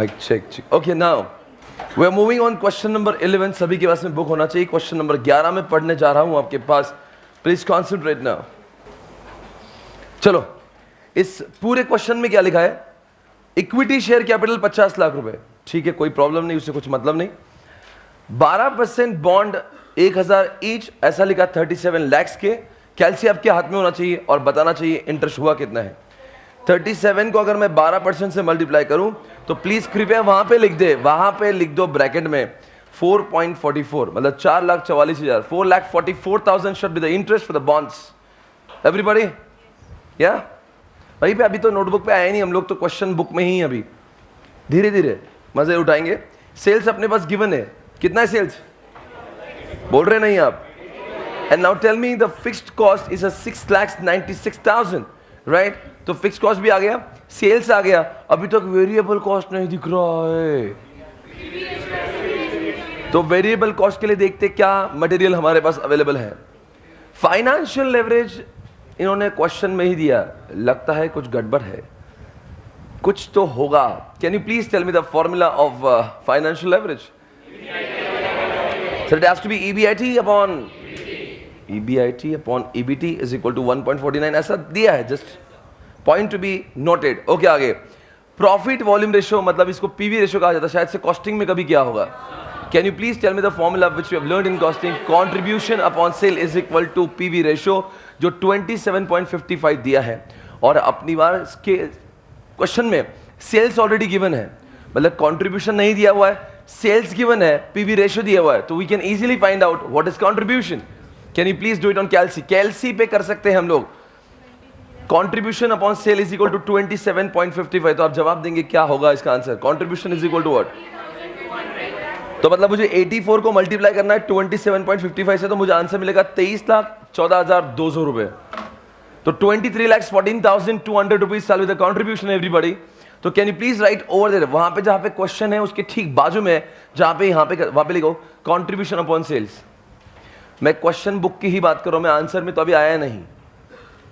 Mic check check. Okay, now we are moving on question number 11। सभी के पास में book होना चाहिए। क्वेश्चन नंबर 11 में पढ़ने जा रहा हूं आपके पास, प्लीज कॉन्सेंट्रेट नाउ। चलो, इस पूरे क्वेश्चन में क्या लिखा है? इक्विटी शेयर कैपिटल 50 लाख रुपए, ठीक है, कोई प्रॉब्लम नहीं, उससे कुछ मतलब नहीं। 12% बॉन्ड 1000 ईच, ऐसा लिखा 37 लाख के। कैलसी आपके हाथ में होना चाहिए और बताना चाहिए इंटरेस्ट हुआ कितना है। 37 को अगर मैं 12% से मल्टीप्लाई करूं तो प्लीज कृपया वहां पे लिख दे, वहां पे लिख दो ब्रैकेट में 4.44, मतलब 4,44,000, 4,44,000 should be the interest for the bonds. Everybody, या वहीं पे? अभी तो नोटबुक पे आए नहीं हम लोग, तो क्वेश्चन बुक में ही अभी धीरे धीरे मजे उठाएंगे। सेल्स अपने पास गिवन है, कितना है सेल्स? बोल रहे नहीं आप? And now tell me the fixed cost is 6,96,000, right? तो फिक्स्ड कॉस्ट भी आ गया, सेल्स आ गया, अभी तक वेरिएबल कॉस्ट नहीं दिख रहा है। तो वेरिएबल कॉस्ट के लिए देखते क्या मटेरियल हमारे पास अवेलेबल है। फाइनेंशियल लेवरेज इन्होंने क्वेश्चन में ही दिया, लगता है कुछ गड़बड़ है, कुछ तो होगा। Can you please tell me the formula of financial leverage? So it has to be EBIT upon EBT is equal to 1.49, ऐसा दिया है, just point to be noted. Okay, आगे प्रॉफिट वॉल्यूम रेशियो, मतलब इसको पीवी रेशियो कहा जाता है, शायद से कॉस्टिंग में कभी क्या होगा। Can you please tell me the formula which we have learned in costing? Contribution upon sale is equal to PV ratio, जो 27.55 दिया है। और अपनी बार के क्वेश्चन में सेल्स ऑलरेडी गिवन है, मतलब कंट्रीब्यूशन नहीं दिया हुआ है, सेल्स गिवन है, पीवी रेशियो दिया हुआ है, तो we can easily find out what is contribution. Can you please do it on calci? Calci पे कर सकते हैं हम लोग। Contribution upon sale is equal to 27.55, तो आप जवाब देंगे क्या होगा इसका answer? Contribution is equal to what? तो मतलब मुझे 84 को मल्टीप्लाई करना है 27.55 से, तो मुझे आंसर मिलेगा 23,14,200 रुपए। तो 23,14,200 रुपीज साल विद द कंट्रीब्यूशन एवरीबॉडी। तो can you please write over there, वहां पे जहां पे क्वेश्चन है उसके ठीक बाजू में, जहां पे वहां पे लिखो कंट्रीब्यूशन अपॉन सेल्स। मैं क्वेश्चन बुक की ही बात कर रहा हूं, मैं आंसर में तो अभी आया नहीं।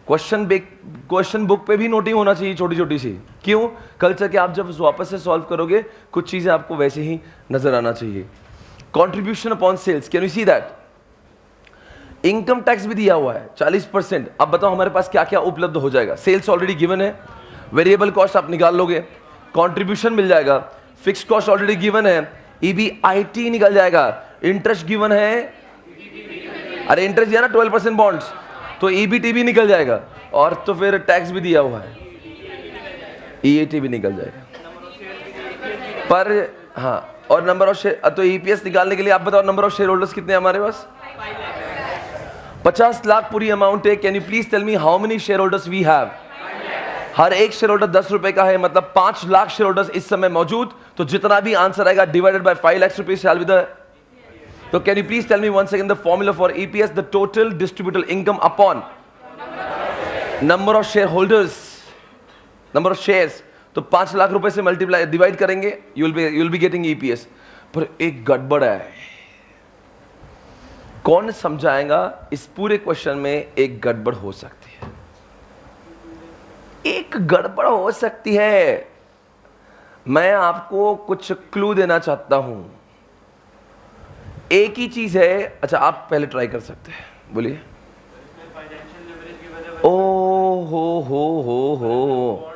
क्वेश्चन बुक पे भी नोटिंग होना चाहिए छोटी छोटी सी। क्यों? कल चल के आप जब वापस से सॉल्व करोगे कुछ चीजें आपको वैसे ही नजर आना चाहिए। Contribution upon sales, can you see that? Income tax भी दिया हुआ है 40%। अब बताओ हमारे पास क्या क्या उपलब्ध हो जाएगा? सेल्स ऑलरेडी गिवन है, वेरिएबल कॉस्ट आप निकाल लोगे, कंट्रीब्यूशन मिल जाएगा, फिक्स्ड कॉस्ट ऑलरेडी गिवन है, EBIT निकल जाएगा, इंटरेस्ट गिवन है, अरे इंटरेस्ट दिया ना 12% बॉन्ड्स, तो EBT भी निकल जाएगा, और तो फिर टैक्स भी दिया हुआ है, EAT भी निकल जाएगा। पर हाँ, और नंबर ऑफ शेयर, तो EPS निकालने के लिए आप बताओ नंबर ऑफ शेयर होल्डर्स कितने हैं हमारे पास? 50 लाख पूरी अमाउंट है। Can you please tell me how many share holders we have? हर एक शेयर होल्डर 10 रुपए का है, मतलब 5 लाख शेयर होल्डर्स इस समय मौजूद। तो जितना भी आंसर आएगा divided by 5 lakh rupees shall be the. तो can you please tell me once again the formula for EPS, the total distributable income upon number of shareholders, number of shares। तो 5 लाख रुपए से मल्टीप्लाई डिवाइड करेंगे, you will be getting EPS। पर एक गड़बड़ है, कौन समझाएगा? इस पूरे क्वेश्चन में एक गड़बड़ हो सकती है, एक गड़बड़ हो सकती है। मैं आपको कुछ क्लू देना चाहता हूं। एक ही चीज है, अच्छा आप पहले ट्राई कर सकते हैं, बोलिए। ओ हो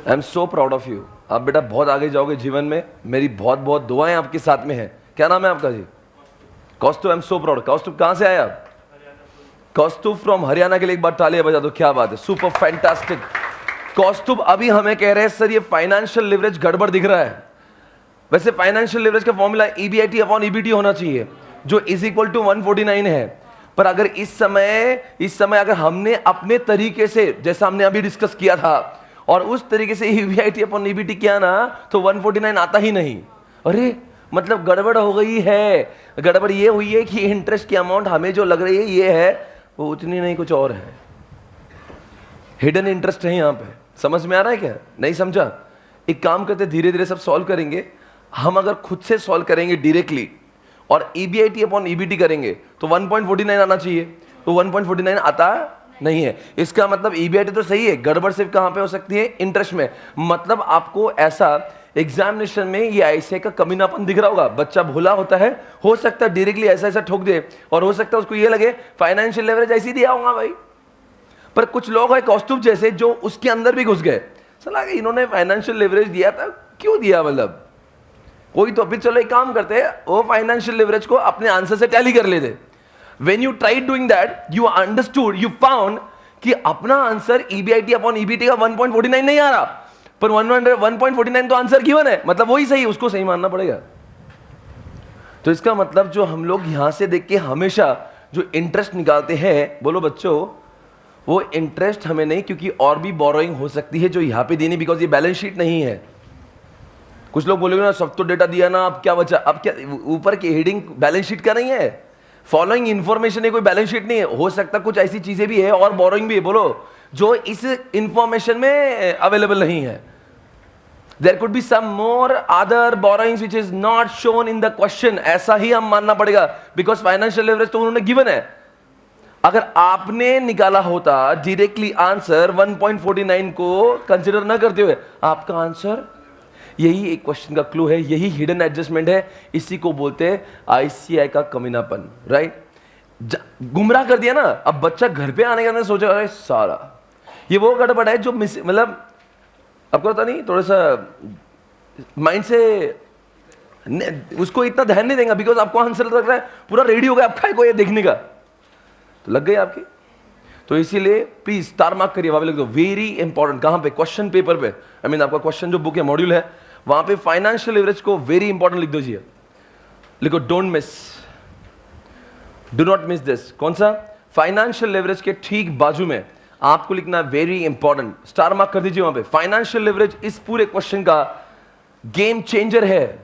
I am so proud of you. आप बेटा बहुत आगे जाओगे जीवन में, मेरी बहुत बहुत दुआएं आपके साथ में हैं। क्या नाम है आपका जी? कौस्तुभ। I am so proud. कौस्तुभ कहां से आए आप? कौस्तुभ फ्रॉम हरियाणा के लिए एक बार तालियां बजा दो। क्या बात है, सुपर फैंटास्टिक। कौस्तुभ अभी हमें कह रहे हैं सर ये फाइनेंशियल लिवरेज गड़बड़ दिख रहा है। वैसे फाइनेंशियल लिवरेज का फॉर्मूला EBIT अपॉन EBT होना चाहिए, जो इज इक्वल टू 149 है। पर अगर इस समय अगर हमने अपने तरीके से, जैसा हमने अभी डिस्कस किया था, और उस तरीके से EBIT अपॉन EBT किया ना, तो 149 आता ही नहीं। अरे मतलब गड़बड़ हो गई है। गड़बड़ ये हुई है कि इंटरेस्ट की अमाउंट हमें जो लग रही है ये है, वो उतनी नहीं, कुछ और है, हिडन इंटरेस्ट है यहाँ पे। समझ में आ रहा है क्या? नहीं समझा? एक काम करते, धीरे धीरे सब सॉल्व करेंगे। हम अगर खुद से सॉल्व करेंगे डायरेक्टली और EBIT अपॉन EBT करेंगे तो 1.49 आना चाहिए, तो 1.49 आता नहीं है। इसका मतलब ईबीआईटी तो सही है, गड़बड़ सिर्फ कहां पे हो सकती है? इंटरेस्ट में। मतलब आपको ऐसा एग्जामिनेशन में ये ऐसे का कमीनापन दिख रहा होगा, बच्चा भोला होता है, हो सकता है डायरेक्टली ऐसा ऐसा ठोक दे, और हो सकता है उसको ये लगे फाइनेंशियल लेवरेज ऐसे ही दिया होगा भाई। पर कुछ लोग है कौस्तुभ जैसे जो उसके अंदर भी घुस गए, सला इन्होंने फाइनेंशियल लेवरेज दिया था, क्यों दिया? मतलब कोई तो अभी चलो एक काम करते हैं, वो फाइनेंशियल लेवरेज को अपने आंसर से टैली कर लेते। When you tried doing that, you understood, you found कि अपना आंसर ईबीआईटी अपॉन ईबीटी का 1.49 नहीं आ रहा, पर 1.49 तो आंसर गिवन है, मतलब वही सही, उसको सही मानना पड़ेगा। तो इसका मतलब जो हम लोग यहां से देख के हमेशा जो इंटरेस्ट निकालते हैं, बोलो बच्चों, वो इंटरेस्ट हमें नहीं, क्योंकि और भी बोरोइंग हो सकती है जो यहां पे देनी, बिकॉज ये बैलेंस शीट नहीं है। कुछ लोग बोलेंगे ना सब तो डेटा दिया ना, अब क्या बचा? अब क्या ऊपर की हेडिंग बैलेंस शीट का नहीं है, फॉलोइंग इंफॉर्मेशन है, कोई बैलेंस शीट नहीं है। हो सकता कुछ ऐसी चीजें भी है और बोरोइंग भी है, बोलो, जो इस इंफॉर्मेशन में अवेलेबल नहीं है। There could be some more other borrowings which is not shown in the question, ऐसा ही हम मानना पड़ेगा, because financial leverage तो उन्होंने given है। अगर आपने निकाला होता डायरेक्टली आंसर 1.49 को कंसिडर ना करते हुए, आपका आंसर, यही एक क्वेश्चन का क्लू है, यही हिडन एडजस्टमेंट है, इसी को बोलते हैं आईसीआई का कमीनापन, राइट? गुमराह कर दिया ना। अब बच्चा घर पे आने के अंदर सोचा अरे सारा ये वो गड़बड़ है जो मतलब आपको पता नहीं, थोड़ा सा माइंड से उसको इतना ध्यान नहीं देगा, बिकॉज आपको आंसर लग रहा है पूरा रेडी हो गया आपका को ये देखने का, तो लग गई आपकी। तो इसीलिए प्लीज स्टार मार्क करिए, वहां पे लिख दो वेरी इंपॉर्टेंट। कहां पे? क्वेश्चन पेपर पे, आई मीन आपका क्वेश्चन जो बुक है, मॉड्यूल है, वहां पे फाइनेंशियल लेवरेज को वेरी इंपॉर्टेंट लिख दीजिए, लिखो don't miss, do not miss this. कौन सा? फाइनेंशियल लेवरेज के ठीक बाजू में आपको लिखना वेरी इंपॉर्टेंट, स्टार मार्क कर दीजिए वहां पे। फाइनेंशियल लेवरेज इस पूरे क्वेश्चन का गेम चेंजर है।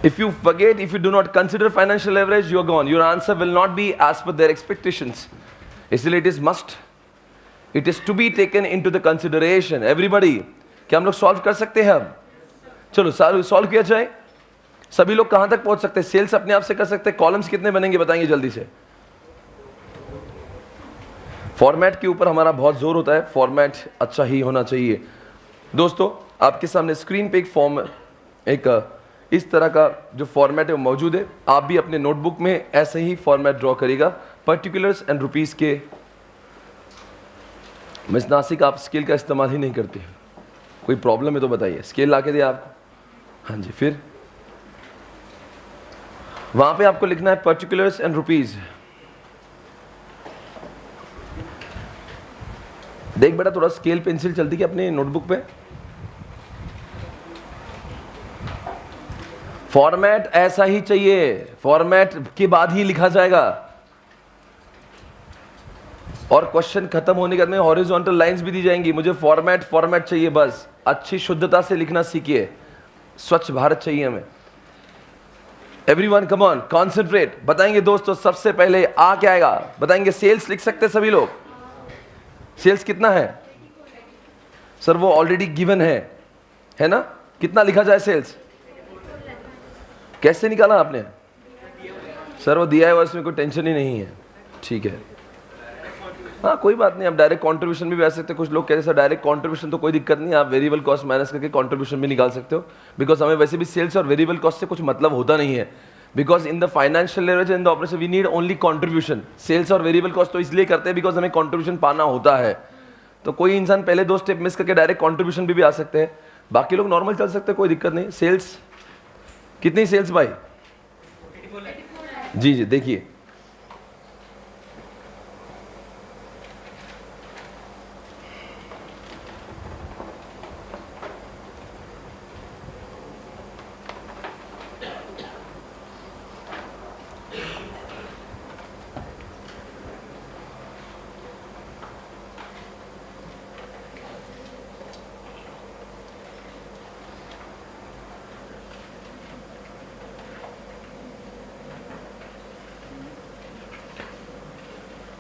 If you forget, if you do not consider financial leverage, you are gone. Your answer will not be as per their expectations. इसलिए it is must. It is to be taken into the consideration. Everybody, क्या हम लोग solve कर सकते हैं अब? चलो solve किया जाए। सभी लोग कहां तक पहुंच सकते हैं? सेल्स अपने आप से कर सकते हैं। कॉलम्स कितने बनेंगे बताएंगे जल्दी से। फॉर्मेट के ऊपर हमारा बहुत जोर होता है, फॉर्मेट अच्छा ही होना चाहिए। दोस्तों आपके सामने स्क्रीन पे एक फॉर्म, एक इस तरह का जो फॉर्मेट है वो मौजूद है। आप भी अपने नोटबुक में ऐसे ही फॉर्मेट ड्रॉ करिएगा, पर्टिकुलर्स एंड रुपीस के। मिस नासिक, आप स्केल का इस्तेमाल ही नहीं करते, कोई प्रॉब्लम है तो बताइए, स्केल ला के दिया आपको? हाँ जी। फिर वहां पे आपको लिखना है पर्टिकुलर्स एंड रुपीस। देख बेटा थोड़ा स्केल पेंसिल चलती क्या अपने नोटबुक पे? फॉर्मेट ऐसा ही चाहिए, फॉर्मेट के बाद ही लिखा जाएगा, और क्वेश्चन खत्म होने के बाद में हॉरिजॉन्टल लाइंस भी दी जाएंगी। मुझे फॉर्मेट चाहिए, बस अच्छी शुद्धता से लिखना सीखिए। स्वच्छ भारत चाहिए हमें। Everyone come on concentrate. बताएंगे दोस्तों सबसे पहले आ क्या आएगा? बताएंगे सेल्स लिख सकते सभी लोग? सेल्स कितना है सर? वो ऑलरेडी गिवन है ना? कितना लिखा जाए सेल्स? कैसे निकाला आपने? सर वो दिया है, बस में कोई टेंशन ही नहीं है। ठीक है, हाँ कोई बात नहीं, आप डायरेक्ट कंट्रीब्यूशन भी वैसे सकते हैं। कुछ लोग कहते हैं सर डायरेक्ट कंट्रीब्यूशन तो कोई दिक्कत नहीं, आप वेरिएबल कॉस्ट माइनस करके कंट्रीब्यूशन भी निकाल सकते हो, बिकॉज हमें वैसे भी सेल्स और वेरिएबल कॉस्ट से कुछ मतलब होता नहीं है, because in the financial leverage in the operation we need only contribution. Sales और वेरिएबल कॉस्ट तो इसलिए करते हैं बिकॉज हमें कंट्रीब्यूशन पाना होता है। तो कोई इंसान पहले दो स्टेप मिस करके डायरेक्ट कंट्रीब्यूशन भी आ सकते हैं, बाकी लोग नॉर्मल चल सकते हैं, कोई दिक्कत नहीं। सेल्स कितनी सेल्स भाई? जी जी देखिए,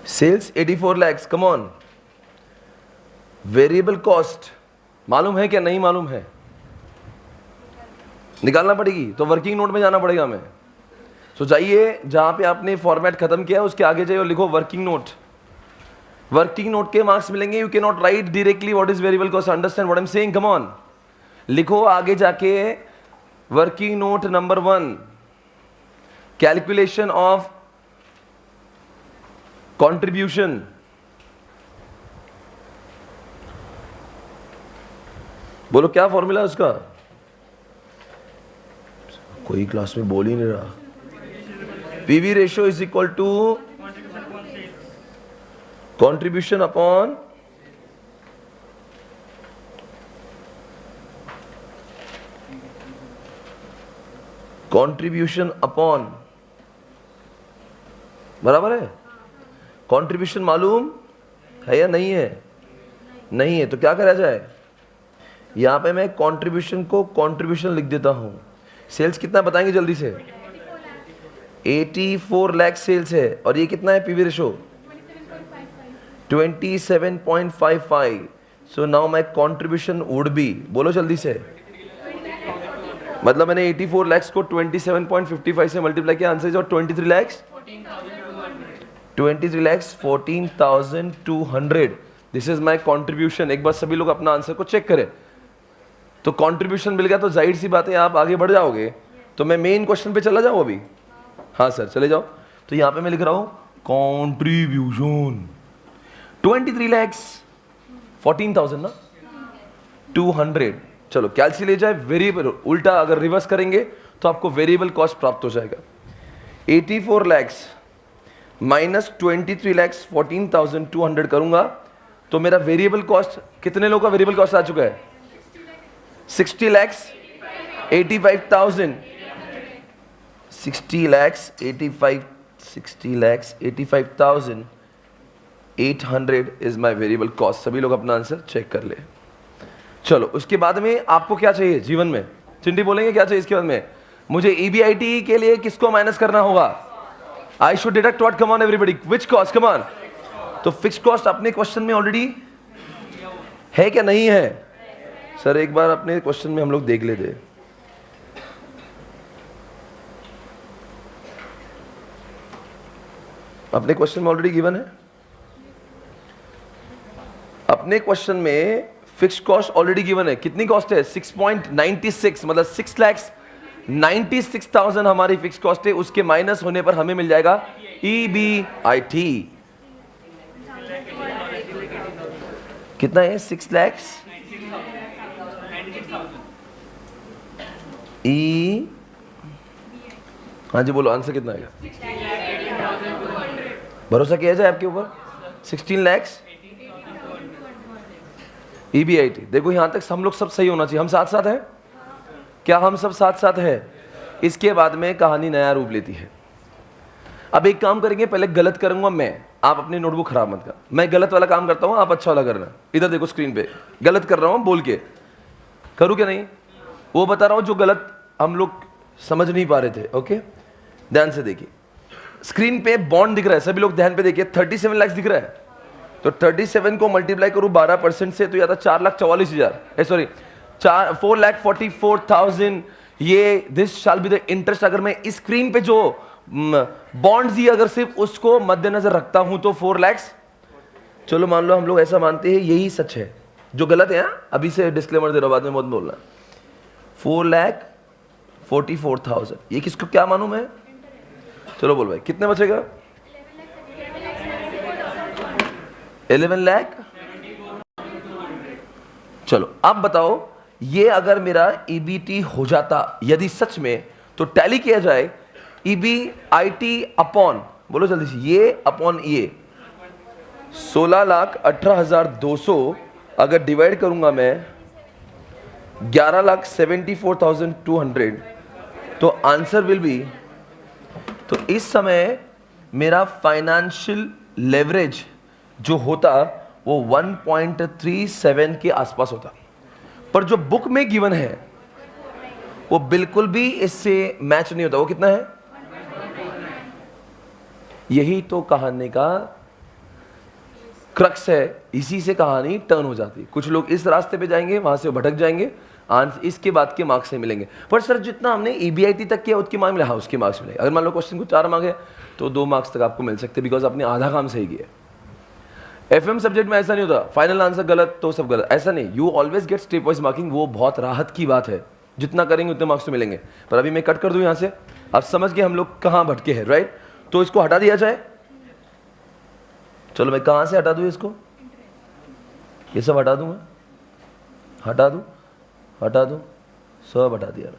sales 84 lakhs, come on. Variable cost मालूम है क्या? नहीं मालूम है? निकालना पड़ेगी, तो वर्किंग नोट में जाना पड़ेगा हमें। सो जाइए जहां पे आपने फॉर्मेट खत्म किया उसके आगे जाइए और लिखो वर्किंग नोट। वर्किंग नोट के मार्क्स मिलेंगे। You can not right directly what is variable cost, understand what I am saying, come on. लिखो आगे जाके working note number 1, calculation of contribution. बोलो क्या फॉर्मूला है उसका? कोई क्लास में बोल ही नहीं रहा। PV ratio is equal to contribution upon contribution upon, बराबर है? कंट्रीब्यूशन मालूम है या नहीं है? नहीं है तो क्या करा जाए? यहां पे मैं कंट्रीब्यूशन को कंट्रीब्यूशन लिख देता हूं। सेल्स कितना बताएंगे जल्दी से? 84 लाख सेल्स है और ये कितना है PV ratio? 27.55। So now my contribution would B, बोलो जल्दी से, मतलब मैंने 84 लाख को 27.55 से मल्टीप्लाई किया, answer is 23 lakh 14,200। This is my contribution. एक बार सभी लोग अपना आंसर को चेक करें। तो कंट्रीब्यूशन मिल गया तो जाहिर सी बात है आप आगे बढ़ जाओगे। तो मैं मेन क्वेश्चन पे चला जाऊं अभी? हाँ सर चले जाओ। तो यहां पे मैं लिख रहा हूं कंट्रीब्यूशन 23 लाख 14,000 ना 200। चलो कैलसी ले जाए, वेरिएबल उल्टा अगर रिवर्स करेंगे तो आपको वेरिएबल कॉस्ट प्राप्त हो जाएगा। 84 लाख माइनस 23 लाख 14,200 करूंगा तो मेरा वेरिएबल कॉस्ट, कितने लोगों का वेरिएबल कॉस्ट आ चुका है? 60 lakh 85,000। 60 lakh 85,800 is my variable cost. सभी लोग अपना आंसर चेक कर ले। चलो उसके बाद में आपको क्या चाहिए जीवन में? चिंटी बोलेंगे क्या चाहिए इसके बाद में? मुझे ईबीआईटी के लिए किसको माइनस करना होगा? I should deduct what? Come on everybody, which cost? Come on. तो फिक्स्ड कॉस्ट अपने क्वेश्चन में ऑलरेडी है क्या नहीं है? सर एक बार अपने क्वेश्चन में हम लोग देख लेते। अपने क्वेश्चन में ऑलरेडी गिवन है। अपने क्वेश्चन में फिक्स्ड कॉस्ट ऑलरेडी गिवन है। कितनी कॉस्ट है? 6.96, मतलब 6,96,000 हमारी फिक्स्ड कॉस्ट है। उसके माइनस होने पर हमें मिल जाएगा ईबीआईटी। कितना है? 6 लाख ई, हाँ जी बोलो आंसर कितना आएगा? भरोसा किया जाए आपके ऊपर? 16 लाख ईबीआईटी। देखो यहां तक हम लोग सब सही होना चाहिए। हम साथ साथ हैं क्या? हम सब साथ साथ हैं। इसके बाद में कहानी नया रूप लेती है। अब एक काम करेंगे, पहले गलत करूंगा मैं, आप अपनी नोटबुक खराब मत कर। मैं गलत वाला काम करता हूं, आप अच्छा वाला करना। इधर देखो स्क्रीन पे, गलत कर रहा हूं बोल के, करूं क्या नहीं? वो बता रहा हूं जो गलत हम लोग समझ नहीं पा रहे थे। ओके ध्यान से देखिए, स्क्रीन पे बॉन्ड दिख रहा है, सभी लोग ध्यान पे देखिए। 37 लाख दिख रहा है, तो 37 को मल्टीप्लाई करूं 12% से तो आता 4,44,000, सॉरी 4,44,000। ये this shell be the interest. अगर मैं इस स्क्रीन पे जो बॉन्ड्स ही अगर सिर्फ उसको मद्देनजर रखता हूं तो 4 लाख, चलो मान लो हम लोग ऐसा मानते हैं यही सच है। जो गलत है अभी से डिस्क्लेमर दे रहा हूं, बाद में मत बोलना। 4,44,000 ये किसको क्या मालूम है? चलो बोल भाई कितने बचेगा? 11 लाख। चलो अब बताओ, ये अगर मेरा ईबीटी हो जाता यदि सच में, तो टैली किया जाए ईबीआईटी अपॉन, बोलो जल्दी से, ये अपॉन ये 16,18,200 अगर डिवाइड करूंगा मैं 11,74,200 तो आंसर विल बी, तो इस समय मेरा फाइनेंशियल लेवरेज जो होता वो 1.37 के आसपास होता। पर जो बुक में गिवन है वो बिल्कुल भी इससे मैच नहीं होता। वो कितना है? यही तो कहानी का क्रक्स है, इसी से कहानी टर्न हो जाती है। कुछ लोग इस रास्ते पे जाएंगे, वहां से भटक जाएंगे, इसके बाद के मार्क्स नहीं मिलेंगे। पर सर जितना हमने EBIT तक किया उसके मार्क्स मिले, हाँ उसके मार्क्स मिले। अगर मान लो क्वेश्चन को 4 मार्क्स है तो 2 मार्क्स तक आपको मिल सकते, बिकॉज आपने आधा काम सही किया। FM सब्जेक्ट में ऐसा नहीं होता, फाइनल आंसर गलत तो सब गलत, ऐसा नहीं। You always get step wise marking, वो बहुत राहत की बात है। जितना करेंगे उतने मार्क्स तो मिलेंगे। पर अभी मैं कट कर दूं यहाँ से, आप समझ गए हम लोग कहाँ भटके हैं, राइट? तो इसको हटा दिया जाए। चलो मैं कहाँ से हटा दूँ इसको, ये सब हटा दूँ मैं, हटा दूँ सब हटा दिया मैं।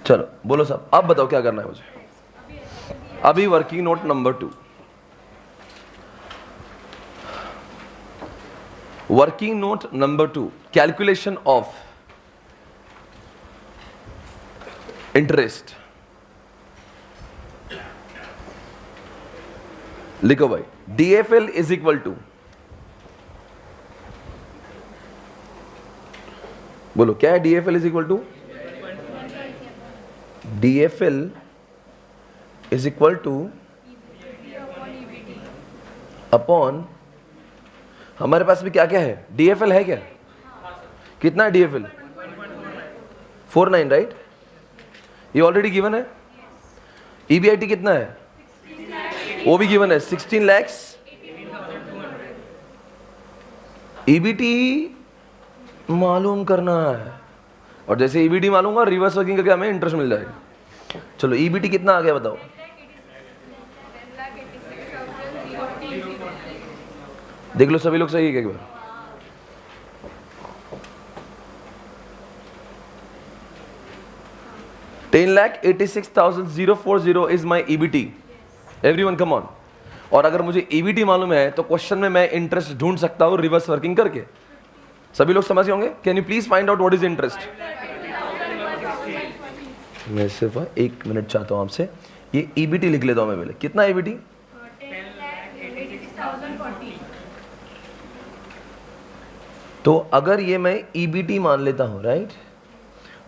चलो बोलो साहब, अब बताओ क्या करना है मुझे। अभी working note number 2, working note number 2, calculation of interest. लिखो भाई, DFL इज इक्वल टू, बोलो क्या है DFL is equal to? DFL is equal to upon, हमारे पास भी क्या क्या है, DFL है क्या? कितना है DFL? 49, राइट? ये ऑलरेडी गिवन है। EBIT कितना है? वो भी गिवन है 16 lakhs। EBT मालूम करना है, और जैसे EBT मालूम होगा रिवर्स वर्किंग करके हमें इंटरेस्ट मिल जाएगा। चलो EBT कितना आ गया बताओ? देख लो सभी लोग सही है क्या एक बार? $10,86,040 is my EBT। Everyone come on. और अगर मुझे EBT मालूम है तो क्वेश्चन में मैं इंटरेस्ट ढूंढ सकता हूं रिवर्स वर्किंग करके। सभी लोग समझ होंगे? Can you please find out what is interest? मैं सिर्फ 1 मिनट चाहता हूं आपसे, ये EBT लिख लेता हूं मैं पहले। कितना EBT? 10,86,040। तो अगर ये मैं EBT मान लेता हूं, राइट,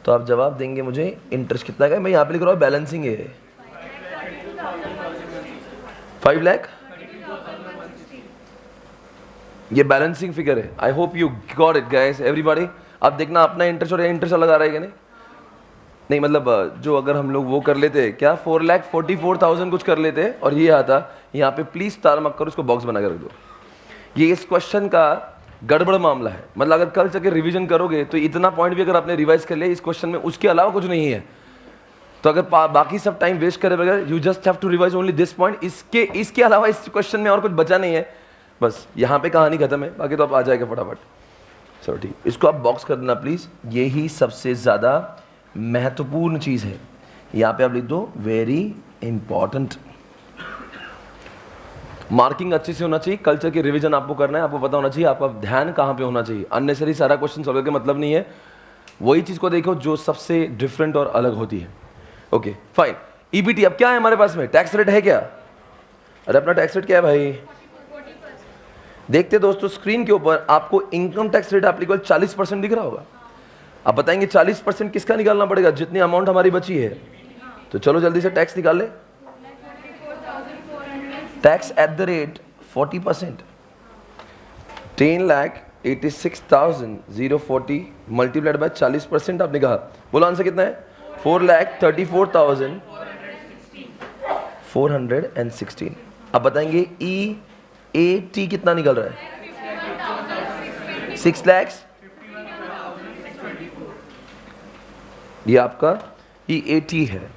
तो आप जवाब देंगे मुझे इंटरेस्ट कितना है। मैं यहाँ पे लिख रहा हूँ बैलेंसिंग है 5 लाख, ये बैलेंसिंग फिगर है। I hope you got it guys everybody. अब देखना अपना इंटरेस्ट और इंटरेस्ट अलग आ रहा है कि नहीं मतलब जो अगर हम लोग वो कर लेते क्या 4,44,000 कुछ कर लेते और ये आता यहाँ पे, प्लीज स्टार मार्क करो, इसको बॉक्स बना के रख दो। ये इस क्वेश्चन का गड़बड़ मामला है। मतलब अगर कल जाके रिवीजन करोगे तो इतना पॉइंट भी अगर आपने रिवाइज कर लिया इस क्वेश्चन में, उसके अलावा कुछ नहीं है, तो अगर बाकी सब टाइम वेस्ट करे बगैर you just have to revise only this point, इसके अलावा इस क्वेश्चन में और कुछ बचा नहीं है। बस यहाँ पे कहानी खत्म है, बाकी तो आप आ जाएगा फटाफट। चलो ठीक, इसको आप बॉक्स कर देना प्लीज। यही सबसे ज्यादा महत्वपूर्ण चीज है। यहाँ पे आप लिख दो वेरी इंपॉर्टेंट। मार्किंग अच्छे से होना चाहिए, कल्चर की रिवीजन आपको करना है, आपको पता होना चाहिए आपका ध्यान कहाँ पे होना चाहिए। अननेसरी सारा क्वेश्चन सॉल्व करके मतलब नहीं है, वही चीज को देखो जो सबसे डिफरेंट और अलग होती है। Okay fine. EBT अब क्या है हमारे पास में? टैक्स रेट है क्या? अरे अपना टैक्स रेट क्या है भाई? 40%। देखते दोस्तों स्क्रीन के ऊपर आपको इनकम टैक्स रेट एप्लीकेबल 40% दिख रहा होगा। आप बताएंगे 40% किसका निकालना पड़ेगा? जितनी अमाउंट हमारी बची है। तो चलो जल्दी से टैक्स निकाल ले। Tax at the rate 40%, 10,86,040 multiplied by 40%। आपने कहा, बोलो आंसर कितना है? 4,34,416। अब बताएंगे EAT कितना निकल रहा है? 6 लाख। ये आपका EAT है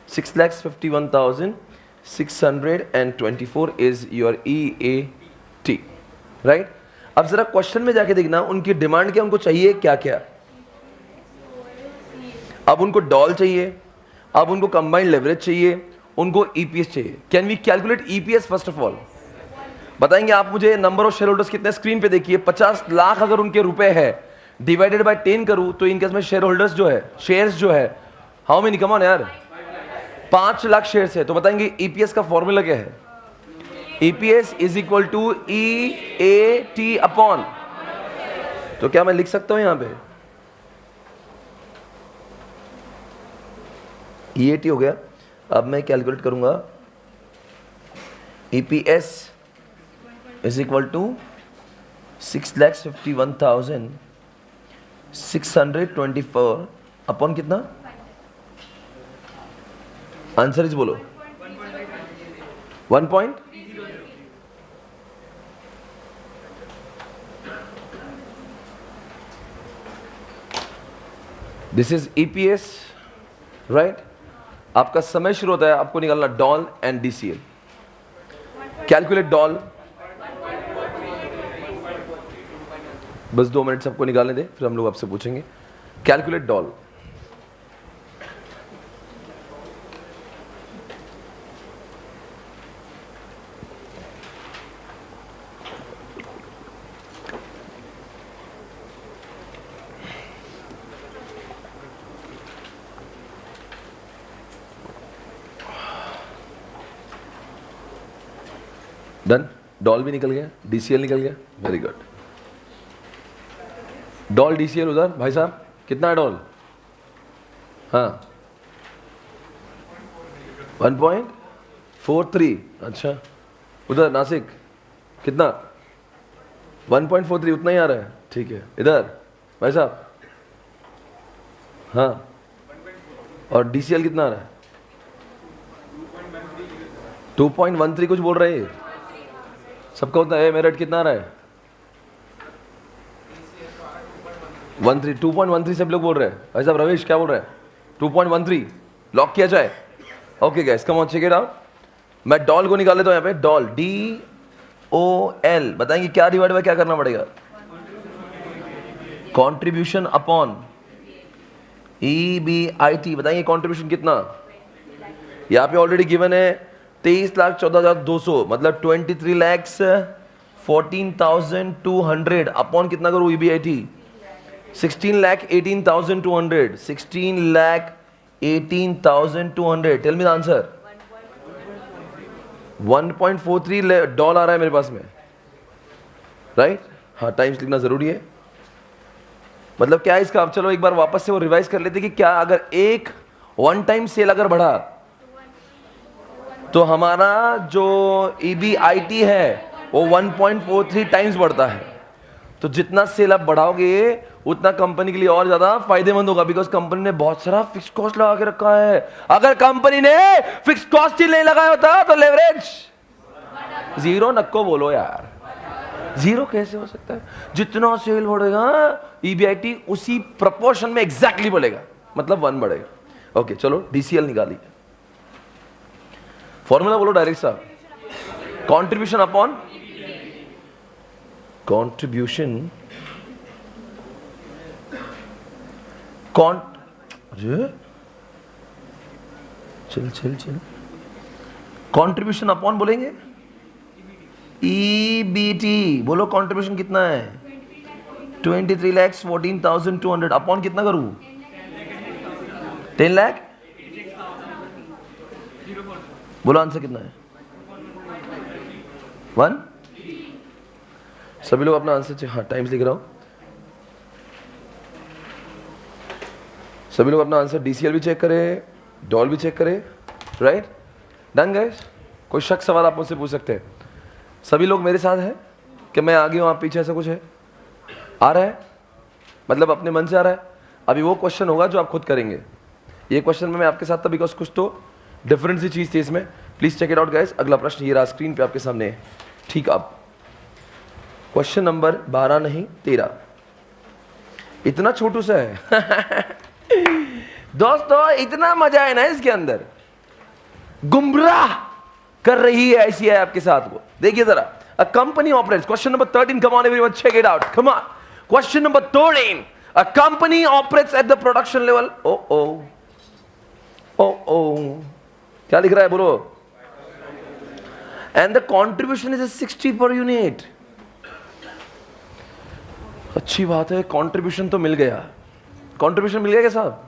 6,51,624 इज योर EAT, राइट। अब जरा क्वेश्चन में जाके देखना उनकी डिमांड क्या, उनको चाहिए क्या क्या। अब उनको डॉल चाहिए, अब उनको कंबाइंड लेवरेज चाहिए, उनको EPS चाहिए। Can we calculate EPS first of all? बताएंगे आप मुझे नंबर ऑफ शेयर होल्डर्स कितने? स्क्रीन पे देखिए 50 लाख अगर उनके रुपए है, डिवाइडेड बाय 10 करूं तो इनके में शेयर होल्डर्स जो है, शेयर्स जो है, हाउ मेनी, कम ऑन यार, 5 लाख शेयर्स है। तो बताएंगे EPS का फॉर्मूला क्या है? EPS is equal to EAT upon, तो क्या मैं लिख सकता हूं यहां पे EAT हो गया। अब मैं कैलकुलेट करूंगा EPS is equal to 6,51,624 624 upon कितना? आंसर इज बोलो। 1 point this is EPS right. आपका समय शुरू होता है, आपको निकालना DOL and DCL. Calculate DOL, बस 2 मिनट सबको निकालने दे, फिर हम लोग आपसे पूछेंगे। Calculate doll. डन। डॉल भी निकल गया, डीसीएल निकल गया, वेरी गुड। डॉल डीसीएल उधर भाई साहब कितना है डॉल? हाँ 1.43। अच्छा उधर नासिक कितना? 1.43 उतना ही आ रहा है, ठीक है। इधर भाई साहब हाँ, और डीसीएल कितना आ रहा है? 2.13 कुछ बोल रहे हैं सबका उतना है। मेरिट कितना आ रहा है? 13 2.13 सब लोग बोल रहे हैं। भाई साहब रवेश क्या बोल रहे हैं? 2.13 लॉक किया जाए। Okay guys come on check it out. मैं डॉल को निकाल लेता हूं यहाँ पे। डॉल DOL बताएंगे क्या डिवाइड बाय क्या करना पड़ेगा? Contribution upon EBIT। बताएंगे कंट्रीब्यूशन कितना? यहाँ पे ऑलरेडी गिवन है 23,14,200 मतलब 23,14,200 अपॉन कितना करूं EBIT? 16,18,200 16,18,200। Tell me the answer. 1.43 DOL आ रहा है मेरे पास में राइट हाँ, टाइम्स लिखना जरूरी है। मतलब क्या है इसका? अब चलो एक बार वापस से वो रिवाइज कर लेते कि क्या अगर एक वन टाइम सेल अगर बढ़ा तो हमारा जो EBIT है वो 1.43 टाइम्स बढ़ता है। तो जितना सेल आप बढ़ाओगे उतना कंपनी के लिए और ज्यादा फायदेमंद होगा, बिकॉज कंपनी ने बहुत सारा फिक्स कॉस्ट लगा के रखा है। अगर कंपनी ने फिक्स कॉस्ट ही नहीं लगाया होता तो लेवरेज जीरो। नक्को बोलो यार, जीरो कैसे हो सकता है? जितना सेल बढ़ेगा EBIT उसी प्रोपोर्शन में एग्जैक्टली बढ़ेगा, मतलब 1 बढ़ेगा। ओके चलो DCL निकालिए। फॉर्मूला बोलो डायरेक्ट साहब। कंट्रीब्यूशन अपॉन कंट्रीब्यूशन चल कंट्रीब्यूशन अपॉन बोलेंगे EBT। बोलो कंट्रीब्यूशन कितना है? 23,14,200 अपॉन कितना करूं? 10 लाख। बोलो आंसर कितना है? 1। सभी लोग अपना आंसर हाँ टाइम्स लिख रहा हूं। सभी लोग अपना आंसर DCL भी चेक करें, डॉल भी चेक करें, राइट डन गाइस। कोई शक सवाल आप मुझसे पूछ सकते हैं। सभी लोग मेरे साथ हैं कि मैं आगे हूं आप पीछे? ऐसा कुछ है? आ रहा है मतलब अपने मन से आ रहा है? अभी वो क्वेश्चन होगा जो आप खुद करेंगे। ये क्वेश्चन में मैं आपके साथ था बिकॉज कुछ तो डिफरेंट सी चीज थी इसमें। Please check it out guys. अगला प्रश्न ये रहा स्क्रीन पे आपके सामने, ठीक। अब क्वेश्चन नंबर 12 नहीं 13, इतना छोटू सा है दोस्तों इतना मजा है ना इसके अंदर, गुमराह कर रही है ऐसी है आपके साथ वो। देखिए जरा, a company operates, question number 13, come on everyone check it out, come on. Question number 13, a company operates at the production level. ओ क्या लिख रहा है बोलो? And the contribution is 60 per unit. अच्छी बात है, कंट्रीब्यूशन तो मिल गया। कंट्रीब्यूशन मिल गया क्या साहब?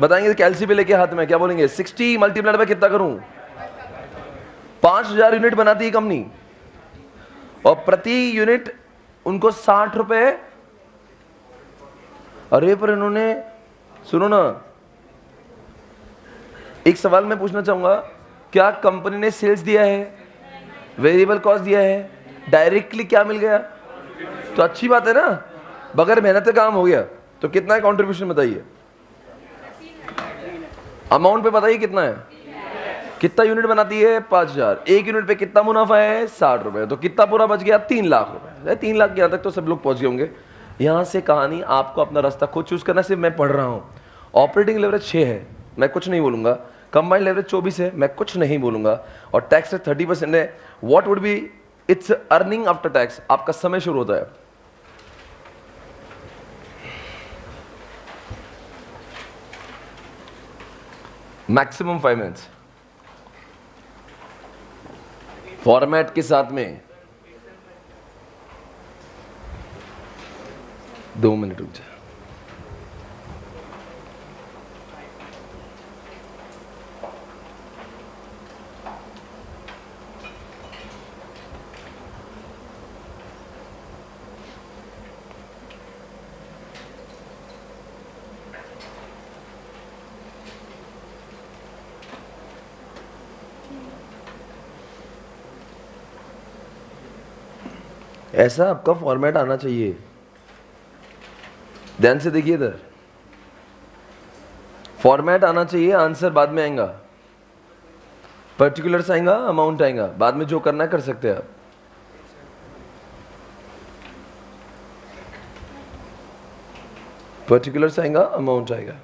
बताएंगे कैलसी पे लेके हाथ में क्या बोलेंगे? 60 मल्टीप्लाइड बाय कितना करूं? 5,000 यूनिट बनाती है कंपनी और प्रति यूनिट उनको 60 रुपए। अरे पर इन्होंने, सुनो ना, एक सवाल मैं पूछना चाहूंगा, क्या कंपनी ने सेल्स दिया है, वेरिएबल कॉस्ट दिया है, डायरेक्टली क्या मिल गया? तो अच्छी बात है ना, बगैर मेहनत का काम हो गया। तो कितना है कंट्रीब्यूशन बताइए, अमाउंट पे बताइए कितना है, कितना यूनिट बनाती है 5000, एक यूनिट पे कितना मुनाफा है 60 रुपए, तो कितना पूरा बच गया 3 लाख रुपए। 3 लाख के यहाँ तक तो सब लोग पहुंच गए होंगे। यहां से कहानी आपको अपना रास्ता खुद चूज करना, सिर्फ मैं पढ़ रहा हूं। ऑपरेटिंग लेवरेज 6 है, मैं कुछ नहीं बोलूंगा। कंबाइंड लेवरेज 24 है, मैं कुछ नहीं बोलूंगा। और टैक्स 30% है। What would be it's earning after tax, आपका समय शुरू होता है। मैक्सिमम 5 मिनट्स फॉर्मेट के साथ में। 2 मिनट रुक जाए। ऐसा आपका फॉर्मेट आना चाहिए। ध्यान से देखिए इधर, फॉर्मेट आना चाहिए, आंसर बाद में आएगा, पर्टिकुलर्स आएगा, अमाउंट आएगा, बाद में जो करना है कर सकते हैं आप। पर्टिकुलर्स आएगा, अमाउंट आएगा।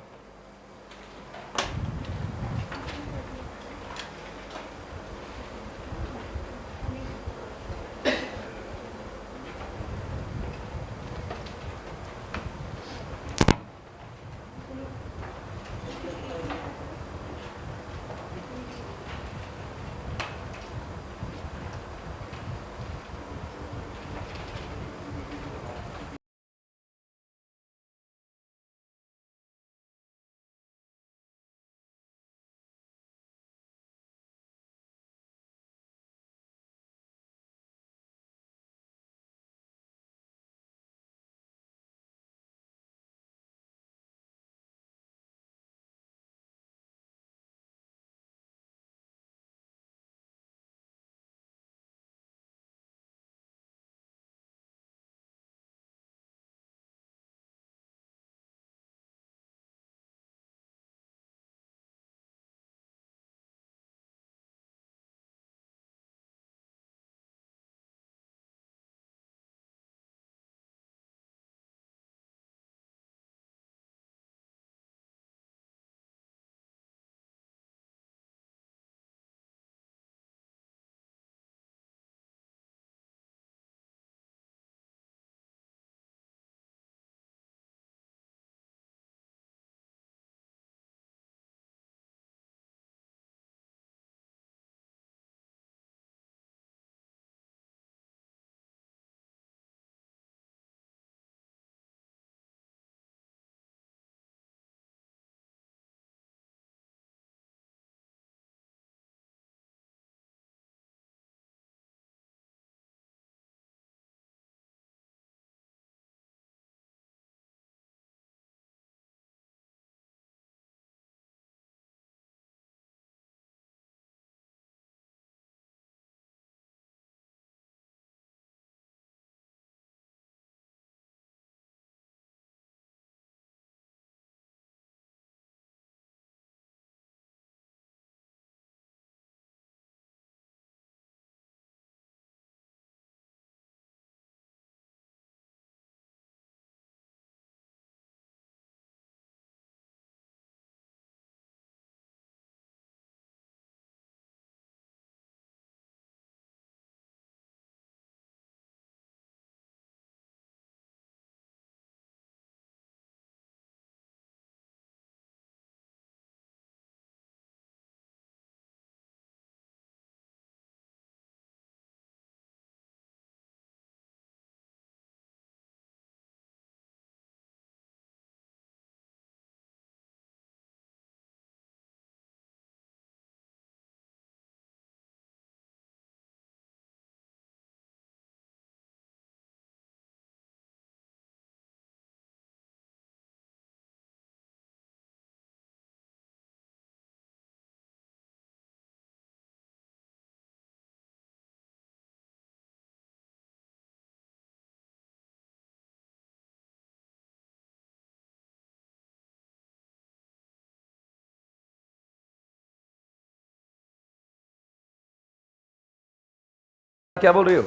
क्या बोल रहे हो?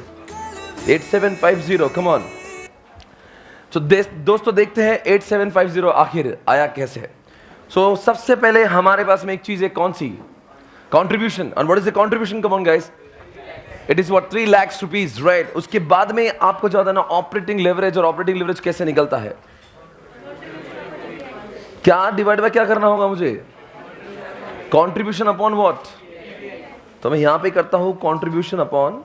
8750, कम ऑन। तो दोस्तों देखते हैं 8750 आखिर आया कैसे। सो सबसे पहले हमारे पास में एक चीज है, कौन सी? Contribution. And what is the contribution? Come on guys, it is what 3 lakh rupees, right. उसके बाद में आपको ज्यादा ना ऑपरेटिंग लेवरेज, और ऑपरेटिंग लेवरेज कैसे निकलता है? क्या डिवाइड बाय क्या करना होगा मुझे? Contribution upon what? तो मैं यहां पे करता हूं कंट्रीब्यूशन अपॉन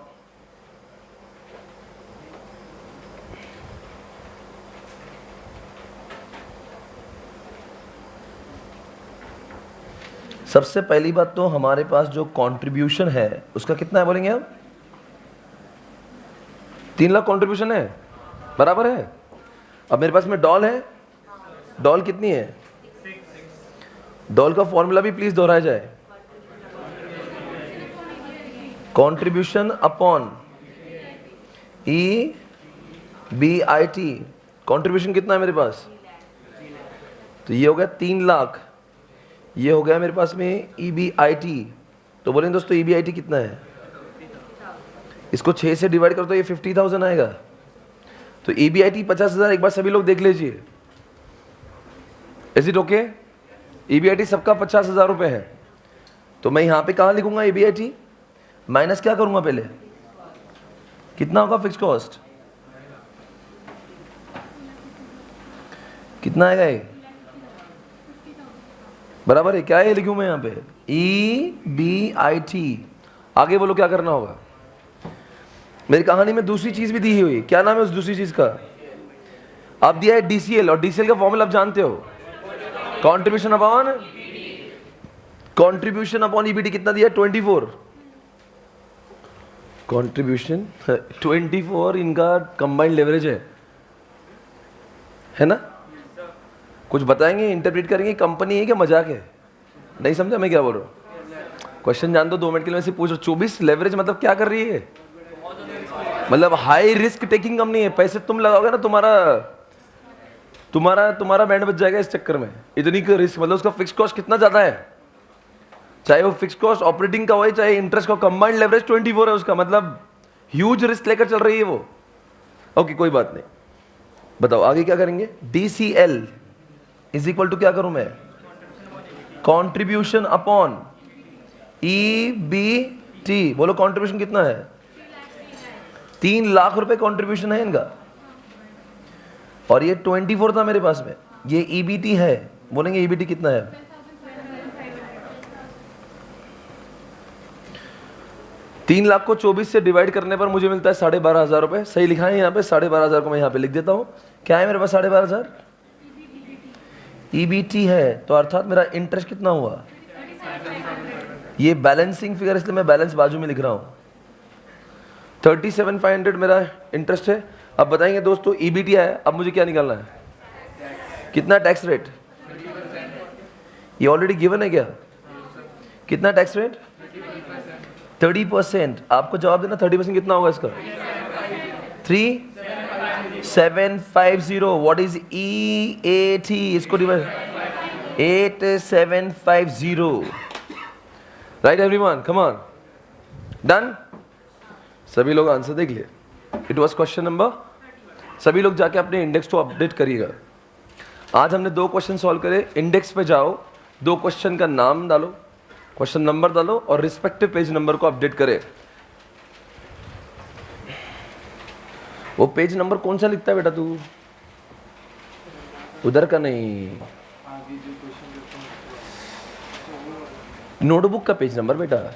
सबसे पहली बात तो हमारे पास जो कंट्रीब्यूशन है उसका कितना है बोलेंगे आप? 3 लाख कंट्रीब्यूशन है, बराबर है। अब मेरे पास में डॉल है, डॉल कितनी है? डॉल का फॉर्मूला भी प्लीज दोहराया जाए। Contribution upon EBIT। कंट्रीब्यूशन कितना है मेरे पास? तो ये हो गया 3 लाख, ये हो गया मेरे पास में EBIT। तो बोलेंगे दोस्तों EBIT कितना है? इसको 6 से डिवाइड करो तो ये 50,000 आएगा। तो EBIT 50,000 एक बार सभी लोग देख लीजिए। Is it okay? EBIT सबका 50,000 रुपए है। तो मैं यहां पे कहां लिखूंगा EBIT? माइनस क्या करूंगा पहले? कितना होगा फिक्स कॉस्ट? कितना आएगा ये? बराबर है, क्या है लिखूं मैं यहां पे? EBIT। आगे बोलो क्या करना होगा? मेरी कहानी में दूसरी चीज भी दी हुई, क्या नाम है उस दूसरी चीज का? आप दिया है DCL, और DCL का फॉर्मूला आप जानते हो, कंट्रीब्यूशन अपॉन EBIT। कितना दिया? 24। कंट्रीब्यूशन 24 इनका कंबाइंड लेवरेज है ना? कुछ बताएंगे, इंटरप्रेट करेंगे, कंपनी है क्या मजाक है? नहीं समझा मैं क्या बोल रहा हूँ? क्वेश्चन जान दो, 2 मिनट के लिए मैं से पूछ रहा हूँ। 24 लेवरेज मतलब क्या कर रही है? मतलब हाई रिस्क टेकिंग कंपनी है। पैसे तुम लगाओगे ना, तुम्हारा बैंड बच जाएगा इस चक्कर में। इतनी का रिस्क, मतलब उसका फिक्स कॉस्ट कितना ज्यादा है, चाहे वो फिक्स कॉस्ट ऑपरेटिंग का हो चाहे इंटरेस्ट का। कंबाइंड लेवरेज 24 है उसका, मतलब ह्यूज रिस्क लेकर चल रही है वो। ओके कोई बात नहीं, बताओ आगे क्या करेंगे? DCL इज इक्वल टू क्या करूं मैं? Contribution upon EBT। बोलो कंट्रीब्यूशन कितना है? 3 लाख रुपए कंट्रीब्यूशन है इनका, और ये 24 था मेरे पास में। ये EBT है, बोलेंगे EBT कितना है? 3 लाख को 24 से डिवाइड करने पर मुझे मिलता है 12,500 रुपए। सही लिखा है यहाँ पे, 12,500 को मैं यहाँ पे लिख देता हूँ। क्या है मेरे पास? 12,500 EBT है, तो अर्थात मेरा इंटरेस्ट कितना हुआ? ये बैलेंसिंग फिगर, इसलिए मैं बैलेंस बाजू में लिख रहा हूँ। 37,500 मेरा इंटरेस्ट है। अब बताएंगे दोस्तों EBT है, अब मुझे क्या निकालना है? कितना टैक्स रेट? ये ऑलरेडी गिवन है क्या? कितना टैक्स रेट? 30%। आपको जवाब देना 30% कितना होगा इसका? 3750। What is EAT? इसको divide 8750। Right everyone, come on, done. सभी लोग आंसर देख लिए। It was question number. सभी लोग जाके अपने इंडेक्स को अपडेट करिएगा। आज हमने 2 क्वेश्चन सॉल्व करे। इंडेक्स पे जाओ, 2 क्वेश्चन का नाम डालो, क्वेश्चन नंबर डालो, और रिस्पेक्टिव पेज नंबर को अपडेट करें। वो पेज नंबर कौन सा लिखता है बेटा तू? उधर का नहीं, नोटबुक का पेज नंबर बेटा।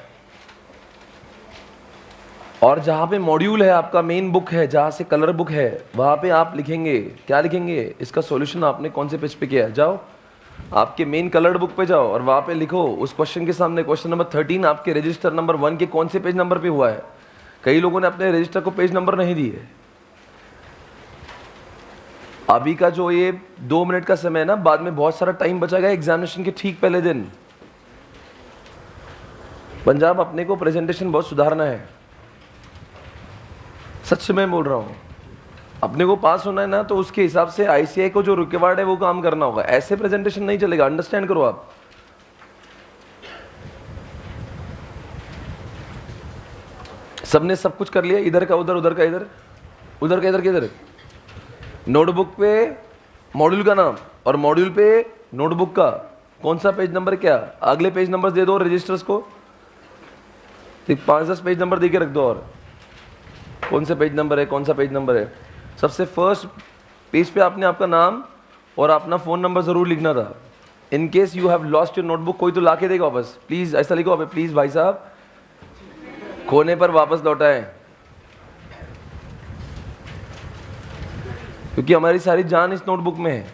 और जहां पे मॉड्यूल है आपका, मेन बुक है, जहां से कलर बुक है, वहां पे आप लिखेंगे, क्या लिखेंगे? इसका सॉल्यूशन आपने कौन से पेज पे किया है। जाओ आपके मेन कलर्ड बुक पे जाओ और वहां पे लिखो उस क्वेश्चन के सामने क्वेश्चन नंबर 13 आपके रजिस्टर नंबर 1 के कौन से पेज नंबर पे हुआ है। कई लोगों ने अपने रजिस्टर को पेज नंबर नहीं दिए। अभी का जो ये 2 मिनट का समय है ना, बाद में बहुत सारा टाइम बचाएगा एग्जामिनेशन के ठीक पहले दिन। पंजाब, अपने को प्रेजेंटेशन बहुत सुधारना है, सच में बोल रहा हूं। अपने को पास होना है ना, तो उसके हिसाब से ICAI को जो रिक्वायर्ड है वो काम करना होगा। ऐसे प्रेजेंटेशन नहीं चलेगा, अंडरस्टैंड करो आप। सबने सब कुछ कर लिया, इधर का उधर, उधर का इधर, उधर का इधर के इधर। नोटबुक पे मॉड्यूल का नाम और मॉड्यूल पे नोटबुक का कौन सा पेज नंबर क्या, अगले पेज नंबर दे दो रजिस्टर्स को, 5-10 पेज नंबर दे के रख दो। और कौन सा पेज नंबर है, कौन सा पेज नंबर है। सबसे फर्स्ट पेज पे आपने आपका नाम और अपना फ़ोन नंबर ज़रूर लिखना था। In case you have lost your notebook, कोई तो ला के देगा वापस, प्लीज़ ऐसा लिखो आप, प्लीज़ भाई साहब खोने पर वापस लौटाएं, क्योंकि हमारी सारी जान इस नोटबुक में है।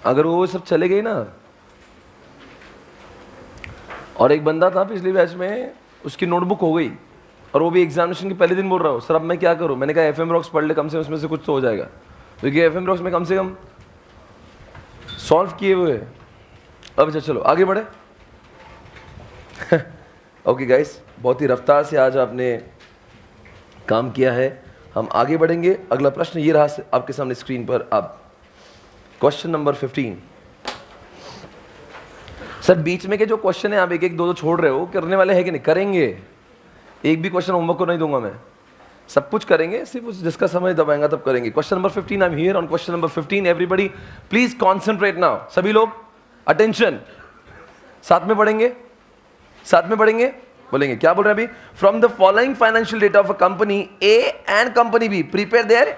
अगर वो सब चले गए ना। और एक बंदा था पिछले बैच में, उसकी नोटबुक हो गई और वो भी एग्जामिनेशन के पहले दिन बोल रहा हो सर अब मैं क्या करूं। मैंने कहा एफएम रॉक्स पढ़ ले, कम से कम उसमें से कुछ तो हो जाएगा, क्योंकि एफएम रॉक्स में कम से कम सॉल्व किए हुए। अब अच्छा चलो आगे बढ़े। ओके गाइस, बहुत ही रफ्तार से आज आपने काम किया है। हम आगे बढ़ेंगे। अगला प्रश्न ये रहा आपके सामने स्क्रीन पर। आप क्वेश्चन नंबर 15। सर बीच में के जो क्वेश्चन है आप एक एक दो दो छोड़ रहे हो, करने वाले हैं कि नहीं? करेंगे। एक भी क्वेश्चन होमवर्क को नहीं दूंगा मैं, सब कुछ करेंगे, सिर्फ जिसका समय दब आएगा तब करेंगे। Question number 15, I am here on question number 15। Everybody please concentrate now. सभी लोग अटेंशन। साथ में पढ़ेंगे, साथ में पढ़ेंगे। बोलेंगे क्या बोल रहे हैं अभी? From the following financial data of a company A and company B prepare their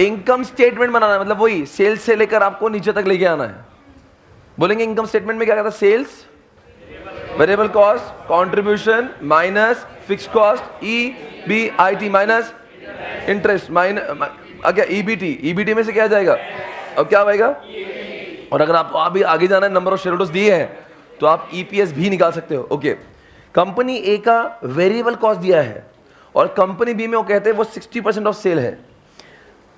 income statement बनाना है। मतलब वही सेल्स से लेकर आपको नीचे तक लेके आना है। बोलेंगे इनकम स्टेटमेंट में क्या कहता है? Sales, variable cost, contribution minus fixed cost, EBIT minus interest minus क्या EBT। EBT में से क्या जाएगा? अब क्या आएगा? और अगर आपको अभी आगे जाना है, नंबर ऑफ शेयर होल्डर्स दिए हैं तो आप EPS भी निकाल सकते हो। ओके, कंपनी ए का वेरिएबल कॉस्ट दिया है और कंपनी बी में वो कहते हैं वो 60% ऑफ सेल है।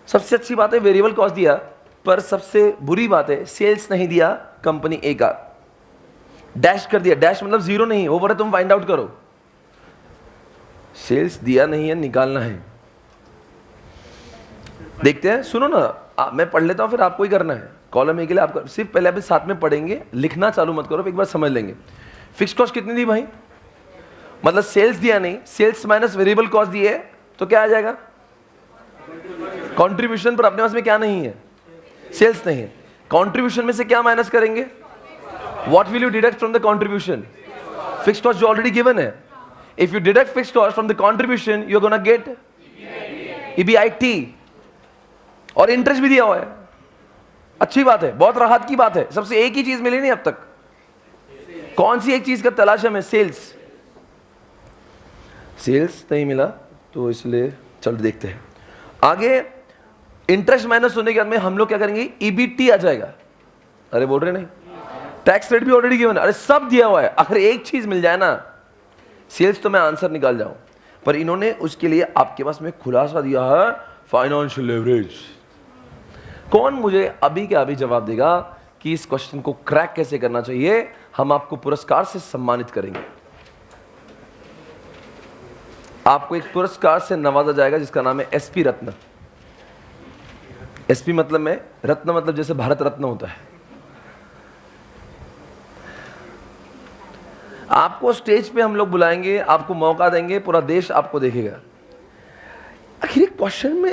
सबसे अच्छी बात है वेरिएबल कॉस्ट दिया, पर सबसे बुरी बात है सेल्स नहीं दिया कंपनी ए का, डैश कर दिया। डैश मतलब जीरो नहीं, वो बोले तुम फाइंड आउट करो। सेल्स दिया नहीं है, निकालना है। देखते हैं, सुनो ना, मैं पढ़ लेता हूं फिर आपको ही करना है। कॉलम ए के लिए आपको सिर्फ पहले अभी साथ में पढ़ेंगे, लिखना चालू मत करो, एक बार समझ लेंगे। फिक्स कॉस्ट कितनी दी भाई? मतलब सेल्स दिया नहीं, सेल्स माइनस वेरिएबल कॉस्ट दी है तो क्या आ जाएगा? कंट्रीब्यूशन। पर अपने पास में क्या नहीं है? सेल्स नहीं है। कंट्रीब्यूशन में से क्या माइनस करेंगे? What will you deduct from the contribution? Fixed cost जो ऑलरेडी गिवन है। If you deduct fixed cost from the contribution you are gonna get EBIT। और इंटरेस्ट भी दिया हुआ है। अच्छी बात है, बहुत राहत की बात है। सबसे एक ही चीज मिली नहीं अब तक। कौन सी एक चीज का तलाश है? हमें सेल्स। सेल्स नहीं मिला तो इसलिए चलो देखते हैं आगे। इंटरेस्ट माइनस होने के बाद में हम लोग क्या करेंगे? EBT आ जाएगा। अरे बोल रहे नहीं? टैक्स रेट भी ऑलरेडी गिवन है। अरे सब दिया हुआ है। अगर एक चीज मिल जाए ना, सेल्स, तो मैं आंसर निकाल जाऊं। पर इन्होंने उसके लिए आपके पास में खुलासा दिया है, फाइनेंशियल लेवरेज। कौन मुझे अभी के अभी जवाब देगा कि इस क्वेश्चन को क्रैक कैसे करना चाहिए? हम आपको पुरस्कार से सम्मानित करेंगे। आपको एक पुरस्कार से नवाजा जाएगा जिसका नाम है SP रत्न। SP मतलब में रत्न, मतलब जैसे भारत रत्न होता है। आपको स्टेज पे हम लोग बुलाएंगे, आपको मौका देंगे, पूरा देश आपको देखेगा। आखिर क्वेश्चन में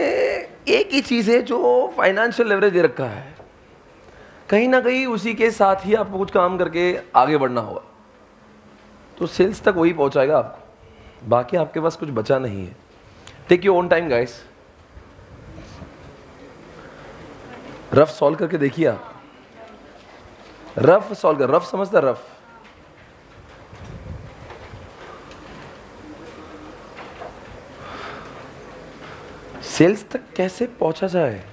एक ही चीज है जो फाइनेंशियल लेवरेज दे रखा है, कहीं ना कहीं उसी के साथ ही आपको कुछ काम करके आगे बढ़ना होगा, तो सेल्स तक वही पहुंचाएगा आपको। बाकी आपके पास कुछ बचा नहीं है। Take your own time guys. Rough solve करके देखिए आप। रफ सॉल्व कर, रफ समझता? रफ सेल्स तक कैसे पहुंचा जाए?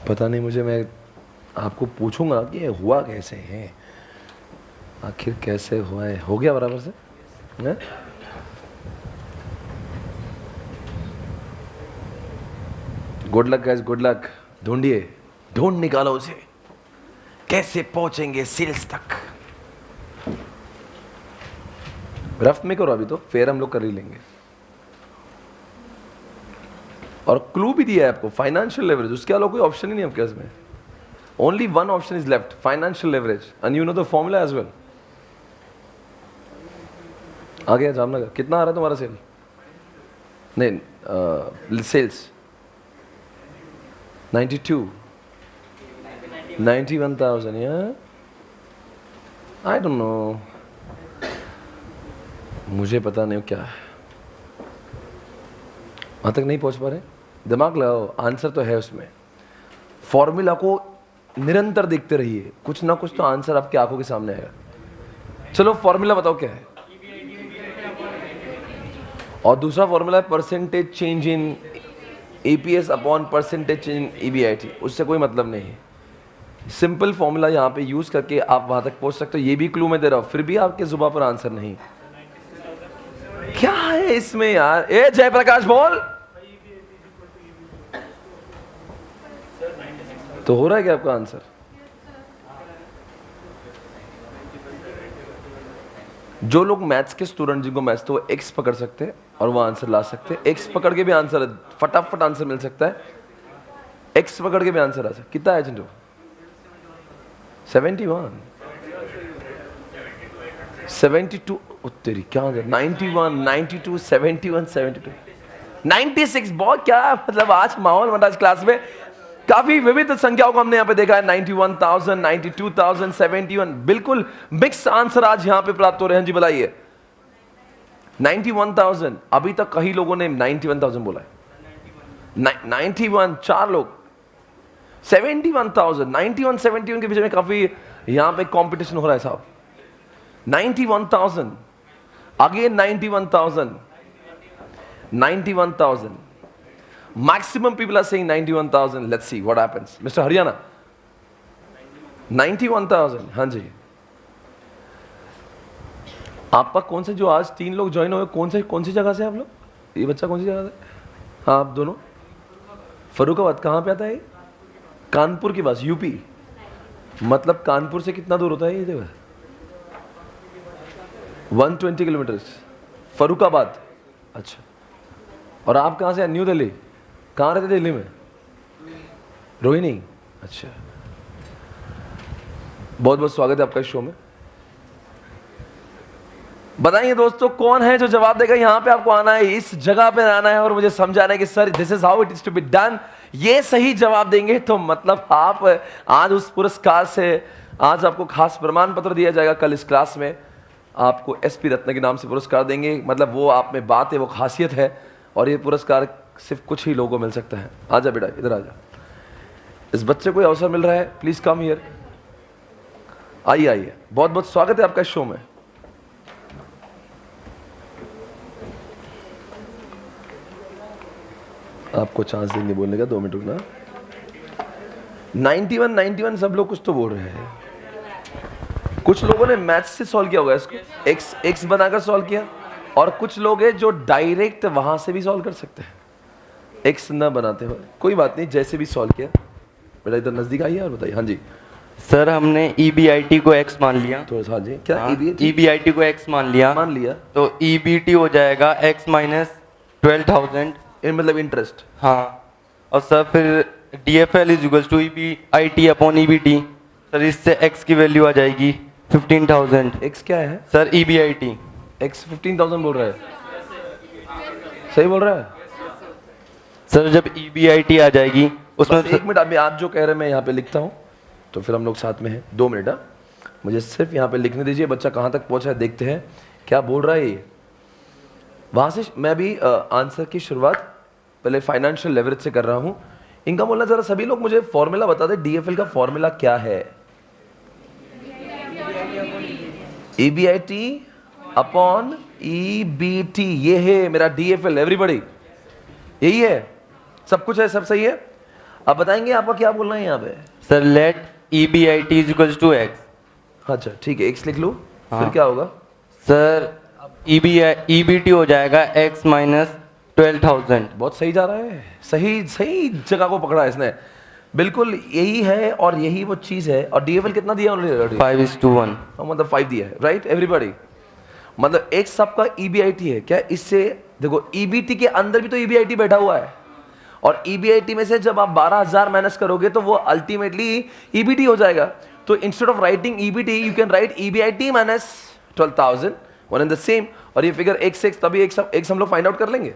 पता नहीं मुझे, मैं आपको पूछूंगा कि ये हुआ कैसे है, आखिर कैसे हुआ है। हो गया बराबर से? Good luck guys, good luck. ढूंढिए ढूंढ निकालो उसे, कैसे पहुंचेंगे सेल्स तक। रफ में करो अभी, तो फेयर हम लोग कर ही लेंगे। और क्लू भी दिया है आपको, फाइनेंशियल लेवरेज, उसके अलावा कोई ऑप्शन ही नहीं आपके पास में। Only one option is left, financial leverage, and you know the formula as well. आ गया जामनगर, कितना आ रहा है तुम्हारा सेल? नहीं सेल्स 92 91,000 यार, आई डोंट नो, मुझे पता नहीं क्या है, वहां तक नहीं पहुंच पा रहे। दिमाग लगाओ, आंसर तो है उसमें। फॉर्मूला को निरंतर देखते रहिए, कुछ ना कुछ तो आंसर आपकी आंखों के सामने आएगा। चलो फॉर्मूला बताओ क्या है। और दूसरा फॉर्मूला है percentage change in EPS upon percentage change in EBIT, उससे कोई मतलब नहीं है। सिंपल फॉर्मूला यहाँ पे यूज करके आप वहां तक पहुंच सकते हो। ये भी क्लू में दे रहा हूं, फिर भी आपके जुबान पर आंसर नहीं। क्या है इसमें यार? ए जयप्रकाश बोल, तो हो रहा है क्या आपका आंसर? जो लोग मैथ्स के स्टूडेंट जिनको मैथ्स तो वो एक्स पकड़ सकते हैं और वो आंसर ला सकते हैं। एक्स पकड़ के भी आंसर फटाफट आंसर मिल सकता है। एक्स पकड़ के भी आंसर आ सकता है। कितना है चिंटू? 71 72 तेरी क्या 91 92 71 72 96। बहुत क्या मतलब आज माहौल बना इस क्लास में। काफी विविध संख्याओं को हमने यहाँ पे देखा है। 91,000 92,000 71, बिल्कुल मिक्स आंसर आज यहाँ पे प्राप्त हो रहे हैं। जी बताइए 91,000। अभी तक कई लोगों ने 91,000 बोला है। 91 चार लोग। 71,000 91 71 के बीच में काफी यहाँ पे कंपटीशन हो रहा है साहब। 91,000 again 91,000 91,000। Maximum people are saying 91,000. Let's see what happens. Mr. Haryana 91,000। हाँ जी, आपका कौन से जो आज 3 लोग ज्वाइन हुए, कौन सी जगह से आप लोग? ये बच्चा कौन सी जगह से? हाँ आप दोनों फरुखाबाद। कहाँ पे आता है? कानपुर के पास, यूपी। मतलब कानपुर से कितना दूर होता है ये जगह? 120 किलोमीटर फरुखाबाद। अच्छा, और आप कहाँ से? न्यू दिल्ली। कहाँ रहते दिल्ली में? रोहिणी। अच्छा, बहुत बहुत स्वागत है आपका इस शो में। बताइए दोस्तों कौन है जो जवाब देगा। यहाँ पे आपको आना है, इस जगह पे आना है और मुझे समझाना है कि sir this is how it is to be done. ये सही जवाब देंगे तो मतलब आप आज उस पुरस्कार से, आज आपको खास प्रमाण पत्र दिया जाएगा। कल इस क्लास में आपको एसपी रत्न के नाम से पुरस्कार देंगे। मतलब वो आप में बात है, वो खासियत है। और ये पुरस्कार सिर्फ कुछ ही लोगों को मिल सकता है। आजा बेटा इधर आजा, इस बच्चे को अवसर मिल रहा है। Please come here. आइए आइए, बहुत बहुत स्वागत है आपका इस शो में। आपको चांस देंगे बोलने का, 2 मिनट रुकना। 91 सब लोग कुछ तो बोल रहे हैं। कुछ लोगों ने मैथ्स से सॉल्व किया होगा इसको, एक्स बनाकर सॉल्व किया। और कुछ लोग हैं जो डायरेक्ट वहां से भी सॉल्व कर सकते हैं, एक्स ना बनाते हुए। कोई बात नहीं, जैसे भी सॉल्व किया। बेटा इधर नजदीक आइए और बताइए। हाँ जी सर, हमने ईबीआईटी को एक्स मान लिया। तो हाँ जी, क्या ईबीआईटी को एक्स मान लिया तो ईबीटी हो जाएगा एक्स माइनस 12,000, मतलब इंटरेस्ट। हाँ, और सर फिर DFL is equal to EBIT upon EBT. Sir इससे एक्स की वैल्यू आ जाएगी 15,000। एक्स क्या है सर? ईबीआईटी। एक्स 15,000 बोल रहा है, सही बोल रहा है सर? जब ईबीआईटी आ जाएगी उसमें 1 मिनट, अभी आप जो कह रहे हैं मैं यहाँ पे लिखता हूँ, तो फिर हम लोग साथ में हैं। 2 मिनट मुझे सिर्फ यहाँ पे लिखने दीजिए। बच्चा कहाँ तक पहुँचा है देखते हैं क्या बोल रहा है ये। वहाँ से मैं भी आंसर की शुरुआत पहले फाइनेंशियल लेवरेज से कर रहा हूँ। इनका बोलना जरा सभी लोग मुझे फॉर्मूला बता दें, डीएफएल का फॉर्मूला क्या है? ईबीआईटी अपॉन ईबीटी, ये है मेरा डीएफएल। एवरीबॉडी यही है, सब कुछ है, सब सही है। अब बताएंगे आपका क्या बोलना है यहाँ पे? Sir let EBIT is equal to X. अच्छा ठीक है, एक्स लिख लो। फिर क्या होगा? सर ईबीटी हो जाएगा एक्स माइनस 12,000। बहुत सही जा रहा है, सही जगह को पकड़ा है इसने। बिल्कुल यही है और यही वो चीज है। और डीएफएल कितना दिया ऑलरेडी? 5:1। मतलब 5 दिया है, राइट एवरीबॉडी। मतलब एक सबका ईबीआईटी है क्या? इससे देखो ईबीटी के अंदर भी तो ईबीआईटी बैठा हुआ है, और ईबीआईटी में से जब आप 12,000 माइनस करोगे तो वो अल्टीमेटली ईबीटी हो जाएगा। तो instead of writing EBT you can write EBIT minus 12,000, one in the same. और ये फिगर एक से एक, तभी एक से हम लोग फाइंड आउट कर लेंगे।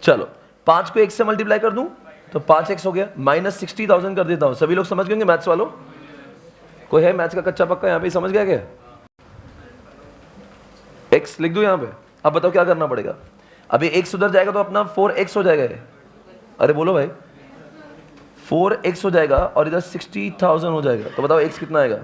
चलो 5 को 1 से मल्टीप्लाई कर दूं तो 5x हो गया, माइनस 60,000 कर देता हूं। सभी लोग समझ गए मैथ्स वालों? कोई है मैथ्स का कच्चा पक्का यहाँ पे, समझ गया क्या? x लिख दूं यहाँ पे। अब बताओ क्या करना पड़ेगा? अभी x उधर जाएगा तो अपना 4x हो जाएगा ये। अरे बोलो भाई, 4x हो जाएगा और इधर 60,000 हो जाएगा। तो बताओ x कितना आएगा?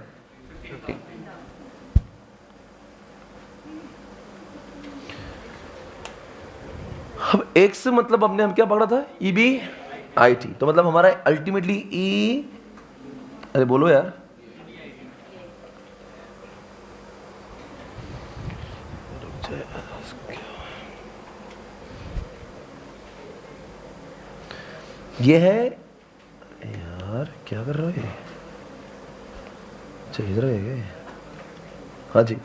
अब x मतलब अपने हम क्या पकड़ा था? EBIT। तो मतलब हमारा अल्टीमेटली अरे बोलो यार, ये है यार, क्या कर रहा है? अच्छा इधर है। हाँ जी,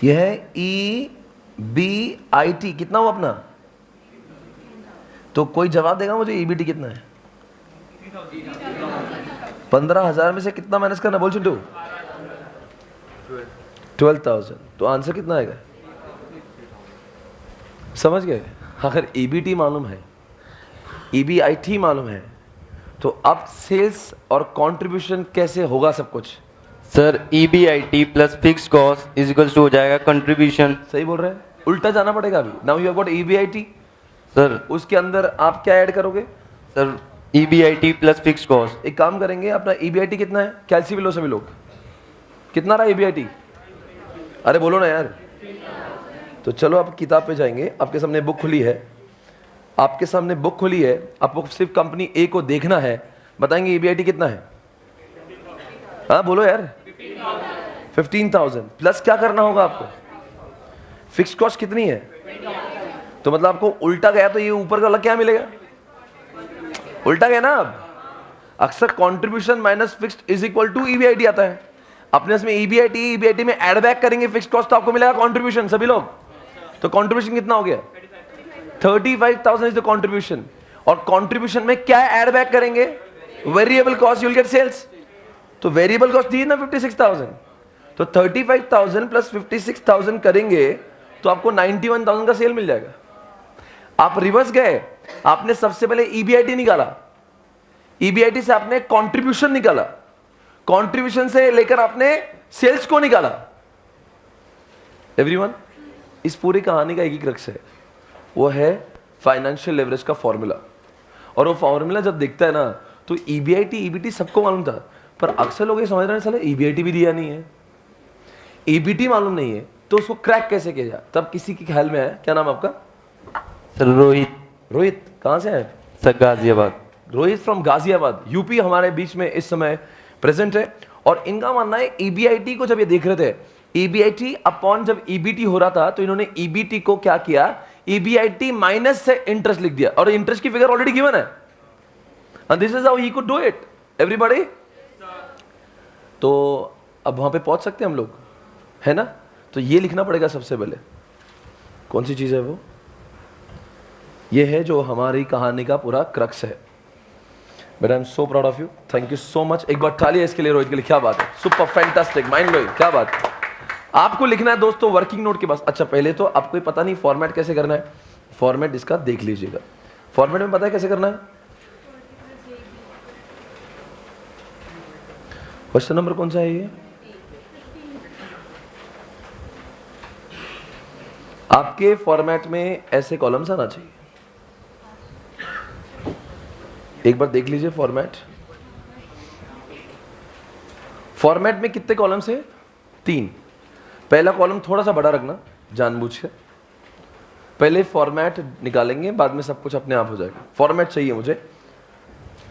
यह है EBIT। कितना हुआ अपना? तो कोई जवाब देगा मुझे EBT कितना है? 15,000 में से कितना माइनस करना? बोल चिंटू। 12,000। तो आंसर कितना आएगा? समझ गए? अगर EBT मालूम है, EBIT मालूम है, तो अब सेल्स और कंट्रीब्यूशन कैसे होगा सब कुछ? Sir EBIT plus fix cost is equals to हो जाएगा कंट्रीब्यूशन। सही बोल रहे हैं, उल्टा जाना पड़ेगा अभी। Now you have got EBIT, sir उसके अंदर आप क्या ऐड करोगे? Sir EBIT plus fix cost. एक काम करेंगे, अपना EBIT कितना है? कैलसी लो सभी लोग, कितना रहा EBIT? अरे बोलो ना यार। तो चलो आप किताब पे जाएंगे, आपके सामने बुक खुली है, आपके सामने बुक खुली है, आपको सिर्फ कंपनी ए को देखना है, बताएंगे EBIT कितना है? हाँ बोलो यार। 15,000 प्लस क्या करना होगा आपको? फिक्स कॉस्ट कितनी है? तो मतलब आपको उल्टा गया तो ये ऊपर का क्या मिलेगा? उल्टा गया ना। अब अक्सर contribution minus fixed is equal to EBIT आता है। अपने इसमें EBIT में ऐड बैक करेंगे फिक्स कॉस्ट तो आपको मिलेगा कंट्रीब्यूशन। सभी लोग, तो कंट्रीब्यूशन कितना हो गया? 35,000 इज द कंट्रीब्यूशन। और कंट्रीब्यूशन में क्या ऐड बैक करेंगे? Variable cost, you will get sales. तो वेरिएबल कॉस्ट दी ना 56,000, तो 35,000 प्लस 56,000 करेंगे तो आपको 91,000 का सेल मिल जाएगा। आप रिवर्स गए, आपने सबसे पहले EBIT निकाला, EBIT से आपने कंट्रीब्यूशन निकाला, कंट्रीब्यूशन से लेकर आपने सेल्स को निकाला। एवरीवन, इस पूरी कहानी का एक ही क्रक्स है, वो है फाइनेंशियल लेवरेज का फॉर्मूला। और वो फॉर्मूला जब दिखता है ना तो EBIT EBT सबको मालूम था, पर अक्सर लोग ये समझ रहे हैं साले EBIT भी दिया नहीं है, EBT मालूम नहीं है, तो उसको क्रैक कैसे किया जाए? तब किसी के ख्याल में आया, क्या नाम आपका? सर रोहित। रोहित कहाँ से है? Sir Ghaziabad. Rohit from Ghaziabad, UP हमारे बीच में इस समय प्रेजेंट है। और इनका मानना है EBIT को जब ये देख रहे थे, EBIT अपॉन जब EBT हो रहा था, तो इन्होंने EBT को क्या किया? EBIT माइनस से इंटरेस्ट लिख दिया, और इंटरेस्ट की फिगर ऑलरेडी गिवन है, and this is how he could do it. Everybody, तो अब वहां पे पहुंच सकते हैं हम लोग, है ना? तो ये लिखना पड़ेगा सबसे पहले। कौन सी चीज है वो? ये है जो हमारी कहानी का पूरा क्रक्स है। But I am so proud of you, thank you so much. एक बार ताली है इसके लिए, रोहित के लिए। क्या बात है, सुपर फैंटास्टिक, माइंड ब्लोइंग, क्या बात है। आपको लिखना है दोस्तों वर्किंग नोट के पास। अच्छा पहले तो आपको ही पता नहीं फॉर्मेट कैसे करना है, फॉर्मेट इसका देख लीजिएगा। फॉर्मेट में पता है कैसे करना है? क्वेश्चन नंबर कौन सा है ये? आपके फॉर्मेट में ऐसे कॉलम्स आना चाहिए, एक बार देख लीजिए फॉर्मेट। फॉर्मेट में कितने कॉलम्स है? 3। पहला कॉलम थोड़ा सा बड़ा रखना जानबूझ के, पहले फॉर्मेट निकालेंगे, बाद में सब कुछ अपने आप हो जाएगा। फॉर्मेट चाहिए मुझे,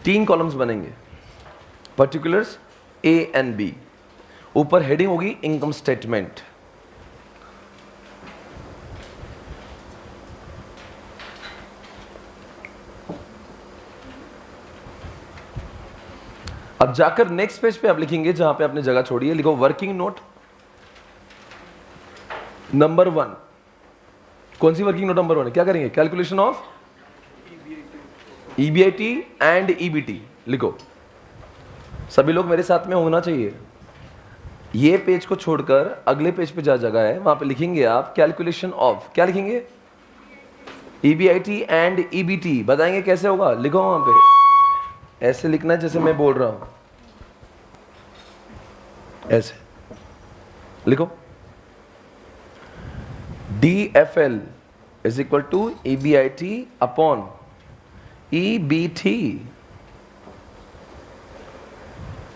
3 कॉलम्स बनेंगे, पर्टिकुलर्स A एंड B। ऊपर हेडिंग होगी इनकम स्टेटमेंट, अब जाकर नेक्स्ट पेज पे आप लिखेंगे जहां पे आपने जगह छोड़ी है, लिखो वर्किंग नोट नंबर 1। कौन सी वर्किंग नोट नंबर 1 है? क्या करेंगे? Calculation of EBIT and EBT लिखो। सभी लोग मेरे साथ में होना चाहिए। ये पेज को छोड़कर अगले पेज पे जहां जगह है वहां पे लिखेंगे आप कैलकुलेशन ऑफ, क्या लिखेंगे? EBIT and EBT. बताएंगे कैसे होगा? लिखो वहां पे, ऐसे लिखना है जैसे मैं बोल रहा हूं, ऐसे लिखो। DFL is equal to EBIT upon EBT।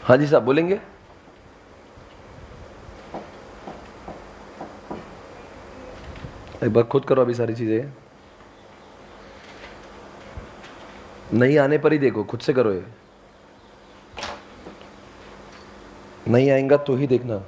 हाँ जी साहब बोलेंगे। एक बार खुद करो अभी सारी चीजें, नहीं आने पर ही देखो, खुद से करो। ये नहीं आएगा तो ही देखना।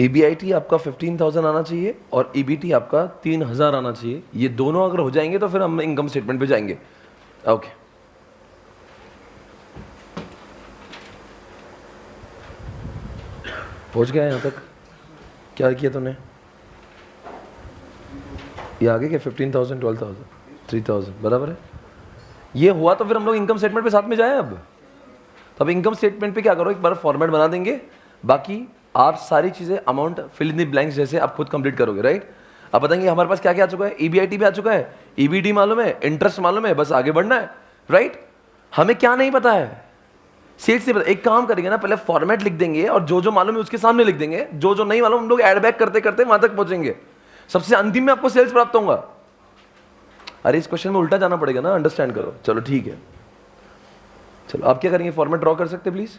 EBIT आपका 15,000 आना चाहिए और EBT आपका 3,000 आना चाहिए। ये दोनों अगर हो जाएंगे तो फिर हम इनकम स्टेटमेंट पे जाएंगे। ओके, पहुंच गया यहाँ तक? क्या किया तूने? ये आगे क्या? 15,000, 12,000, 3,000 बराबर है। ये हुआ तो फिर हम लोग इनकम स्टेटमेंट पे साथ में जाएं। अब इनकम स्टेटमेंट पे क्या करो, एक बार फॉर्मेट बना देंगे, बाकी आप सारी चीजें amount fill in the blanks जैसे आप खुद कंप्लीट करोगे, राइट? अब बताएंगे हमारे पास क्या क्या आ चुका है। EBIT भी आ चुका है, EBT मालूम है, इंटरेस्ट मालूम है, बस आगे बढ़ना है, राइट? हमें क्या नहीं पता है? सेल्स से पता। एक काम करेंगे ना, पहले फॉर्मेट लिख देंगे और जो जो मालूम है उसके सामने लिख देंगे, जो जो नहीं मालूम हम लोग एड बैक करते करते वहां तक पहुंचेंगे। सबसे अंतिम में आपको सेल्स प्राप्त होगा। अरे इस क्वेश्चन में उल्टा जाना पड़ेगा ना, अंडरस्टैंड करो। चलो ठीक है, चलो आप क्या करेंगे? फॉर्मेट ड्रॉ कर सकते प्लीज?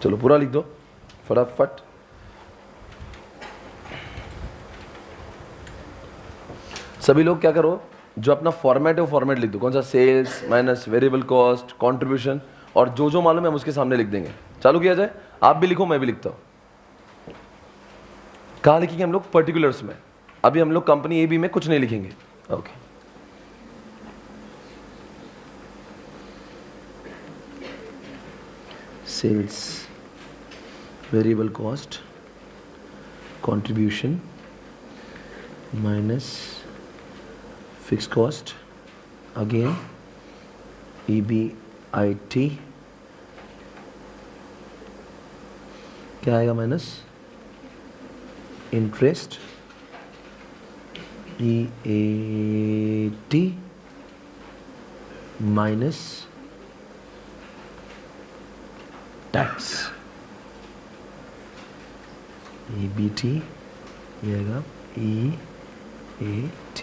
चलो पूरा लिख दो फटाफट। सभी लोग क्या करो, जो अपना फॉर्मेट है वो फॉर्मेट लिख दो। कौन सा? Sales minus variable cost, contribution, और जो जो मालूम है हम उसके सामने लिख देंगे। चालू किया जाए। आप भी लिखो, मैं भी लिखता हूं। कहां लिखेंगे हम लोग? पर्टिकुलर्स में। अभी हम लोग कंपनी ए बी में कुछ नहीं लिखेंगे। Okay, sales, variable cost, contribution minus fix cost, again EBIT क्या आएगा? Minus interest EAT minus tax EBT, ये आएगा EAT।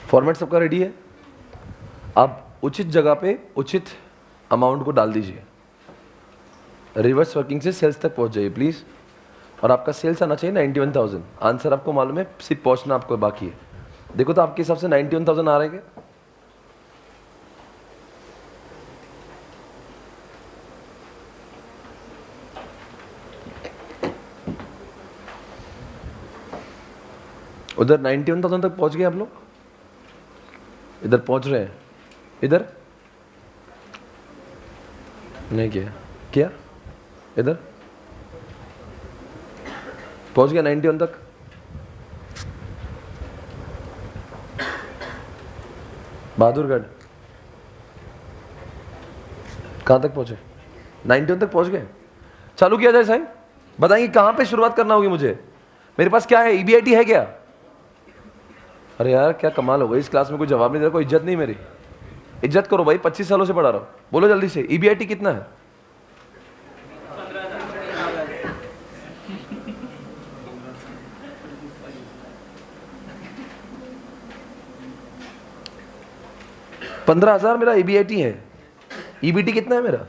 फॉर्मेट सबका रेडी है? आप उचित जगह पे उचित अमाउंट को डाल दीजिए। रिवर्स वर्किंग से सेल्स तक पहुंच जाइए प्लीज। और आपका सेल्स आना चाहिए 91,000। आंसर आपको मालूम है, सिर्फ पहुंचना आपको बाकी है। देखो तो आपके हिसाब से 91,000 आ रहे हैं क्या? उधर 91,000 तक पहुंच गए आप लोग? इधर पहुंच रहे हैं? इधर नहीं किया क्या? इधर पहुंच गया 91 तक? बहादुरगढ़ कहां तक पहुंचे? 91 तक पहुंच गए। चालू किया जाए साहब, बताएंगे कहां पे शुरुआत करना होगी मुझे? मेरे पास क्या है, ईबीआईटी है क्या? अरे यार क्या कमाल हो गई, इस क्लास में कोई जवाब नहीं दे रहा, कोई इज्जत नहीं मेरी। इज्जत करो भाई, 25 सालों से पढ़ा रहा हूं। बोलो जल्दी से, ईबीआईटी कितना है? 15,000 मेरा ईबीआईटी है। ईबीटी कितना है मेरा?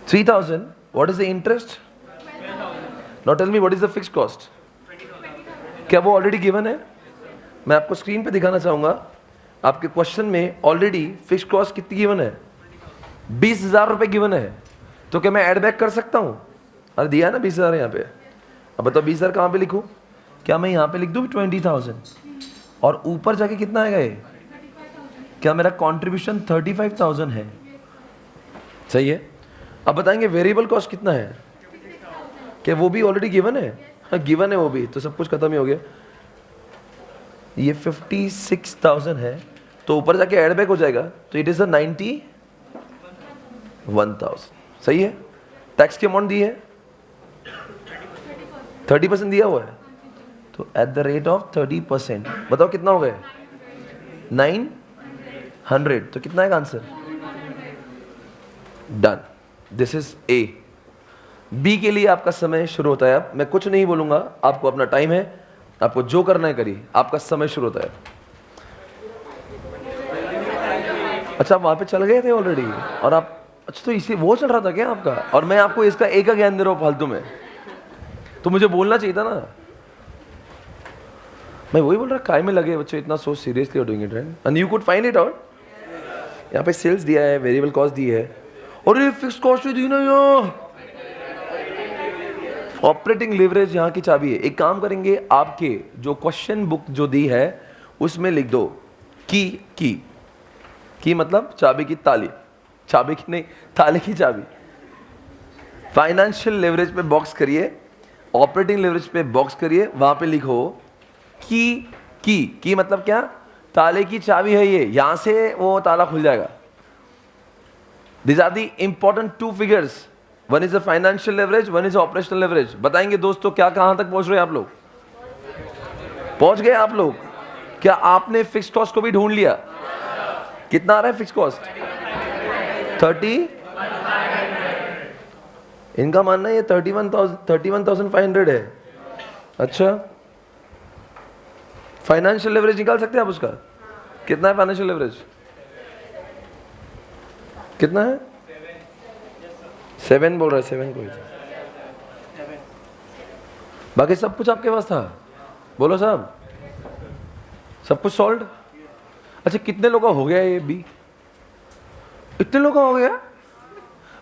3,000. What is the interest? Now tell me what is the fixed cost? क्या वो ऑलरेडी गिवन है? मैं आपको स्क्रीन पे दिखाना चाहूंगा, आपके क्वेश्चन में ऑलरेडी फिक्स्ड कॉस्ट कितनी गिवन है? 20,000 रुपए गिवन है। तो क्या मैं ऐड बैक कर सकता हूं? अरे दिया है ना 20,000 यहाँ पे। अब बताओ 20,000 कहाँ पे लिखूं? क्या मैं यहाँ पे लिख दूं 20,000 और ऊपर जाके कितना आएगा ये? क्या मेरा कंट्रीब्यूशन 35,000 है? सही है। अब बताएंगे वेरिएबल कॉस्ट कितना है? क्या वो भी ऑलरेडी गिवन है? हाँ गिवन है वो भी, तो सब कुछ खत्म ही हो गया। ये 56,000 है, तो ऊपर जाके ऐड बैक हो जाएगा, तो इट इज 91,000। सही है। टैक्स की अमाउंट दी है 30% दिया हुआ है, तो एट द रेट ऑफ 30%, बताओ कितना हो गया? 900। तो कितना है answer? Done. This is A. B के लिए आपका समय शुरू होता है। अब मैं कुछ नहीं बोलूंगा, आपको अपना टाइम है, आपको जो करना है करिए, आपका समय शुरू होता है। अच्छा आप वहां पे चल गए थे ऑलरेडी, और आप अच्छा तो इसी वो चल रहा था क्या आपका? और मैं आपको इसका एक का ज्ञान दे रहा हूं फालतू में, तो मुझे बोलना चाहिए था ना। मैं वही बोल रहा, काय में लगे बच्चे इतना so seriously doing it, right? And you could find it out. यहाँ पे सेल्स दिया है, वेरिएबल कॉस्ट दी है, और ये फिक्स्ड कॉस्ट दी ना यार। ऑपरेटिंग लेवरेज यहाँ की चाबी है। एक काम करेंगे, आपके जो क्वेश्चन बुक जो दी है उसमें लिख दो की मतलब चाबी की ताली, चाबी की नहीं, ताले की चाबी। फाइनेंशियल लेवरेज पे बॉक्स करिए, ऑपरेटिंग लेवरेज पे बॉक्स करिए, वहां पे लिखो की मतलब क्या? ताले की चाबी है ये, यहां से वो ताला खुल जाएगा। These are the important two figures. One is the financial leverage, one is operational leverage. बताएंगे दोस्तों क्या कहां तक पहुंच रहे हैं आप लोग? पहुंच गए आप लोग? क्या आपने फिक्स्ड कॉस्ट को भी ढूंढ लिया? कितना आ रहा है फिक्स्ड कॉस्ट? 30। इनका मानना है ये 31,500 है। अच्छा फाइनेंशियल लेवरेज निकाल सकते हैं आप उसका? कितना है फाइनेंशियल लेवरेज? कितना है? 7 बोल रहा है, 7 कोई। बाकी सब कुछ आपके पास था, बोलो साहब, सब कुछ सॉल्व। अच्छा कितने लोगों का हो गया ये बी? इतने लोगों का हो गया?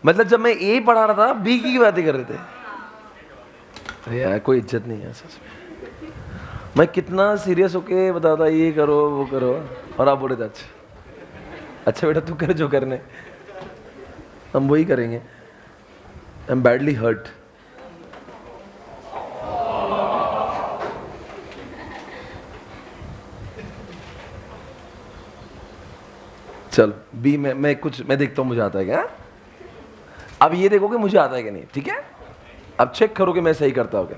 मतलब जब मैं ए पढ़ा रहा था बी की बातें कर रहे थे। अरे यार कोई इज्जत नहीं है सच में। मैं कितना सीरियस होके बताता ये करो वो करो, और आप बोले थे अच्छा बेटा तू कर जो करने, हम वही करेंगे। I am badly hurt. चलो बी में मैं देखता हूं मुझे आता है क्या। अब ये देखोगे मुझे आता है कि नहीं, ठीक है? अब चेक करो कि मैं सही करता हूं क्या।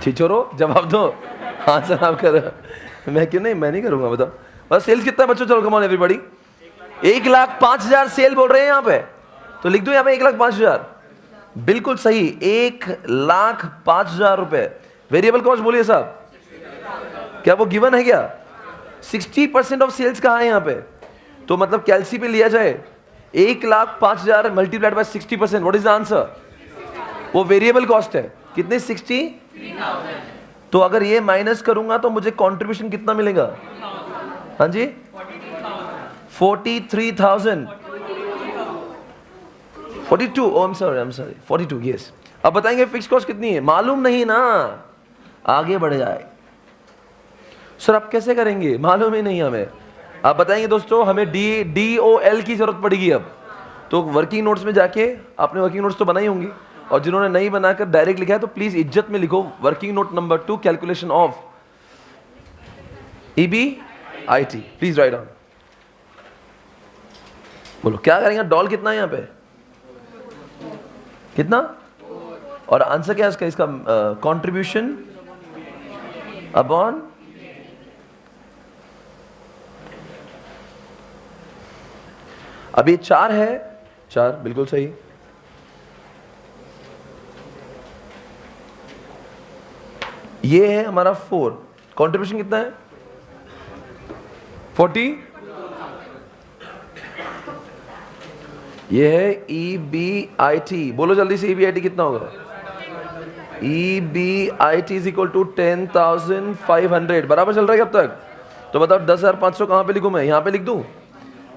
छिछोरो जवाब दो। हाँ सर आप करो। मैं क्यों नहीं, मैं नहीं करूंगा, बताओ। बस सेल्स कितना बच्चों? चलो कम ऑन एवरीबॉडी। 1,05,000 सेल बोल रहे हैं यहाँ पे, तो लिख दो यहाँ पे 1,05,000। बिल्कुल सही, 1,05,000 रुपए। वेरिएबल कॉस्ट बोलिए साहब, क्या वो गिवन है क्या? 60% ऑफ सेल्स कहाँ है यहाँ पे? तो मतलब कैलसी पे लिया जाए 1,05,000 multiplied by 60%, what is the answer? वो वेरिएबल कॉस्ट है। कितने? 63,000। तो अगर ये माइनस करूंगा तो मुझे कंट्रीब्यूशन कितना मिलेगा? हाँ जी 43,000। 42, oh, I'm sorry, 42, yes. अब बताएंगे फिक्स कॉस्ट कितनी है? मालूम नहीं ना, आगे बढ़ जाए। सर आप कैसे करेंगे? मालूम ही नहीं हमें। आप बताएंगे दोस्तों, हमें DOL की जरूरत पड़ेगी अब। तो वर्किंग नोट्स में जाके, आपने वर्किंग नोट्स तो बनाई होंगी, और जिन्होंने नहीं बनाकर डायरेक्ट लिखा है तो प्लीज इज्जत में लिखो working note number 2, calculation of EBIT। Please write down. बोलो क्या करेंगे, डॉल कितना है यहाँ पे, कितना, और आंसर क्या है इसका, इसका कंट्रीब्यूशन अपॉन, अब ये 4 है, 4 बिल्कुल सही, ये है हमारा 4, कंट्रीब्यूशन कितना है 40, ये है EBIT, बोलो जल्दी से EBIT कितना होगा, EBIT इज इक्वल टू 10,500, बराबर चल रहा है कब तक, तो बताओ 10,500 कहां पे लिखूं मैं, यहां पे लिख दूं,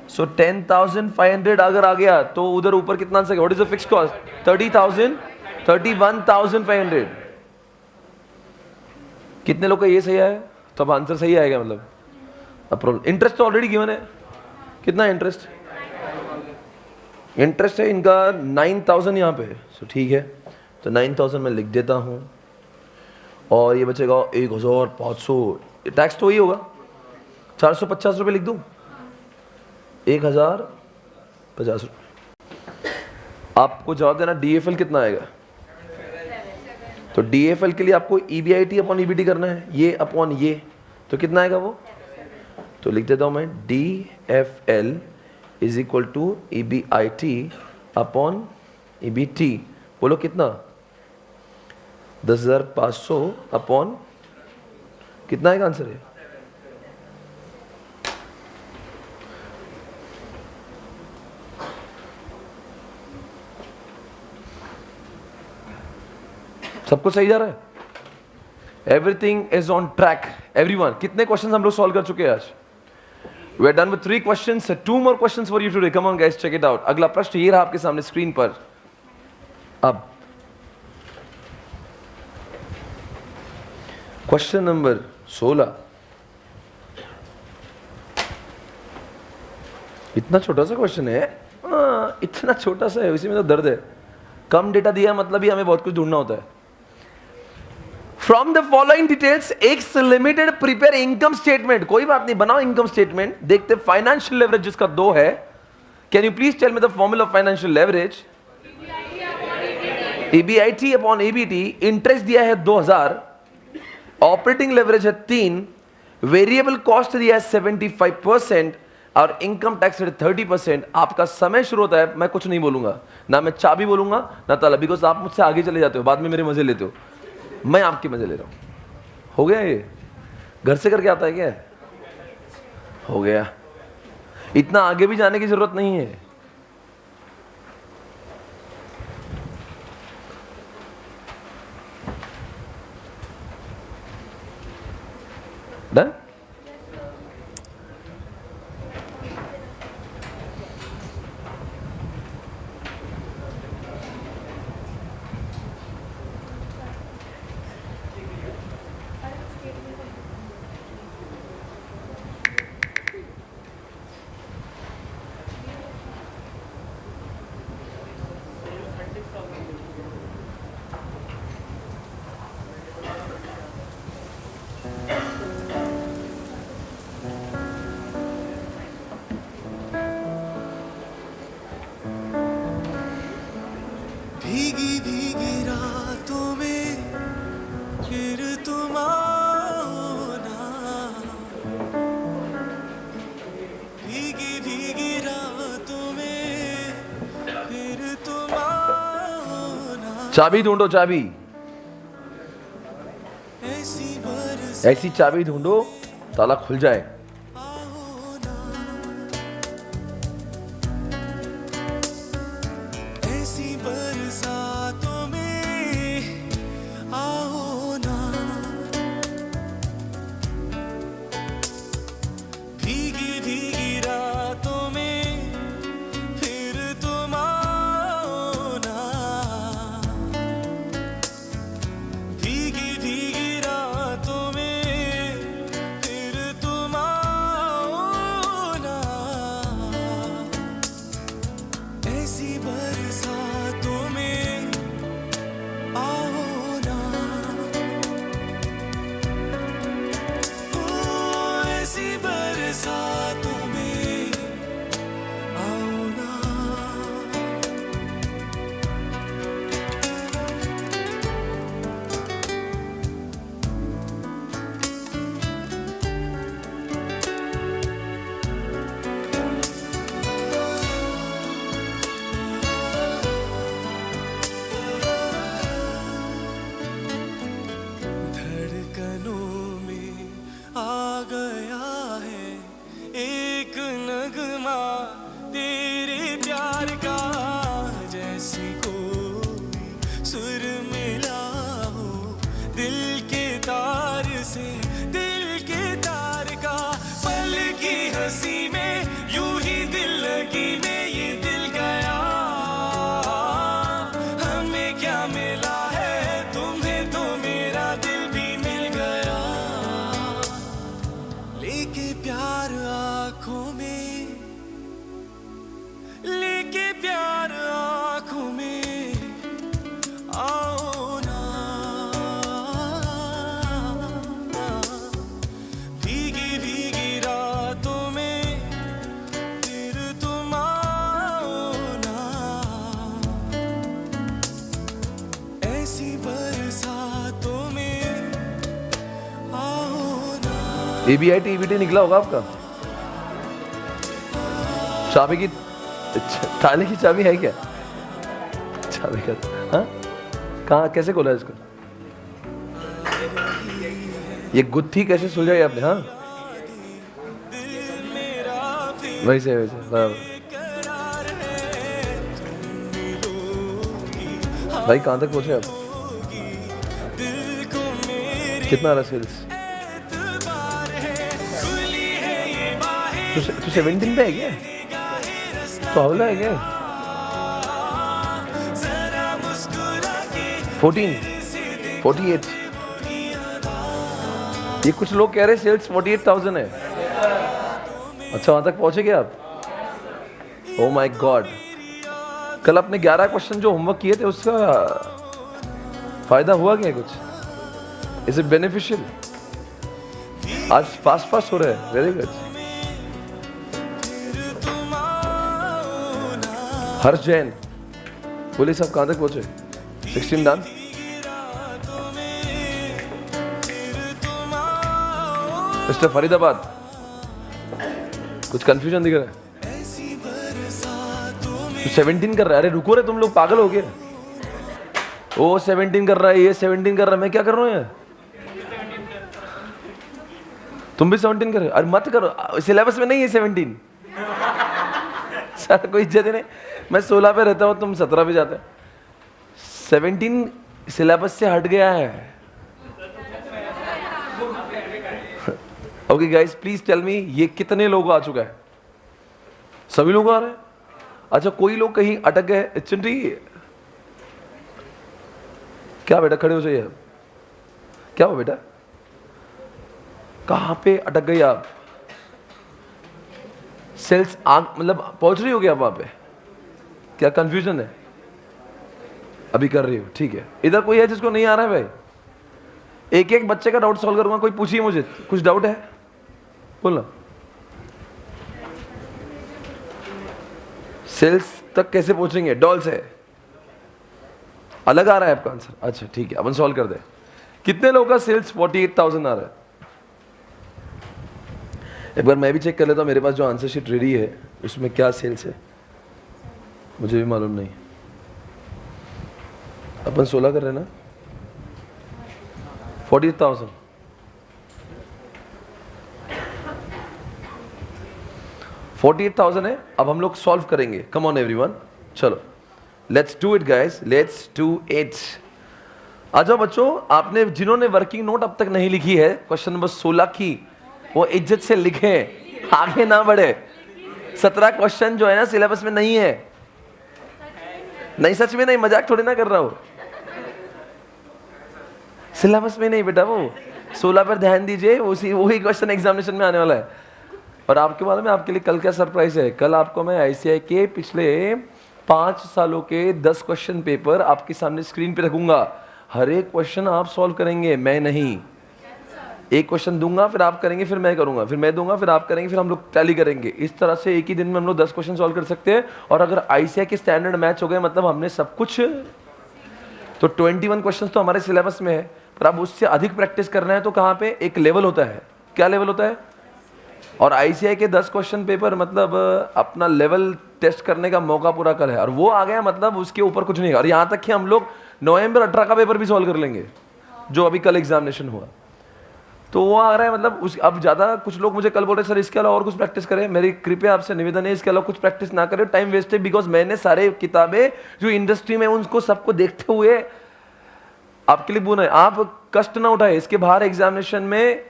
सो 10,500 अगर आ गया तो उधर ऊपर कितना answer, what is the fixed cost, 30,000, 31,500, कितने लोग का ये सही है, तब आंसर सही आएगा, मतलब अब इंटरेस्ट तो ऑलरेडी गिवन है, कितना इंटरेस्ट, इंटरेस्ट है इनका 9,000 यहाँ पे, सो ठीक है, तो 9,000 मैं लिख देता हूँ, और ये बचेगा 1,500, टैक्स तो वही होगा, 450 रुपये लिख दूँ, 1,050 रुपये, आपको जवाब देना DFL कितना आएगा, तो DFL के लिए आपको EBIT अपॉन EBT करना है, ये अपॉन ये, तो कितना आएगा वो, तो लिख देता हूँ मैं DFL is equal to EBIT upon EBT, बोलो कितना, 10,500 अपॉन कितना आएगा आंसर है, सबको सही जा रहा है, everything is on track everyone, कितने क्वेश्चंस हम लोग सॉल्व कर चुके हैं आज, we are done with 3 questions, 2 more questions for you today, come on guys check it out, अगला प्रश्न ये रहा आपके सामने स्क्रीन पर, अब क्वेश्चन नंबर 16, इतना छोटा सा क्वेश्चन है, इतना छोटा सा है, इसी में तो दर्द है, कम डेटा दिया मतलब ही हमें बहुत कुछ ढूंढना होता है, from the following details X limited prepare income statement, कोई बात नहीं बनाओ इनकम स्टेटमेंट, देखते फाइनेंशियल लेवरेज जिसका 2 है, can you please tell me the formula of financial leverage, EBIT upon EBT, interest दिया है 2,000, ऑपरेटिंग लेवरेज है 3, वेरिएबल कॉस्ट दिया है 75% और इनकम टैक्स रेट 30%, आपका समय शुरू होता है, मैं कुछ नहीं बोलूंगा, ना मैं चाबी बोलूंगा ना ताला, बिकॉज आप मुझसे आगे चले जाते हो, बाद में मेरे मजे लेते हो, मैं आपके मजे ले रहा हूं, हो गया, ये घर से करके आता है क्या, हो गया, इतना आगे भी जाने की जरूरत नहीं है, डन, भीगी भीगी रातों में फिर तुम आओ ना, भीगी भीगी रातों में फिर तुम आओ ना, चाबी ढूंढो, चाबी, ऐसी बरस ऐसी चाबी ढूंढो ताला खुल जाए, आओ ना, ऐसी बरसातों में आओ ना, भीगी भीगी रातों में फिर तुम आओ ना, भीगी भीगी रातों में फिर तुम आओ से दिल के तार का पल की हंसी में यूं ही दिल लगी में ये दिल गया हमें क्या मिला है तुम्हें तो मेरा दिल भी मिल गया लेके प्यार आँखों में लेके प्यार आँखों में आओ ना भीगी भीगी रातों में फिर तुम आओ ना ऐसी बरसातों में आओ ना ABIT EBT निकला होगा आपका? चाबी की ताले की चाबी है क्या? चाबी का हाँ कहाँ कैसे खोला है इसको? ये गुत्थी कैसे सुलझाई आपने? हाँ वैसे वैसे बराबर। भाई कहाँ तक पहुँचे आप? कितना आ रहा सेल्स? तू 17 पे है क्या? तो अगला है क्या? 14 48 ये कुछ लोग कह रहे सेल्स 48,000 है। अच्छा वहां तक पहुंचे क्या आप? ओ माय गॉड कल आपने 11 क्वेश्चन जो होमवर्क किए थे उसका फायदा हुआ क्या कुछ? Is it beneficial? आज फास्ट हो रहे हैं। Very good. हर्ष जैन बोले सब कहां तक पहुंचे? 16 डन। मिस्टर फरीदाबाद कुछ कंफ्यूजन दिख रहा है? तो 17 कर रहा है। अरे रुको रे तुम लोग पागल हो गए। वो 17 कर रहा है, ये 17 कर रहा है, मैं क्या कर रहा हूँ यार? तुम भी 17 कर रहे हो? अरे मत करो, सिलेबस में नहीं है 17। सर कोई इज्जत ही नहीं। मैं 16 पे रहता हूँ, तुम 17 पे जाते। 17 सिलेबस से हट गया है। Okay guys please tell me ये कितने लोग आ चुका है? सभी लोग आ रहे हैं? अच्छा कोई लोग कहीं अटक गए? चिंटी क्या बेटा खड़े हो जाइए। क्या हुआ बेटा? कहां पे अटक गई आप? सेल्स मतलब पहुंच रही हो गया आप वहां पे? क्या कंफ्यूजन है? अभी कर रही हो, ठीक है। इधर कोई है जिसको नहीं आ रहा है भाई? एक एक बच्चे का डाउट सॉल्व करूंगा। कोई पूछिए मुझे, कुछ डाउट है बोलना। सेल्स तक कैसे पहुंचेंगे? डॉल से अलग आ रहा है आपका आंसर? अच्छा ठीक है, अपन सॉल्व कर दे। कितने लोगों का सेल्स 48,000 आ रहा है? एक बार मैं भी चेक कर लेता हूं मेरे पास जो आंसर शीट रेडी है उसमें क्या सेल्स है, मुझे भी मालूम नहीं। अपन 16 कर रहे हैं ना? 48,000 48,000 है। अब हम लोग सॉल्व करेंगे। कम ऑन एवरीवन, चलो let's do it guys, let's do it. आ जाओ बच्चों, आपने जिन्होंने वर्किंग नोट अब तक नहीं लिखी है क्वेश्चन नंबर 16 की, वो इज्जत से लिखे, आगे ना बढ़े। 17 क्वेश्चन जो है ना सिलेबस में नहीं है। नहीं सच में नहीं, मजाक थोड़ी ना कर रहा हूं। सिलेबस में नहीं बेटा, वो 16 पर ध्यान दीजिए, वही क्वेश्चन एग्जामिनेशन में आने वाला है। और आपके मालूम है आपके लिए कल क्या सरप्राइज है? कल आपको मैं ICI के पिछले 5 सालों के 10 क्वेश्चन पेपर आपके सामने स्क्रीन पे रखूंगा। हर एक क्वेश्चन आप सॉल्व करेंगे, मैं नहीं। एक क्वेश्चन दूंगा, फिर आप करेंगे, फिर मैं करूंगा, फिर मैं दूंगा, फिर आप करेंगे, फिर हम लोग टैली करेंगे। इस तरह से एक ही दिन में हम लोग 10 क्वेश्चन सॉल्व कर सकते हैं। और अगर ICI के स्टैंडर्ड मैच हो गए मतलब हमने सब कुछ, तो 21 क्वेश्चन तो हमारे सिलेबस में है। पर अब उससे अधिक प्रैक्टिस करना है तो कहाँ पे एक लेवल होता है। क्या लेवल होता है? और ICI के 10 क्वेश्चन पेपर मतलब अपना लेवल टेस्ट करने का मौका पूरा कर है। और वो आ गया मतलब उसके ऊपर कुछ नहीं है। और यहाँ तक कि हम लोग नवंबर 18 का पेपर भी सॉल्व कर लेंगे जो अभी कल एग्जामिनेशन हुआ। तो वो आ रहा है मतलब उस अब ज़्यादा कुछ लोग मुझे कल बोल रहे सर इसके अलावा और कुछ प्रैक्टिस करें। मेरी कृपया आपसे निवेदन है इसके अलावा कुछ प्रैक्टिस ना करें, टाइम वेस्ट है। बिकॉज मैंने सारे किताबें जो इंडस्ट्री में उनको सबको देखते हुए आपके लिए बुना है, आप कष्ट ना उठाए, इसके बाहर एग्जामिनेशन में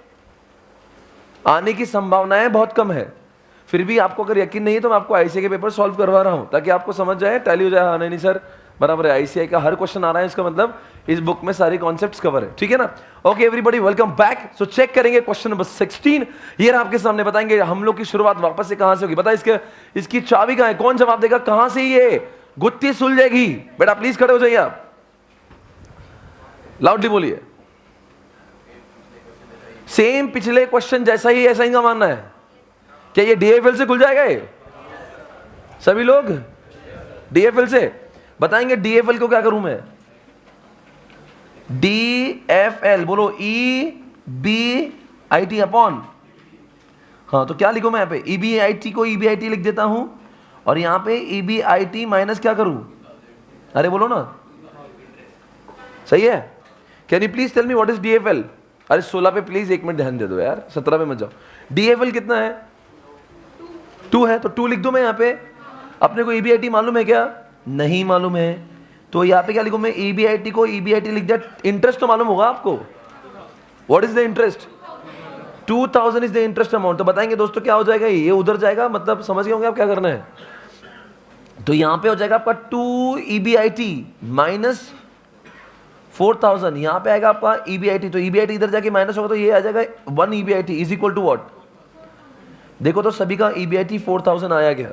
आने की संभावनाएं बहुत कम है। फिर भी आपको अगर यकीन नहीं है तो मैं आपको आईसीआई के पेपर सॉल्व करवा रहा हूं ताकि आपको समझ जाए, टैली हो जाए। हाँ नहीं सर बराबर है, आईसीआई का हर क्वेश्चन आ रहा है, इसका मतलब इस बुक में सारी कॉन्सेप्ट्स कवर है, ठीक है ना। Okay everybody welcome back. So चेक करेंगे क्वेश्चन नंबर 16, ये आपके सामने, बताएंगे हम लोग की शुरुआत वापस से कहां से होगी। बताए इसकी चाबी कहां है, कौन जवाब देगा, कहां से ये गुत्थी सुलझेगी। बेटा प्लीज खड़े हो जाइए आप, लाउडली बोलिए। सेम पिछले क्वेश्चन जैसा ही, ऐसा ही का मानना है। क्या ये डीएफएल से खुल जाएगा ये? सभी लोग डीएफएल से बताएंगे। डीएफएल को क्या करूं मैं, डीएफएल बोलो, EBIT अपॉन, हाँ तो क्या लिखूं मैं यहाँ पे, EBIT को EBIT लिख देता हूं और यहां पे EBIT माइनस क्या करूं, अरे बोलो ना, सही है। Can you please tell me what is DFL. अरे 16 पे प्लीज 1 मिनट ध्यान दे दो यार, 17 पे मत जाओ। डीएफएल कितना है, 2 है, तो 2 लिख दो मैं यहाँ पे। अपने को EBIT मालूम है क्या, नहीं मालूम है, तो यहाँ पे क्या लिखूं मैं, EBIT को EBIT लिख दिया। इंटरेस्ट तो मालूम होगा आपको, what is the interest, 2000 is the interest amount. तो बताएंगे दोस्तों क्या हो जाएगा, ये उधर जाएगा, मतलब समझ गए होंगे आप क्या करना है। तो यहां पे हो जाएगा आपका 2 EBIT माइनस 4000, यहां पे आएगा आपका EBIT, तो EBIT इधर जाके माइनस होगा तो ये आ जाएगा 1 EBIT is equal to what. देखो तो सभी का EBIT 4000 आया गया।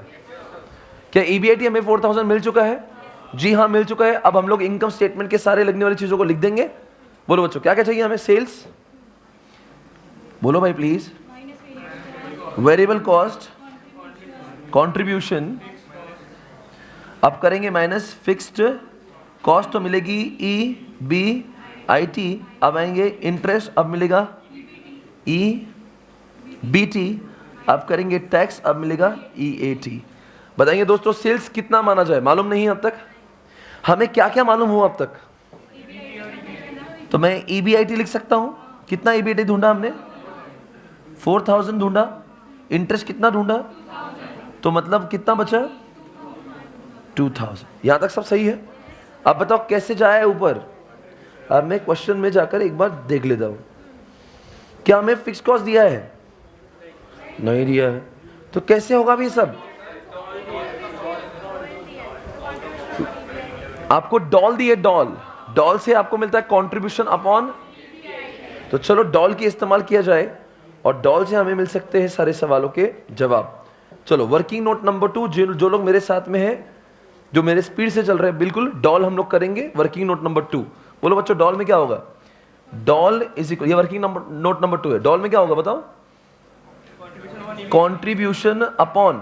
क्या EBIT हमें 4000 मिल चुका है? जी हाँ मिल चुका है। अब हम लोग इनकम स्टेटमेंट के सारे लगने वाली चीजों को लिख देंगे। बोलो बच्चों क्या क्या चाहिए हमें, सेल्स, बोलो भाई प्लीज, वेरिएबल कॉस्ट, कंट्रीब्यूशन, अब करेंगे माइनस फिक्स्ड कॉस्ट, तो मिलेगी EBIT, अब आएंगे इंटरेस्ट, अब मिलेगा EBT, अब करेंगे टैक्स, अब मिलेगा EAT। बताएंगे दोस्तों सेल्स कितना माना जाए, मालूम नहीं है अब तक हमें, क्या क्या मालूम हुआ अब तक। तो मैं EBIT लिख सकता हूं, कितना EBIT ढूंढा हमने, 4000 ढूंढा, इंटरेस्ट कितना ढूंढा, तो मतलब कितना बचा, 2000। यहां तक सब सही है। अब बताओ कैसे जाए ऊपर। अब मैं क्वेश्चन में जाकर एक बार देख लेता हूं, क्या हमें फिक्स कॉस्ट दिया है, नहीं दिया है, तो कैसे होगा भी सब। आपको डॉल दिए, डॉल से आपको मिलता है कंट्रीब्यूशन अपॉन, तो चलो डॉल की इस्तेमाल किया जाए और डॉल से हमें मिल सकते हैं सारे सवालों के जवाब। चलो वर्किंग नोट नंबर 2, जो लोग मेरे साथ में हैं, जो मेरे स्पीड से चल रहे हैं, बिल्कुल डॉल हम लोग करेंगे वर्किंग नोट नंबर 2। बोलो बच्चों डॉल में क्या होगा, डॉल इज इक्वल, ये वर्किंग नोट नंबर 2 है, डॉल में क्या होगा बताओ, कंट्रीब्यूशन अपॉन,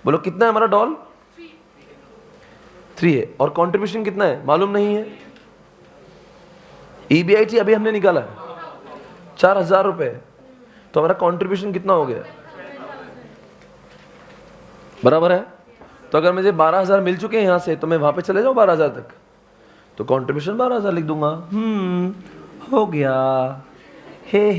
बोलो कितना है हमारा डॉल, 3 है, और कंट्रीब्यूशन कितना है मालूम नहीं है। EBIT अभी हमने निकाला है 4000 रुपए, तो हमारा कंट्रीब्यूशन कितना हो गया, बराबर है। तो अगर मुझे 12000 मिल चुके हैं यहां से, तो मैं वहां पे चले जाऊं 12000 तक, तो कंट्रीब्यूशन 12000 लिख दूंगा। हो गया, हे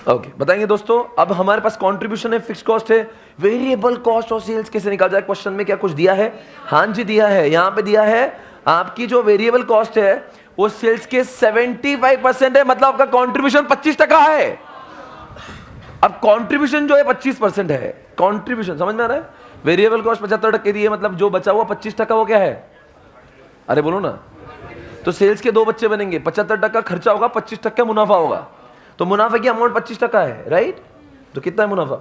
ओके। बताएंगे दोस्तों अब हमारे पास कंट्रीब्यूशन है, फिक्स कॉस्ट है, वेरिएबल कॉस्ट और सेल्स कैसे निकाल जाए। क्वेश्चन में क्या कुछ दिया है, हाँ जी दिया है, यहां पे दिया है आपकी जो वेरिएबल कॉस्ट है वो सेल्स के 75% है, मतलब आपका कंट्रीब्यूशन 25% है। अब कंट्रीब्यूशन जो है 25% है, कंट्रीब्यूशन समझ में आ रहा है। वेरिएबल कॉस्ट 75% दी है, मतलब जो बचा हुआ 25% वो क्या है, अरे बोलो ना। तो सेल्स के 2 बच्चे बनेंगे, 75% खर्चा होगा, 25% मुनाफा होगा, तो मुनाफे की अमाउंट 25% है, राइट। तो कितना है मुनाफा,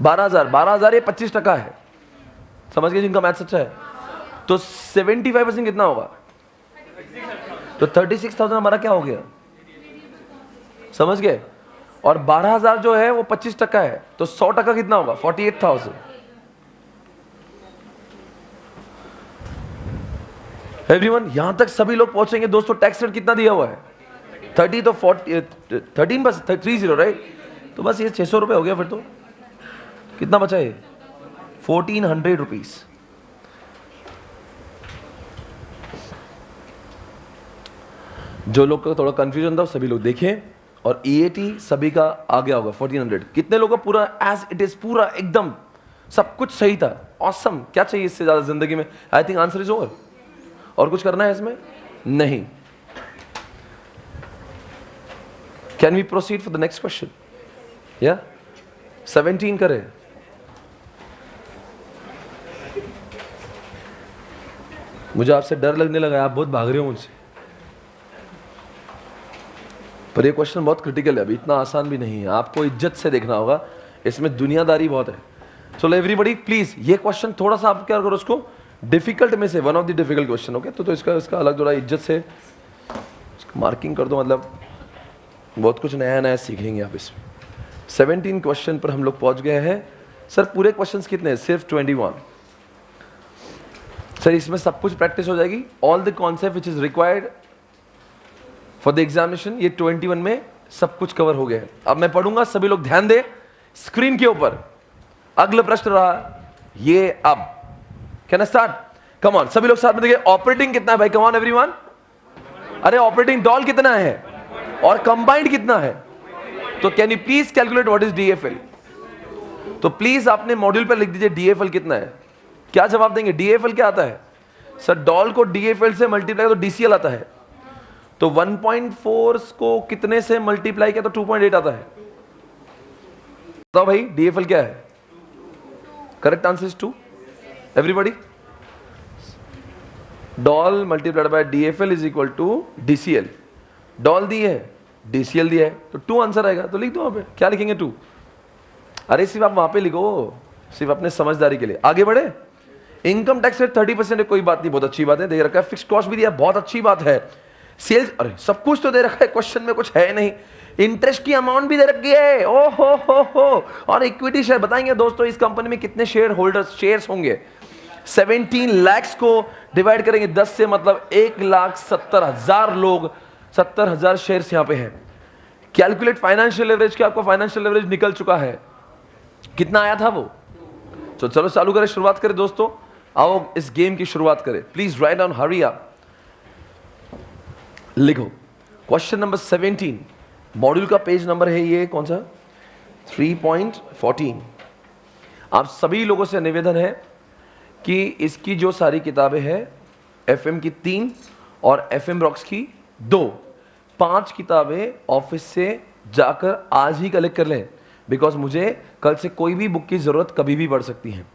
12000 ये 25% है, समझ गए जिनका मैथ्स अच्छा है। तो 75% कितना होगा, तो 36,000 हमारा क्या हो गया, समझ गए। और 12000 जो है वो 25% है, तो 100% कितना होगा, 48,000। एवरीवन यहां तक सभी लोग पहुंचेंगे दोस्तों। टैक्स रेट कितना दिया हुआ है, 30, तो 13 बस 30, राइट। तो बस ये 600 रुपये हो गया, फिर तो कितना बचा है, 1400 रुपीज। जो लोग को थोड़ा कंफ्यूजन था सभी लोग देखें, और EAT सभी का आ गया होगा 1400। कितने लोगों का पूरा एज इट इज, पूरा एकदम सब कुछ सही था, ऑसम, क्या चाहिए इससे ज्यादा जिंदगी में? I think answer is over. और कुछ करना है इसमें? नहीं। Can we proceed for the next question? या 17 करें? मुझे आपसे डर लगने लगा, आप बहुत भाग रहे हो मुझसे, पर ये क्वेश्चन बहुत क्रिटिकल है, अभी इतना आसान भी नहीं है, आपको इज्जत से देखना होगा, इसमें दुनियादारी बहुत है। चलो एवरीबॉडी प्लीज, ये क्वेश्चन थोड़ा सा आप क्या करो, उसको डिफिकल्ट में से one of the difficult question, okay? तो इसका अलग थोड़ा इज्जत से मार्किंग कर दो, मतलब बहुत कुछ नया नया सीखेंगे आप इसमें। 17 क्वेश्चन पर हम लोग पहुंच गए हैं। सर पूरे क्वेश्चंस कितने हैं? सिर्फ 21। सर इसमें सब कुछ प्रैक्टिस हो जाएगी, all the concept which is required for the examination, ये 21 में सब कुछ कवर हो गया है। अब मैं पढ़ूंगा, सभी लोग ध्यान दे स्क्रीन के ऊपर। अगला प्रश्न रहा ये, अब can I start? Come on, सभी लोग साथ में देखिए। ऑपरेटिंग कितना है भाई? कम ऑन एवरीवन। अरे ऑपरेटिंग डॉल कितना है और कंबाइंड कितना है? तो can you please calculate what is DFL? तो प्लीज आपने मॉड्यूल पर लिख दीजिए डीएफएल कितना है। क्या जवाब देंगे? डीएफएल क्या आता है? सर डॉल को डीएफएल से मल्टीप्लाई तो डीसीएल आता है, तो 1.4 को कितने से मल्टीप्लाई किया तो 2.8 आता है? बताओ भाई डीएफएल क्या है? Correct answer is 2। Everybody, DOL multiplied by DFL is equal to DCL. DOL दी है, डीसीएल दिया है, तो 2 आंसर आएगा। तो लिख दो वहां पे, क्या लिखेंगे? 2। अरे सिर्फ आप वहां पे लिखो, सिर्फ अपने समझदारी के लिए। आगे बढ़े। इनकम टैक्स रेट 30% है, कोई बात नहीं, बहुत अच्छी बात है, दे रखा है। फिक्स्ड कॉस्ट भी दिया, बहुत अच्छी बात है। सेल्स, अरे सब कुछ तो दे रखा है, क्वेश्चन में कुछ है नहीं। इंटरेस्ट की अमाउंट भी दे रखी है, ओ हो। और इक्विटी शेयर बताएंगे दोस्तों, इस कंपनी में कितने शेयर होल्डर्स, शेयर्स होंगे? 17 लाख को डिवाइड करेंगे 10 से, मतलब 1,70,000 लोग, 70,000 शेयर्स यहां पे हैं। कैलकुलेट फाइनेंशियल लेवरेज, क्या आपको फाइनेंशियल लेवरेज निकल चुका है? कितना आया था वो? तो चलो चालू करें, शुरुआत करें दोस्तों। आओ इस गेम की शुरुआत करें। Please write down, hurry up, लिखो क्वेश्चन नंबर 17। मॉड्यूल का पेज नंबर है ये कौन सा? 3.14। आप सभी लोगों से निवेदन है कि इसकी जो सारी किताबें हैं, एफएम की 3 और एफएम रॉक्स की 2, 5 किताबें ऑफिस से जाकर आज ही कलेक्ट कर लें, बिकॉज मुझे कल से कोई भी बुक की जरूरत कभी भी पड़ सकती है।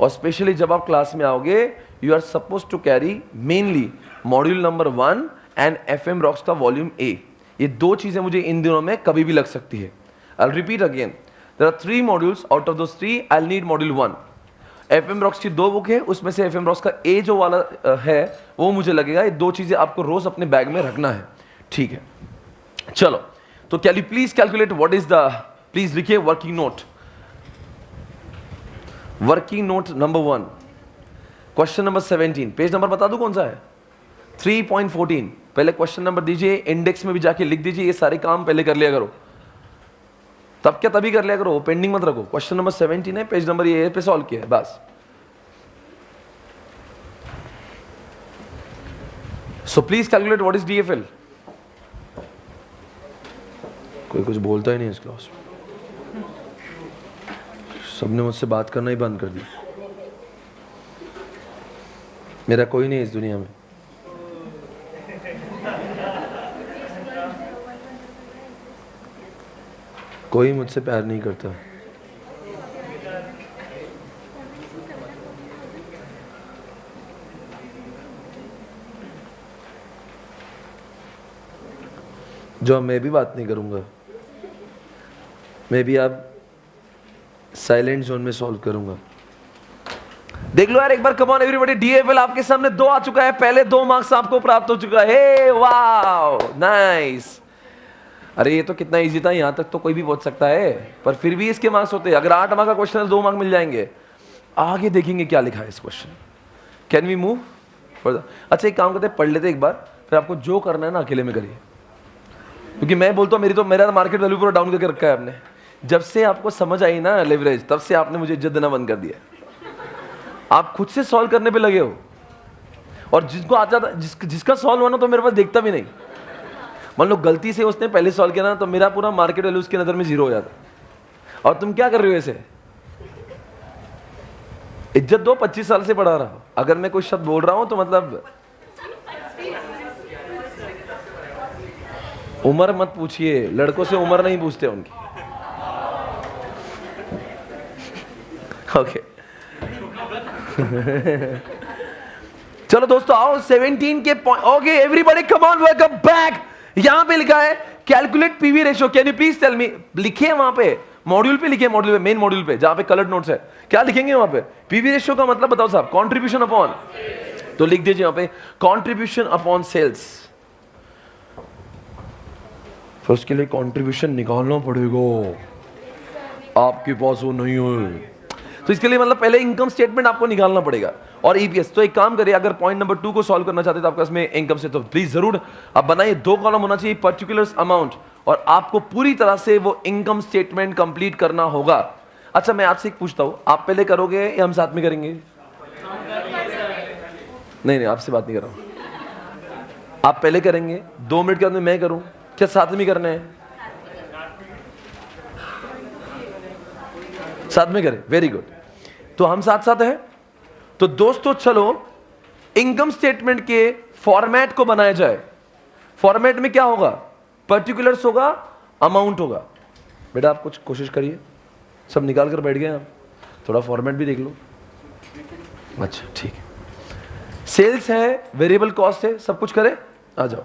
और स्पेशली जब आप क्लास में आओगे, you are suppose to carry mainly module number 1 and FM rocks का वॉल्यूम ए। ये 2 चीजें मुझे इन दिनों में कभी भी लग सकती है। I will repeat again, there are 3 modules, out of those 3 I need module 1। FM rocks की 2 बुक है, उसमें से एफएम रॉक्स का ए जो वाला है वो मुझे लगेगा। ये 2 चीजें आपको रोज अपने बैग में रखना है, ठीक है? चलो, तो can you please calculate what is the, please लिखिए working note. Working note number 1, question number 17। Page number बता दूं कौन सा है? 3.14। पहले क्वेश्चन नंबर दीजिए, इंडेक्स में भी जाके लिख दीजिए, ये सारे काम पहले कर लिया करो। तब क्या तभी कर लिया करो, पेंडिंग मत रखो। क्वेश्चन नंबर 17 है, पेज नंबर ये पे सॉल्व किया है बस। So please calculate what is DFL. कोई कुछ बोलता ही नहीं इस क्लास में, सबने मुझसे बात करना ही बंद कर दी। मेरा कोई नहीं इस दुनिया में। कोई मुझसे प्यार नहीं करता। जो मैं भी बात नहीं करूंगा, मैं भी आप साइलेंट जोन में सॉल्व करूंगा। देख लो यार एक बार, कम ऑन एवरीबॉडी। डीएफएल आपके सामने 2 आ चुका है, पहले 2 मार्क्स आपको प्राप्त हो चुका है। Wow nice. अरे ये तो कितना इजी था, यहां तक तो कोई भी पहुंच सकता है, पर फिर भी इसके मार्क्स होते हैं। अगर 8 मार्क का क्वेश्चन है 2 मार्क मिल जाएंगे। आगे देखेंगे क्या लिखा है इस question. Can we move further? अच्छा एक काम करते हैं, पढ़ लेते एक बार, फिर आपको जो करना है ना अकेले में करिए, क्योंकि मैं बोलता हूँ मेरा मार्केट वैल्यू पूरा डाउन करके रखा है आपने। जब से आपको समझ आई ना लेवरेज, तब से आपने मुझे इज्जत देना बंद कर दिया। आप खुद से सॉल्व करने पे लगे हो, और जिसको आता था, जिसका सॉल्व होना तो मेरे पास देखता भी नहीं। मान लो गलती से उसने पहले सॉल्व किया ना, तो मेरा पूरा मार्केट वैल्यू उसकी नजर में 0 हो जाता। और तुम क्या कर रहे हो ऐसे? इज्जत दो, 25 साल से पढ़ा रहा हूं। अगर मैं कोई शब्द बोल रहा हूं तो मतलब उम्र मत पूछिए, लड़कों से उम्र नहीं पूछते उनकी। ओके चलो दोस्तों आओ 17 के point. Okay everybody come on welcome back. यहां पे लिखा है calculate PV ratio, can you please tell me. लिखे वहां पे मॉड्यूल पे, लिखे मॉड्यूल पे, मेन मॉड्यूल पे जहां पे कलर्ड नोट्स है, क्या लिखेंगे वहां पे? पीवी रेशियो का मतलब बताओ साहब। कंट्रीब्यूशन अपॉन, तो लिख दीजिए वहां पे कंट्रीब्यूशन अपॉन सेल्स। फिर उसके लिए कंट्रीब्यूशन निकालना पड़ेगा, आपके पास वो नहीं है तो इसके लिए मतलब पहले इनकम स्टेटमेंट आपको निकालना पड़ेगा और ईपीएस। तो एक काम करिए, अगर पॉइंट नंबर 2 को सॉल्व करना चाहते हैं तो आपके पास में इनकम से, तो प्लीज जरूर आप बनाइए। 2 कॉलम होना चाहिए, पर्टिकुलर अमाउंट, और आपको पूरी तरह से वो इनकम स्टेटमेंट कंप्लीट करना होगा। अच्छा मैं आपसे एक पूछता हूं, आप पहले करोगे या हम साथ में करेंगे? नहीं आपसे बात नहीं कर रहा हूं, आप पहले करेंगे, 2 मिनट के अंदर मैं करूं, क्या साथ में करना है? साथ में करें, वेरी गुड। तो हम साथ साथ हैं। तो दोस्तों चलो इनकम स्टेटमेंट के फॉर्मेट को बनाया जाए। फॉर्मेट में क्या होगा? पर्टिकुलर्स होगा, अमाउंट होगा। बेटा आप कुछ कोशिश करिए, सब निकाल कर बैठ गए आप, थोड़ा फॉर्मेट भी देख लो। अच्छा ठीक है, सेल्स है, वेरिएबल कॉस्ट है, सब कुछ करें, आ जाओ।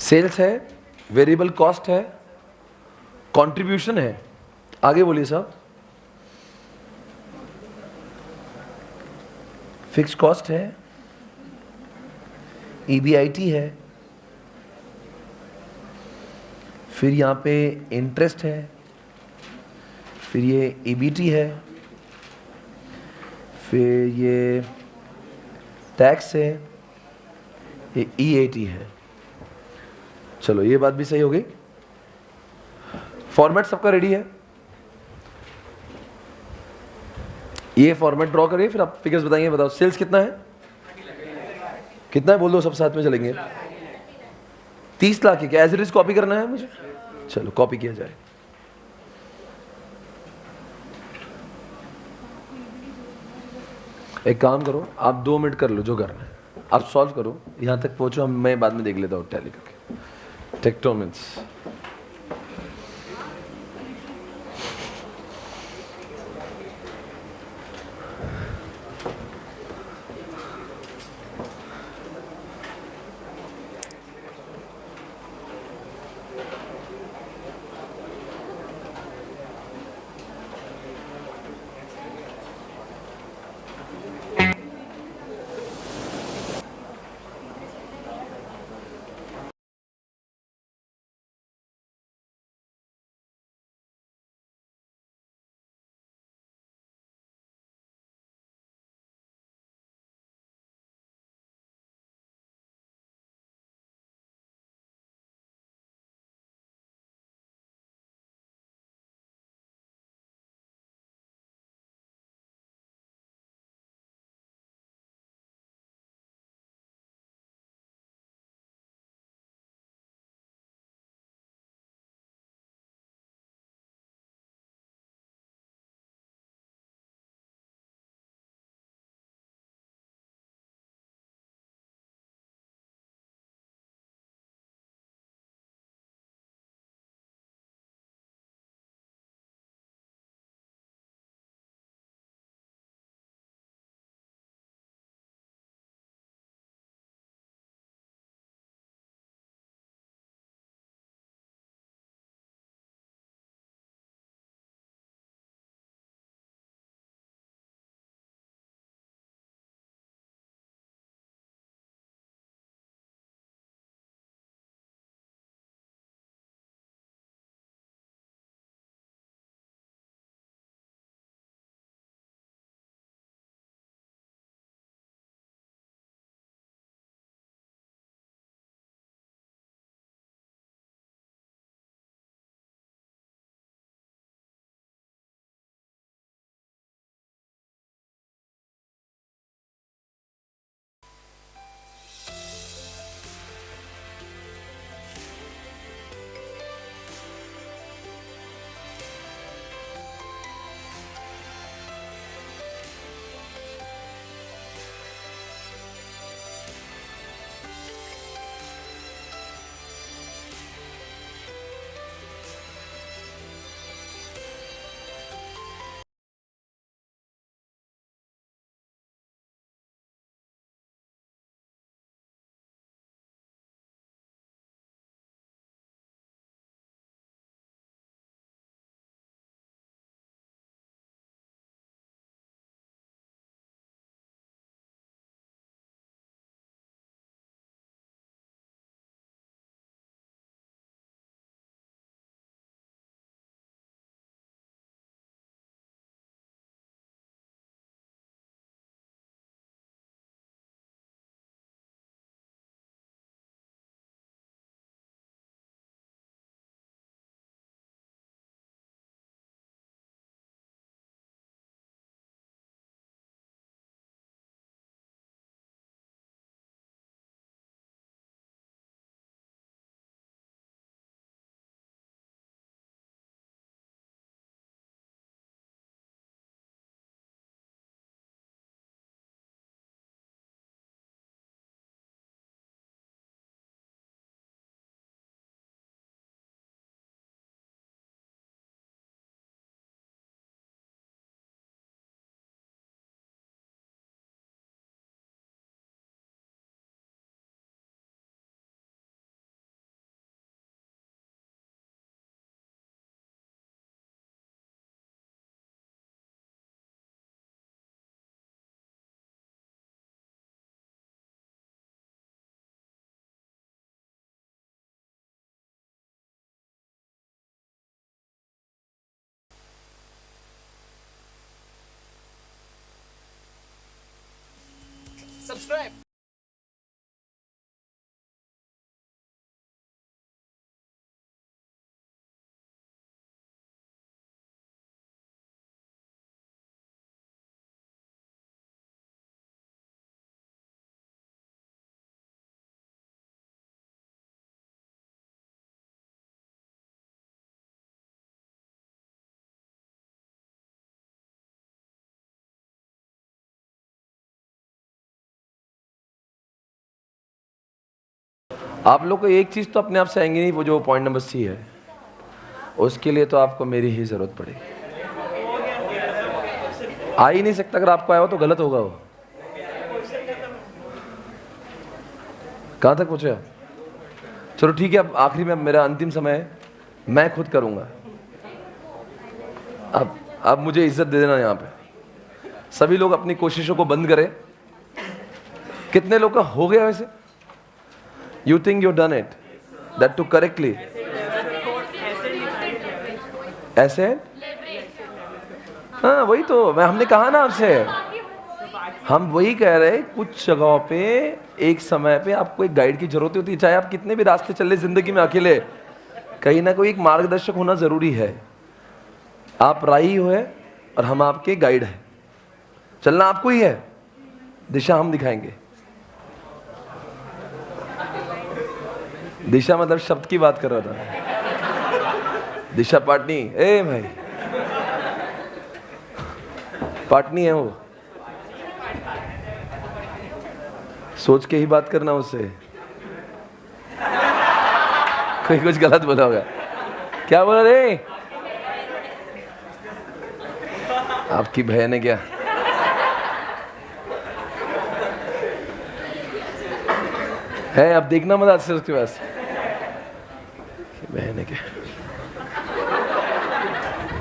सेल्स है, वेरिएबल कॉस्ट है, कंट्रीब्यूशन है, आगे बोलिए साहब, फिक्स कॉस्ट है, ईबीआईटी है, फिर यहां पे इंटरेस्ट है, फिर ये ईबीटी है, फिर ये टैक्स है, ये ईएटी है। चलो ये बात भी सही हो गई। फॉर्मेट सबका रेडी है? ये फॉर्मेट ड्रॉ करिए, फिर आप फिगर्स बताएंगे। बताओ सेल्स कितना है? कितना है बोल दो, सब साथ में चलेंगे। 30 लाख है क्या? एज इट इज कॉपी करना है मुझे? चलो कॉपी किया जाए। एक काम करो, आप 2 मिनट कर लो जो करना है, आप सॉल्व करो, यहां तक पहुंचो, मैं बाद में देख लेता हूँ टैली करके। टेक्टोमिन्स सब्सक्राइब। आप लोग को एक चीज़ तो अपने आप से आएंगी नहीं, वो जो पॉइंट नंबर सी है, उसके लिए तो आपको मेरी ही ज़रूरत पड़ेगी। आ ही नहीं सकता, अगर आपको आया हो तो गलत होगा वो। कहाँ तक पहुँचे आप? चलो ठीक है, अब आखिरी में मेरा अंतिम समय है, मैं खुद करूँगा। अब मुझे इज्जत दे देना यहाँ पे। सभी लोग अपनी कोशिशों को बंद करें। कितने लोग का हो गया वैसे? You think you done it? That too correctly? Asset? हाँ वही तो हमने कहा ना आपसे, हम वही कह रहे हैं, कुछ जगहों पे एक समय पे आपको एक गाइड की जरूरत होती है। चाहे आप कितने भी रास्ते चल रहे जिंदगी में अकेले, कहीं ना कोई एक मार्गदर्शक होना जरूरी है। आप राही हो है और हम आपके गाइड हैं। चलना आपको ही है, दिशा हम दिखाएंगे। दिशा मतलब शब्द की बात कर रहा था। दिशा पाटनी, ए भाई पाटनी है वो, सोच के ही बात करना उससे। कोई कुछ गलत बोला होगा। क्या बोला रे? आपकी बहन है क्या? है, अब देखना मत आज से उसके पास बहन है क्या।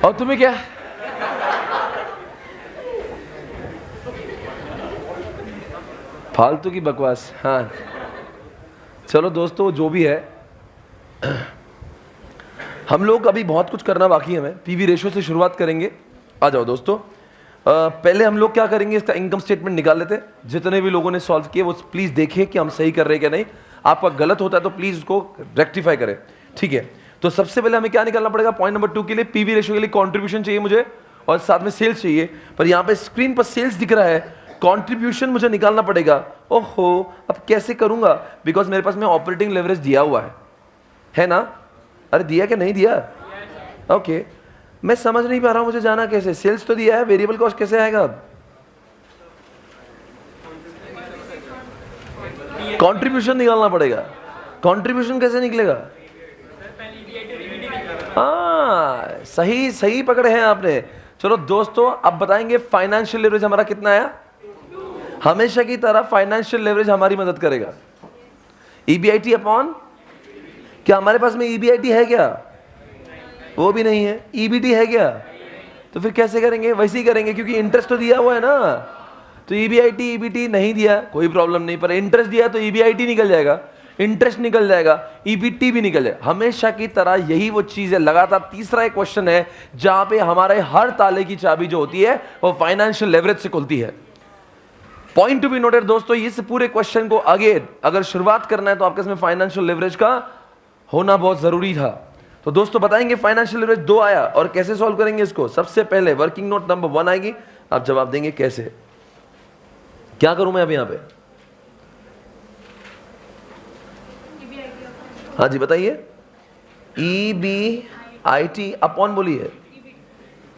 और तुम्हें क्या? फालतू की बकवास। हाँ चलो दोस्तों, जो भी है, हम लोग अभी बहुत कुछ करना बाकी है। हमें पीवी रेशो से शुरुआत करेंगे। आ जाओ दोस्तों, पहले हम लोग क्या करेंगे, इसका इनकम स्टेटमेंट निकाल लेते हैं। जितने भी लोगों ने सॉल्व किए वो प्लीज देखिए कि हम सही कर रहे हैं क्या नहीं। आपका गलत होता है तो प्लीज उसको रेक्टिफाई करें, ठीक है। तो सबसे पहले हमें क्या निकालना पड़ेगा? पॉइंट नंबर 2 के लिए पीवी रेशियो के लिए कंट्रीब्यूशन चाहिए मुझे, और साथ में सेल्स चाहिए। पर यहाँ पे स्क्रीन पर सेल्स दिख रहा है, कंट्रीब्यूशन मुझे निकालना पड़ेगा। ओहो, अब कैसे करूंगा? बिकॉज मेरे पास में ऑपरेटिंग लेवरेज दिया हुआ है ना? अरे दिया क्या नहीं दिया? ओके, मैं समझ नहीं पा रहा हूं मुझे जाना कैसे। सेल्स तो दिया है, वेरिएबल कॉस्ट कैसे आएगा? अब कंट्रीब्यूशन निकालना पड़ेगा। कंट्रीब्यूशन कैसे निकलेगा? हाँ, सही सही पकड़े हैं आपने। चलो दोस्तों, अब बताएंगे फाइनेंशियल लेवरेज हमारा कितना आया। हमेशा की तरह फाइनेंशियल लेवरेज हमारी मदद करेगा। ईबीआईटी अपॉन, क्या हमारे पास में ईबीआईटी है क्या? वो भी नहीं है। ईबीटी है क्या? तो फिर कैसे करेंगे? वैसे ही करेंगे, क्योंकि इंटरेस्ट तो दिया हुआ है ना। तो ईबीआईटी ईबीटी नहीं दिया कोई प्रॉब्लम नहीं, पर इंटरेस्ट दिया तो ईबीआईटी निकल जाएगा, इंटरेस्ट निकल जाएगा, ईबीटी भी निकल जाएगा। हमेशा की तरह यही वो चीज है। लगातार तीसरा एक क्वेश्चन है जहां पे हमारे हर ताले की चाबी जो होती है वो फाइनेंशियल लेवरेज से खुलती है। पॉइंट टू बी नोटेड दोस्तों, इस पूरे क्वेश्चन को आगे अगर शुरुआत करना है तो आपके इसमें फाइनेंशियल लेवरेज का होना बहुत जरूरी था। तो दोस्तों बताएंगे फाइनेंशियल लेवरेज 2 आया और कैसे सॉल्व करेंगे इसको। सबसे पहले वर्किंग नोट नंबर 1 आएगी, आप जवाब देंगे कैसे। क्या करूं मैं अब यहां पे? हाँ जी बताइए। EBIT अपॉन बोलिए,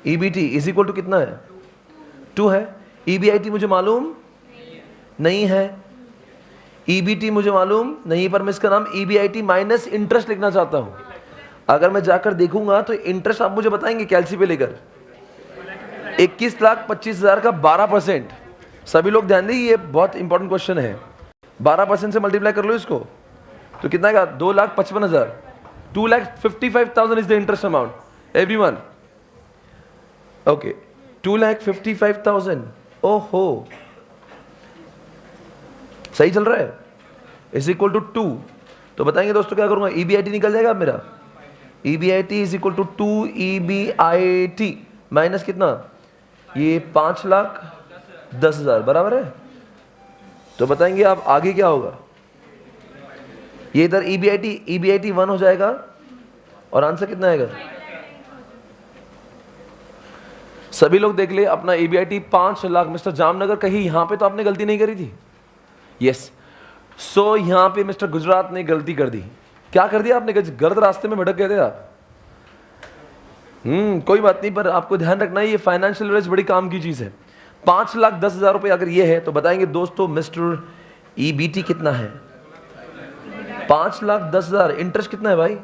EBT इज इक्वल टू कितना है? 2 है। EBIT मुझे मालूम नहीं है, EBT मुझे मालूम नहीं, पर मैं इसका नाम EBIT माइनस इंटरेस्ट लिखना चाहता हूं। अगर मैं जाकर देखूंगा तो इंटरेस्ट आप मुझे बताएंगे कैलसी पे लेकर 21,25,000 का 12%। सभी लोग ध्यान दें, ये बहुत इंपॉर्टेंट क्वेश्चन है। 12% से मल्टीप्लाई कर लो इसको तो कितना का? 2,55,000। 2,55,000 is the interest amount everyone. Okay, 2,55,000। ओहो, सही चल रहा है। Is equal to 2। तो बताएंगे दोस्तों क्या करूंगा? EBIT निकल जाएगा मेरा। EBIT is equal to 2 EBIT minus कितना? ये 5,10,000 बराबर है। तो बताएंगे आप आगे क्या होगा? ये इधर EBIT 1 हो जाएगा और आंसर कितना आएगा? सभी लोग देख ले अपना EBIT 5 लाख। मिस्टर जामनगर कहीं यहां पे तो आपने गलती नहीं करी थी? यस। सो यहां पे मिस्टर गुजरात ने गलती कर दी। क्या कर दिया आपने? गलत रास्ते में भटक गए थे आप। कोई बात नहीं, पर आपको ध्यान रखना है ये फाइनेंशियल लिवरेज बड़ी काम की चीज है। 5,10,000 रुपए अगर ये है तो बताएंगे दोस्तों मिस्टर EBT कितना है? 5,10,000। इंटरेस्ट कितना है भाई?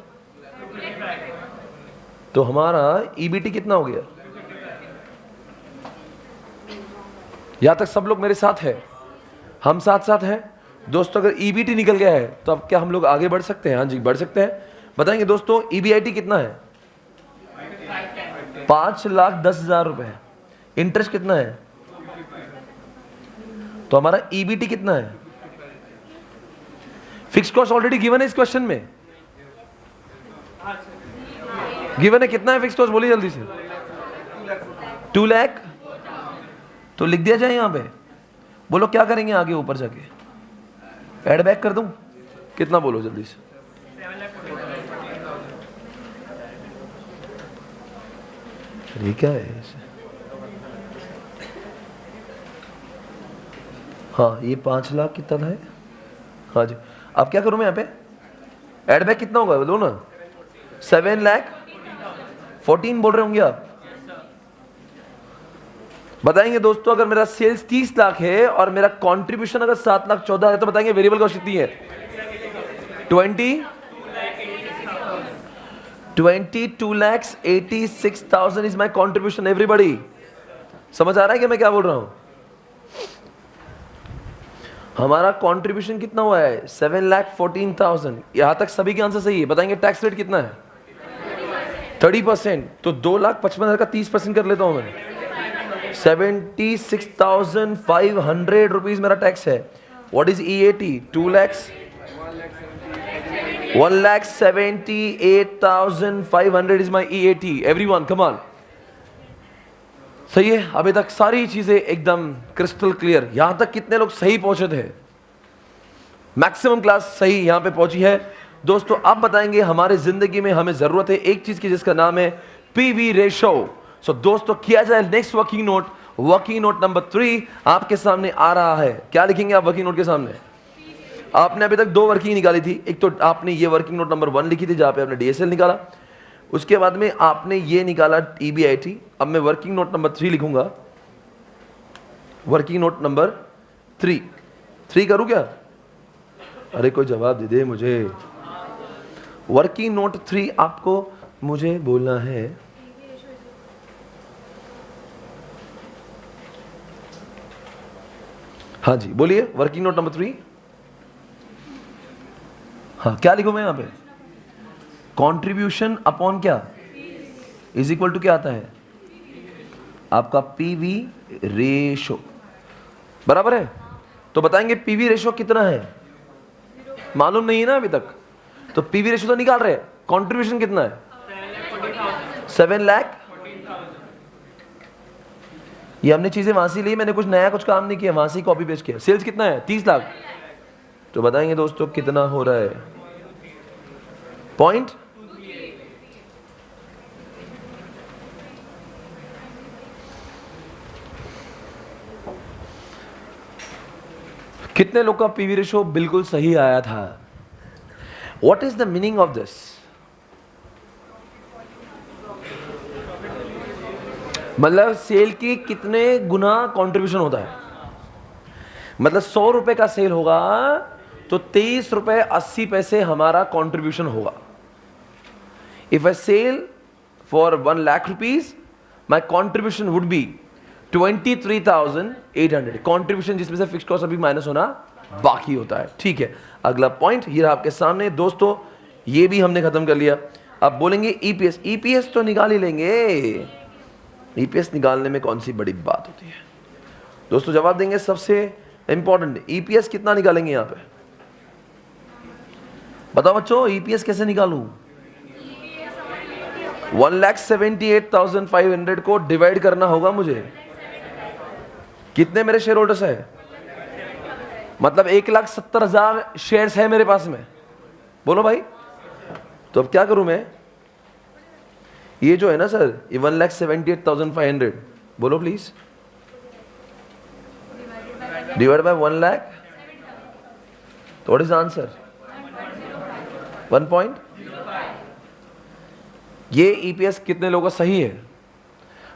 तो हमारा EBT कितना हो गया? यहां तक सब लोग मेरे साथ है? हम साथ साथ हैं दोस्तों। अगर EBT निकल गया है तो अब क्या हम लोग आगे बढ़ सकते हैं? हाँ जी, बढ़ सकते हैं। बताएंगे दोस्तों EBIT कितना है? 5,10,000 रुपए। इंटरेस्ट कितना है? तो हमारा EBT कितना है? फिक्स कॉस्ट ऑलरेडी गिवन है इस क्वेश्चन में। गिवन है कितना है फिक्स कॉस्ट? बोलिए जल्दी से। 2 लाख। तो लिख दिया जाए यहां पे। बोलो क्या करेंगे आगे ऊपर जाके? एड बैक कर दूं? कितना बोलो जल्दी से। ये क्या है? हाँ, ये 5 लाख कितना है? हाँ जी। अब क्या करूं मैं यहाँ पे? एड बैक कितना होगा बोलो ना? 7 लाख 14 बोल रहे होंगे आप। बताएंगे दोस्तों अगर मेरा सेल्स 30 लाख है और मेरा कंट्रीब्यूशन अगर 7,14,000 है तो बताएंगे वेरिएबल कॉस्ट कितनी है? 22,86,000 इज माय कंट्रीब्यूशन। एवरीबॉडी समझ आ रहा है कि मैं क्या बोल रहा हूं? हमारा कंट्रीब्यूशन कितना हुआ है? 7,14,000। यहां तक सभी के आंसर सही है। बताएंगे टैक्स रेट कितना है? 30%। तो 2,55,000 का 30% कर लेता हूं मैं। 76,500 रुपीज मेरा टैक्स है। What is EAT? 2 lakh 1,78,500 is my EAT। Everyone come on. सही है? अभी तक सारी चीजें एकदम क्रिस्टल क्लियर। यहां तक कितने लोग सही पहुंचे थे? मैक्सिमम क्लास सही यहां पे पहुंची है दोस्तों। अब बताएंगे हमारे जिंदगी में हमें जरूरत है एक चीज की जिसका नाम है PV रेशो। सो दोस्तों किया जाए next working note. Working note number 3 आपके सामने आ रहा है। क्या लिखेंगे आप वर्किंग नोट के सामने? आपने अभी तक 2 वर्किंग निकाली थी। एक तो आपने ये वर्किंग नोट नंबर 1 लिखी थी जहां पे आपने DSL निकाला। उसके बाद में आपने ये निकाला EBIT। अब मैं वर्किंग नोट नंबर 3 लिखूंगा। वर्किंग नोट नंबर 3 करूं क्या? अरे कोई जवाब दे दे मुझे। वर्किंग नोट 3 आपको मुझे बोलना है। हाँ जी बोलिए वर्किंग नोट नंबर 3। हाँ क्या लिखूं मैं यहां पे? कंट्रीब्यूशन अपॉन क्या इज इक्वल टू क्या आता है? आपका PV रेशो। बराबर है? तो बताएंगे PV रेशो कितना है? मालूम नहीं है ना अभी तक। तो PV रेशो तो निकाल रहे हैं। कंट्रीब्यूशन कितना है? 7 लाख। ये हमने चीजें वहां से ली। मैंने कुछ नया कुछ काम नहीं किया, वहां से कॉपी पेस्ट किया। सेल्स कितना है? 30 लाख। तो बताएंगे दोस्तों कितना हो रहा है? पॉइंट कितने लोग का PV रेशो बिल्कुल सही आया था? What is the meaning of this? मतलब सेल की कितने गुना कंट्रीब्यूशन होता है? मतलब 100 रुपए का सेल होगा तो 23 रुपए 80 पैसे हमारा कंट्रीब्यूशन होगा। If I sell for 1 lakh rupees my contribution would be 23,800। Contribution जिसमें से फिक्स कॉस्ट अभी माइनस होना बाकी होता है। ठीक है, अगला पॉइंट ये आपके सामने दोस्तों। ये भी हमने खत्म कर लिया। अब बोलेंगे EPS। EPS तो निकाल ही लेंगे। EPS निकालने में कौन सी बड़ी बात होती है दोस्तों? जवाब देंगे सबसे इंपॉर्टेंट। EPS कितना निकालेंगे यहां पे? बताओ बच्चों EPS कैसे निकालूं? 1,78,500 को डिवाइड करना होगा मुझे। कितने मेरे शेयर होल्डर्स है? मतलब 1,70,000 शेयर्स है मेरे पास में, बोलो भाई। तो अब क्या करूं मैं, ये जो है ना सर, ये 1,78,500, बोलो प्लीज, डिवाइड बाय 1 लाख, तो व्हाट इज आंसर? 1. ये ईपीएस कितने लोगों का सही है?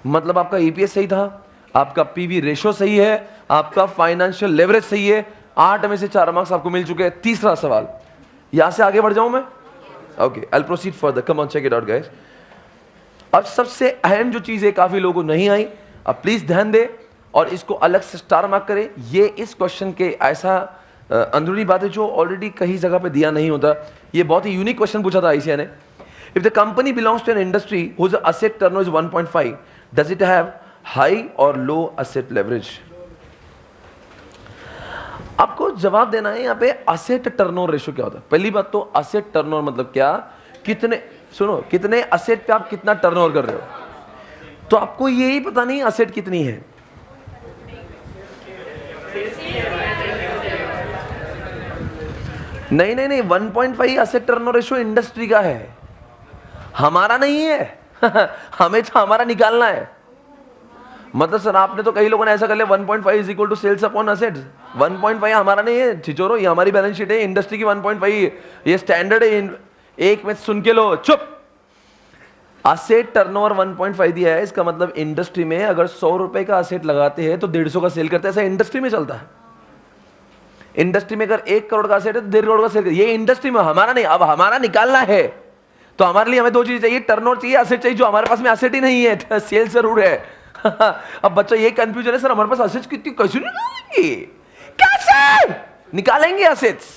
मतलब आपका ईपीएस सही था, आपका पीवी रेशो सही है, आपका फाइनेंशियल लेवरेज सही है। 8 में से 4 मार्क्स आपको मिल चुके हैं। तीसरा सवाल, यहां से आगे बढ़ जाऊं मैं? Okay, I will proceed further, come on check it out guys. अब सबसे अहम जो चीज है, काफी लोगों को नहीं आई, अब प्लीज ध्यान दे और इसको अलग से स्टार मार्क करें। ये इस क्वेश्चन के ऐसा अंदरूनी बात है जो ऑलरेडी कहीं जगह पे दिया नहीं होता। ये बहुत ही यूनिक क्वेश्चन पूछा था आईसीआई ने। If the company belongs to an industry whose asset turnover is 1.5, does it have high और लो असेट लेवरेज? आपको जवाब देना है यहाँ पे असेट टर्नओवर रेशियो क्या होता है। पहली बात तो असेट टर्नओवर मतलब क्या, कितने, सुनो, कितने असेट पे आप कितना टर्नओवर कर रहे हो। तो आपको यही पता नहीं असेट कितनी है। नहीं, 1.5 असेट टर्नओवर रेशियो इंडस्ट्री का है, हमारा नहीं है। हमें तो हमारा निकालना है। मतलब सर आपने तो कई लोगों ने ऐसा कर लिया 1.5 is equal to sales upon assets. 1.5 हमारा नहीं है छिचोरो, ये हमारी बैलेंस शीट है, इंडस्ट्री की 1.5 ये स्टैंडर्ड है। एक में सुन के लो, चुप। असेट टर्नओवर 1.5 दिया है, इसका मतलब इंडस्ट्री में अगर 100 रुपए का असेट लगाते हैं तो 150 का सेल करते हैं, ऐसा इंडस्ट्री में चलता है। इंडस्ट्री में अगर 1 करोड़ का असेट है तो 1.5 करोड़ का सेल, ये इंडस्ट्री में, हमारा नहीं। अब हमारा निकालना है तो हमारे लिए हमें 2 चीज चाहिए, टर्नओवर चाहिए, असेट चाहिए, जो हमारे पास में असेट ही नहीं है। सेल जरूर है। अब बच्चा ये कंफ्यूजन है, सर हमारे पास असेट्स कितनी, कैसे निकालेंगे, कैसे निकालेंगे असेट्स?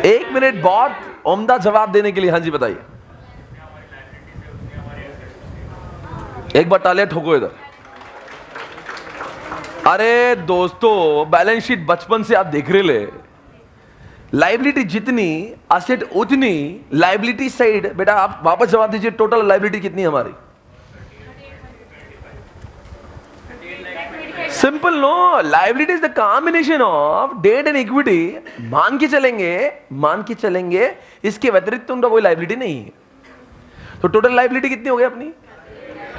1 मिनट, बहुत उम्दा जवाब देने के लिए। हाँ जी बताइए, एक बार तालियां ठोको इधर। अरे दोस्तों, बैलेंस शीट बचपन से आप देख रहे ले, लाइबिलिटी जितनी असेट उतनी। लाइबिलिटी साइड, बेटा आप वापस जवाब दीजिए, टोटल लाइबिलिटी कितनी है हमारी? Simple no, liability is the combination of debt and equity. मान के चलेंगे इसके व्यतिरिक्त उनका कोई लाइबिलिटी नहीं है। तो टोटल लाइबिलिटी कितनी हो गई अपनी?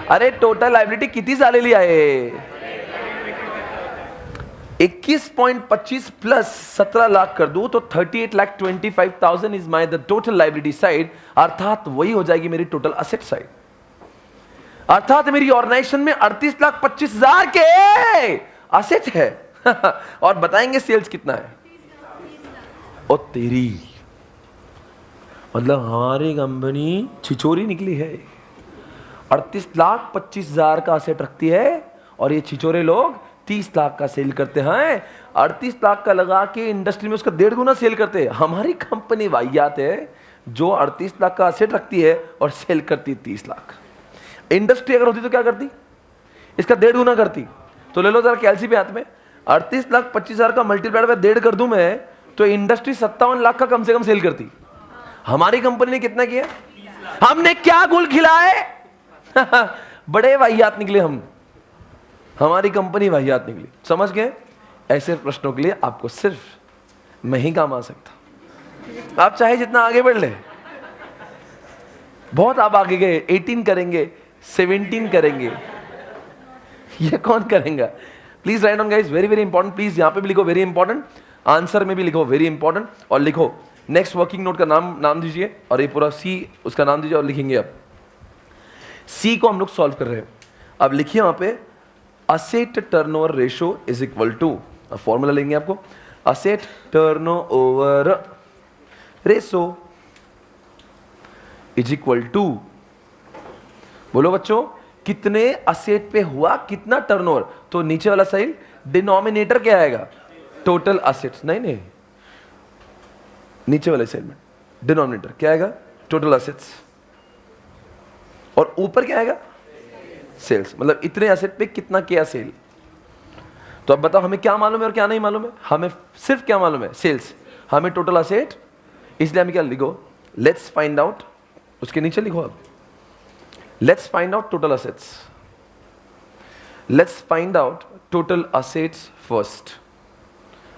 अरे टोटल लाइबिलिटी कितनी साले लिए आए? 21.25 प्लस 17 लाख कर दूं तो 38,25,000 is my the total liability side. अर्थात वही हो जाएगी मेरी टोटल असेट साइड। अर्थात मेरी ऑर्गेनाइजेशन में 38,25,000 के असेट है। और बताएंगे सेल्स कितना है। ओ तेरी, मतलब हमारी कंपनी छिचोरी निकली है। 38,25,000 का असेट रखती है और ये छिचोरे लोग 30 लाख का सेल करते हैं। 38 लाख का लगा के इंडस्ट्री में उसका 1.5 गुना सेल करते हैं। हमारी कंपनी वाहियात है जो 38 लाख का असेट रखती है और सेल करती 30 लाख। इंडस्ट्री अगर होती तो क्या करती? इसका 1.5 गुना करती। तो ले लो जरा कैलसी पे हाथ में, 38,25,000 का मल्टीप्लाइड बाय 1.5 कर दूं मैं, तो इंडस्ट्री 57 लाख का कम से कम सेल करती। हमारी कंपनी ने कितना किया? हमने क्या गुल खिलाए? बड़े वाहियात निकले हम, हमारी कंपनी वाहियात निकली। समझ गए? ऐसे प्रश्नों के लिए आपको सिर्फ मैं ही काम आ सकता। आप चाहे जितना आगे बढ़ ले, बहुत आप आगे गए, 18 करेंगे, 17 करेंगे, ये कौन करेगा? Please right on guys, very very important. Please यहां पे भी लिखो वेरी इंपॉर्टेंट, आंसर में भी लिखो वेरी इंपॉर्टेंट, और लिखो नेक्स्ट वर्किंग नोट का नाम दीजिए और ये पूरा सी उसका नाम दीजिए और लिखेंगे। अब सी को हम लोग सॉल्व कर रहे हैं। अब लिखिए वहां पे asset turnover ratio is equal to, formula लेंगे आपको, asset turnover ratio is equal to, बोलो बच्चों, कितने असेट पे हुआ कितना टर्नओवर। तो नीचे वाला साइड डिनोमिनेटर क्या आएगा? Total assets. नहीं, नीचे वाले साइड में डिनोमिनेटर क्या आएगा? Total assets. और ऊपर क्या आएगा? सेल्स। मतलब इतने असेट पे कितना किया सेल। तो अब बताओ हमें क्या मालूम है और क्या नहीं मालूम है? हमें सिर्फ क्या मालूम है? सेल्स। हमें टोटल असेट, इसलिए हमें क्या लिखो, लेट्स फाइंड आउट, उसके नीचे लिखो अब let's find out total assets. Let's find out total assets first.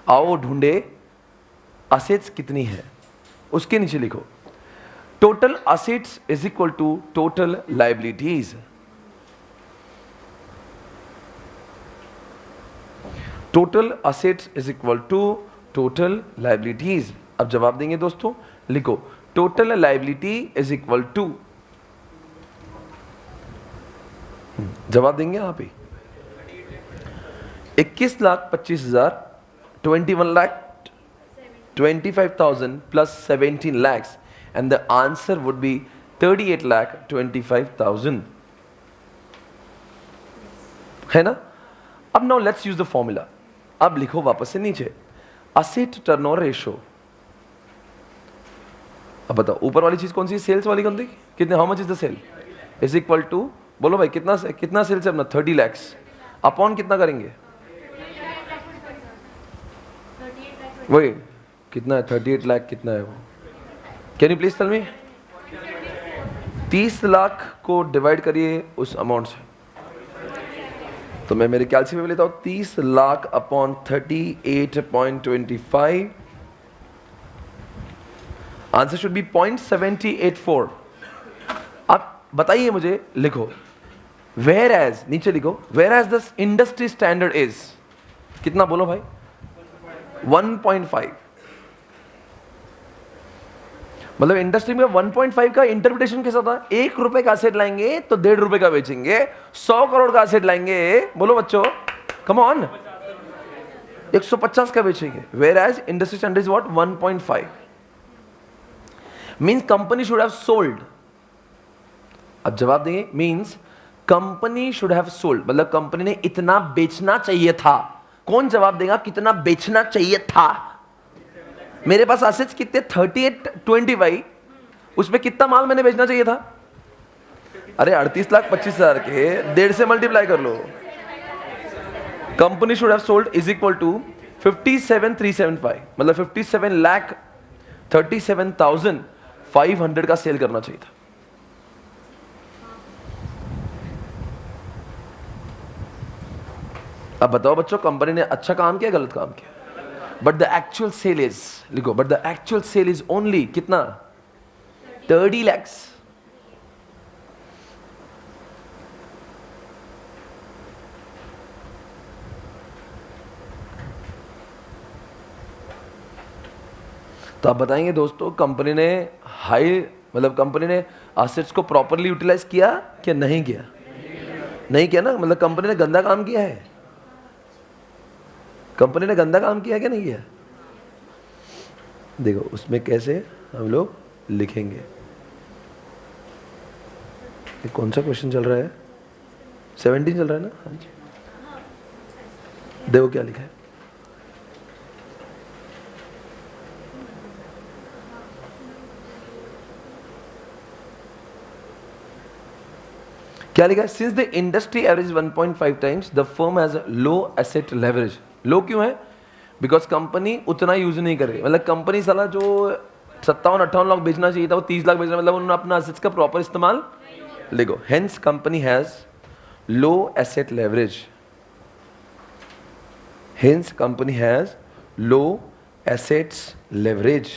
आओ ढूंढे असेट्स कितनी है. उसके नीचे लिखो total assets is equal to total liabilities. Total assets is equal to total liabilities. अब जवाब देंगे दोस्तों, लिखो total liability is equal to, जवाब देंगे आप ही, 21,25,000, 21,25,000 plus 17 lakhs, and the answer would be 38,25,000. है ना. अब now let's use the formula. अब लिखो वापस से नीचे असेट टर्नओवर रेशो. अब बताओ ऊपर वाली चीज कौन सी, सेल्स वाली कौन थी, कितने, how much is the sale, is equal to, बोलो भाई कितना सेल्स है अपना, 30 lakhs अपॉन कितना करेंगे, वही कितना है 38 लाख कितना है वो, can you please tell me. 30 lakh को डिवाइड करिए उस अमाउंट से, तो मैं मेरे कैलकुलेटर में लेता हूं 30 lakh upon 38.25, answer should be 0.784. अब बताइए मुझे, लिखो वेयर एज, नीचे लिखो whereas the industry standard is कितना, बोलो भाई 1.5. मतलब इंडस्ट्री में 1.5 का इंटरप्रिटेशन कैसा था, 1 रुपए का एसेट लाएंगे तो 1.5 रुपए का बेचेंगे, 100 करोड़ का एसेट लाएंगे, बोलो बच्चों कम ऑन, 150 का बेचेंगे. Whereas industry standard is what, 1.5. Means company should have sold. अब जवाब देंगे, means company should have sold, मतलब कंपनी ने इतना बेचना चाहिए था. कौन जवाब देगा कितना बेचना चाहिए था. मेरे पास असेट्स कितने, 38.25, उसमें कितना माल मैंने बेचना चाहिए था, अरे 38,25,000 के 1.5 से मल्टीप्लाई कर लो. Company should have sold is equal to 57,375, मतलब 57,37,500 का सेल करना चाहिए था. अब बताओ बच्चों, कंपनी ने अच्छा काम किया गलत काम किया. But the actual sale is, लिखो but the actual sale is only कितना, 30 lakhs. तो आप बताएंगे दोस्तों कंपनी ने मतलब कंपनी ने एसेट्स को प्रॉपरली यूटिलाइज किया कि नहीं किया, नहीं किया ना, मतलब कंपनी ने गंदा काम किया है, कंपनी ने गंदा काम किया क्या नहीं किया. देखो उसमें कैसे हम लोग लिखेंगे. ये कौन सा क्वेश्चन चल रहा है, 17 चल रहा है ना. हाँ जी, देखो क्या लिखा है. क्या लिखा है, since the industry average 1.5 times the firm has low asset leverage. Low क्यों है, बिकॉज कंपनी उतना यूज नहीं कर रही, मतलब कंपनी साला जो 57-58 लाख बेचना चाहिए था वो 30 लाख बेचना, मतलब उन्होंने अपना एसेट्स का प्रॉपर इस्तेमाल. देखो hence company has low asset leverage, hence company has low assets leverage.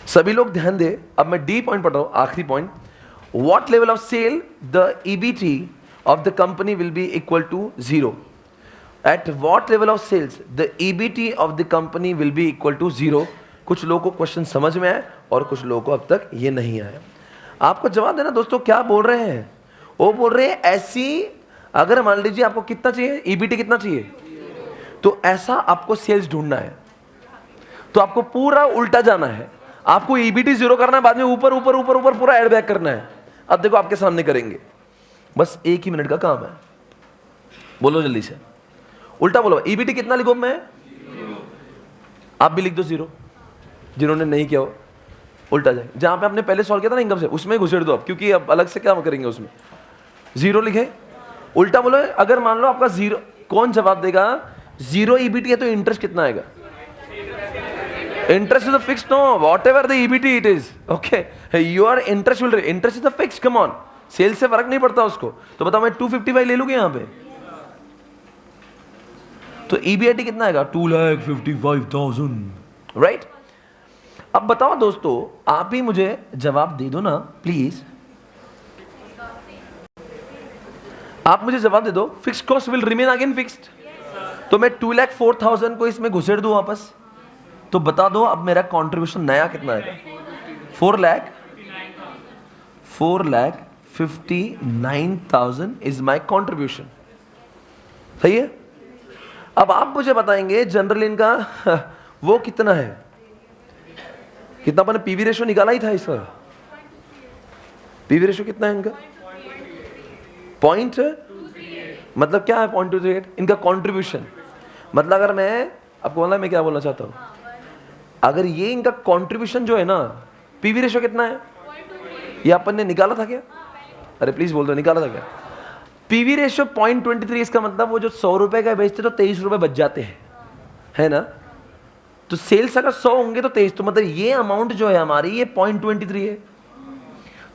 सभी लोग ध्यान दे. अब मैं डी पॉइंट पढ़ रहा हूं, आखिरी point. What level of sale the EBT of the company will be equal to 0? At what level of sales the EBT of the company will be equal to 0? कुछ लोगों को क्वेश्चन समझ में आया और कुछ लोगों को अब तक ये नहीं आया. आपको जवाब देना दोस्तों. क्या बोल रहे हैं वो, बोल रहे हैं ऐसी, अगर मान लीजिए आपको कितना चाहिए, EBT कितना चाहिए, तो ऐसा आपको सेल्स ढूंढना है, तो आपको पूरा उल्टा जाना है. आपको EBT 0 करना है, बाद में ऊपर ऊपर ऊपर ऊपर पूरा ऐड बैक करना है. अब देखो आपके सामने करेंगे, बस 1 ही मिनट का काम है. बोलो जल्दी से, उल्टा बोलो. EBT कितना लिखो, मैं आप भी लिख दो 0, जिन्होंने नहीं किया हो उल्टा जाए. जहां पे आपने पहले सॉल्व किया था ना इनकम से, उसमें घुसेड़ दो आप, क्योंकि अब अलग से क्या करेंगे उसमें. 0 लिखे, उल्टा बोलो. अगर मान लो आपका 0, कौन जवाब देगा, 0 EBT है तो इंटरेस्ट कितना आएगा, Interest is a fixed, no, whatever the EBT it is, okay, your interest is a fixed, come on, sale से फर्क नहीं पड़ता उसको। तो बताओ मैं 255 ले लूंगी यहाँ पे, तो EBIT कितना आएगा? 2,55,000, राइट? अब बताओ दोस्तों, आप ही मुझे जवाब दे दो ना प्लीज, आप मुझे जवाब दे दो, fixed cost will remain again fixed. तो मैं 2,04,000 को इसमें घुसेड़ दूं वापस, तो बता दो अब मेरा कंट्रीब्यूशन नया कितना आएगा? 4,59,000 इज माय कंट्रीब्यूशन, सही है? अब आप मुझे बताएंगे जनरल इनका वो कितना है, कितना अपने पीवी रेशियो निकाला ही था इसका, पीवी रेशियो कितना है इनका? पॉइंट, मतलब क्या है 0.238? इनका कंट्रीब्यूशन, मतलब अगर मैं आपको बोला, मैं क्या बोलना चाहता हूं, अगर ये इनका कंट्रीब्यूशन जो है ना, पीवी रेशियो कितना है? ये अपन ने निकाला था क्या? अरे प्लीज बोल दो, निकाला था क्या? पीवी रेशियो 0.23, इसका मतलब वो जो 100 रुपए का बेचते तो 23 रुपए बच जाते हैं, है ना? तो सेल्स अगर 100 होंगे तो 23, तो मतलब ये अमाउंट जो है हमारी ये 0.23 है,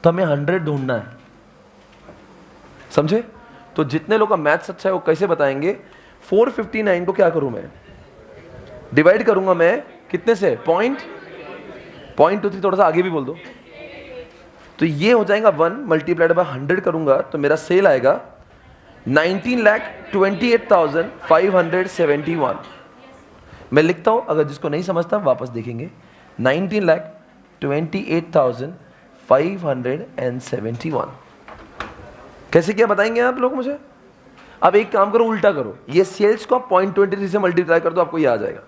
तो हमें 100 ढूंढना है, समझे? तो जितने लोग का मैथ्स अच्छा है वो कैसे बताएंगे? 459 को क्या करूं मैं? डिवाइड करूंगा मैं कितने से? 0.23, थोड़ा सा आगे भी बोल दो, तो ये हो जाएगा 1 मल्टीप्लाइड बाय 100 करूंगा तो मेरा सेल आएगा 19,28,571। मैं लिखता हूं, अगर जिसको नहीं समझता वापस देखेंगे, 19,28,571। कैसे क्या बताएंगे आप लोग मुझे? अब एक काम करो, उल्टा करो, ये सेल्स को 0.23 से मल्टीप्लाई कर दो, आपको ये आ जाएगा।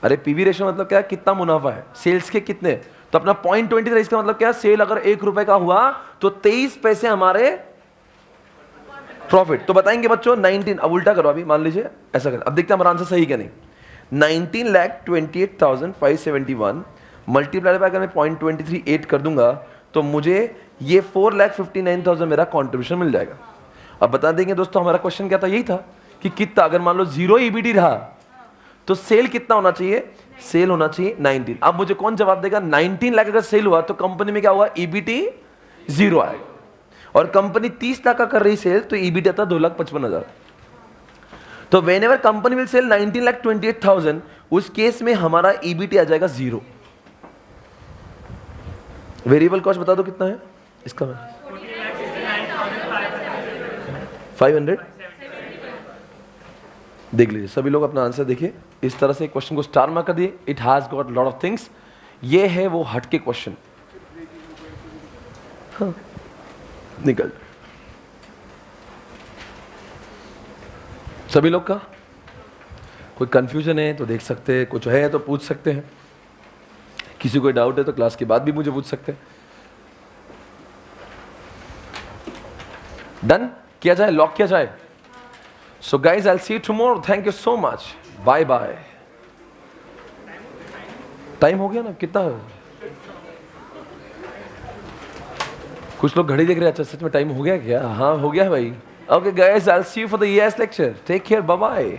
अरे पीवी रेशियो मतलब क्या है? कितना मुनाफा है सेल्स के कितने, तो अपना 0.23 इसका मतलब क्या है? सेल अगर 1 रुपए का हुआ तो 23 पैसे हमारे प्रॉफिट। तो बताएंगे बच्चों 19, अब उल्टा करो, अभी मान लीजिए ऐसा कर, अब देखते हैं हमारा आंसर सही क्या नहीं। 19,28,571 मल्टीप्लाई बाय अगर मैं 0.238 कर दूंगा तो मुझे ये 4,59,000 मेरा कॉन्ट्रीब्यूशन मिल जाएगा। अब बता देंगे दोस्तों हमारा क्वेश्चन क्या था? यही था कि कितना, अगर मान लो 0 EBT रहा तो सेल कितना होना चाहिए? सेल होना चाहिए 19। अब मुझे कौन जवाब देगा? 19 लाख अगर सेल हुआ तो कंपनी में क्या हुआ? EBT 0 आएगा, और कंपनी 30 लाख का कर रही सेल तो EBT आता 2,55,000। तो whenever company will sell 19,28,000, उस केस में हमारा EBT आ जाएगा 0। वेरिएबल कॉस्ट बता दो कितना है इसका? 500। देख लीजिए सभी लोग अपना आंसर देखिए, इस तरह से क्वेश्चन को स्टार मार्क कर दिए। It has got lot of things, ये है वो हटके क्वेश्चन। हाँ, निकल सभी लोग का कोई कंफ्यूजन है तो देख सकते हैं, कुछ है तो पूछ सकते हैं, किसी कोई डाउट है तो क्लास के बाद भी मुझे पूछ सकते हैं। डन किया जाए, लॉक किया जाए। So guys I will see you tomorrow, thank you so much, bye bye. Time हो गया ना कितना? कुछ लोग घड़ी देख रहे हैं, अच्छा सच में टाइम हो गया क्या? हाँ हो गया भाई। Okay guys I will see you for the EIS lecture, take care, bye bye.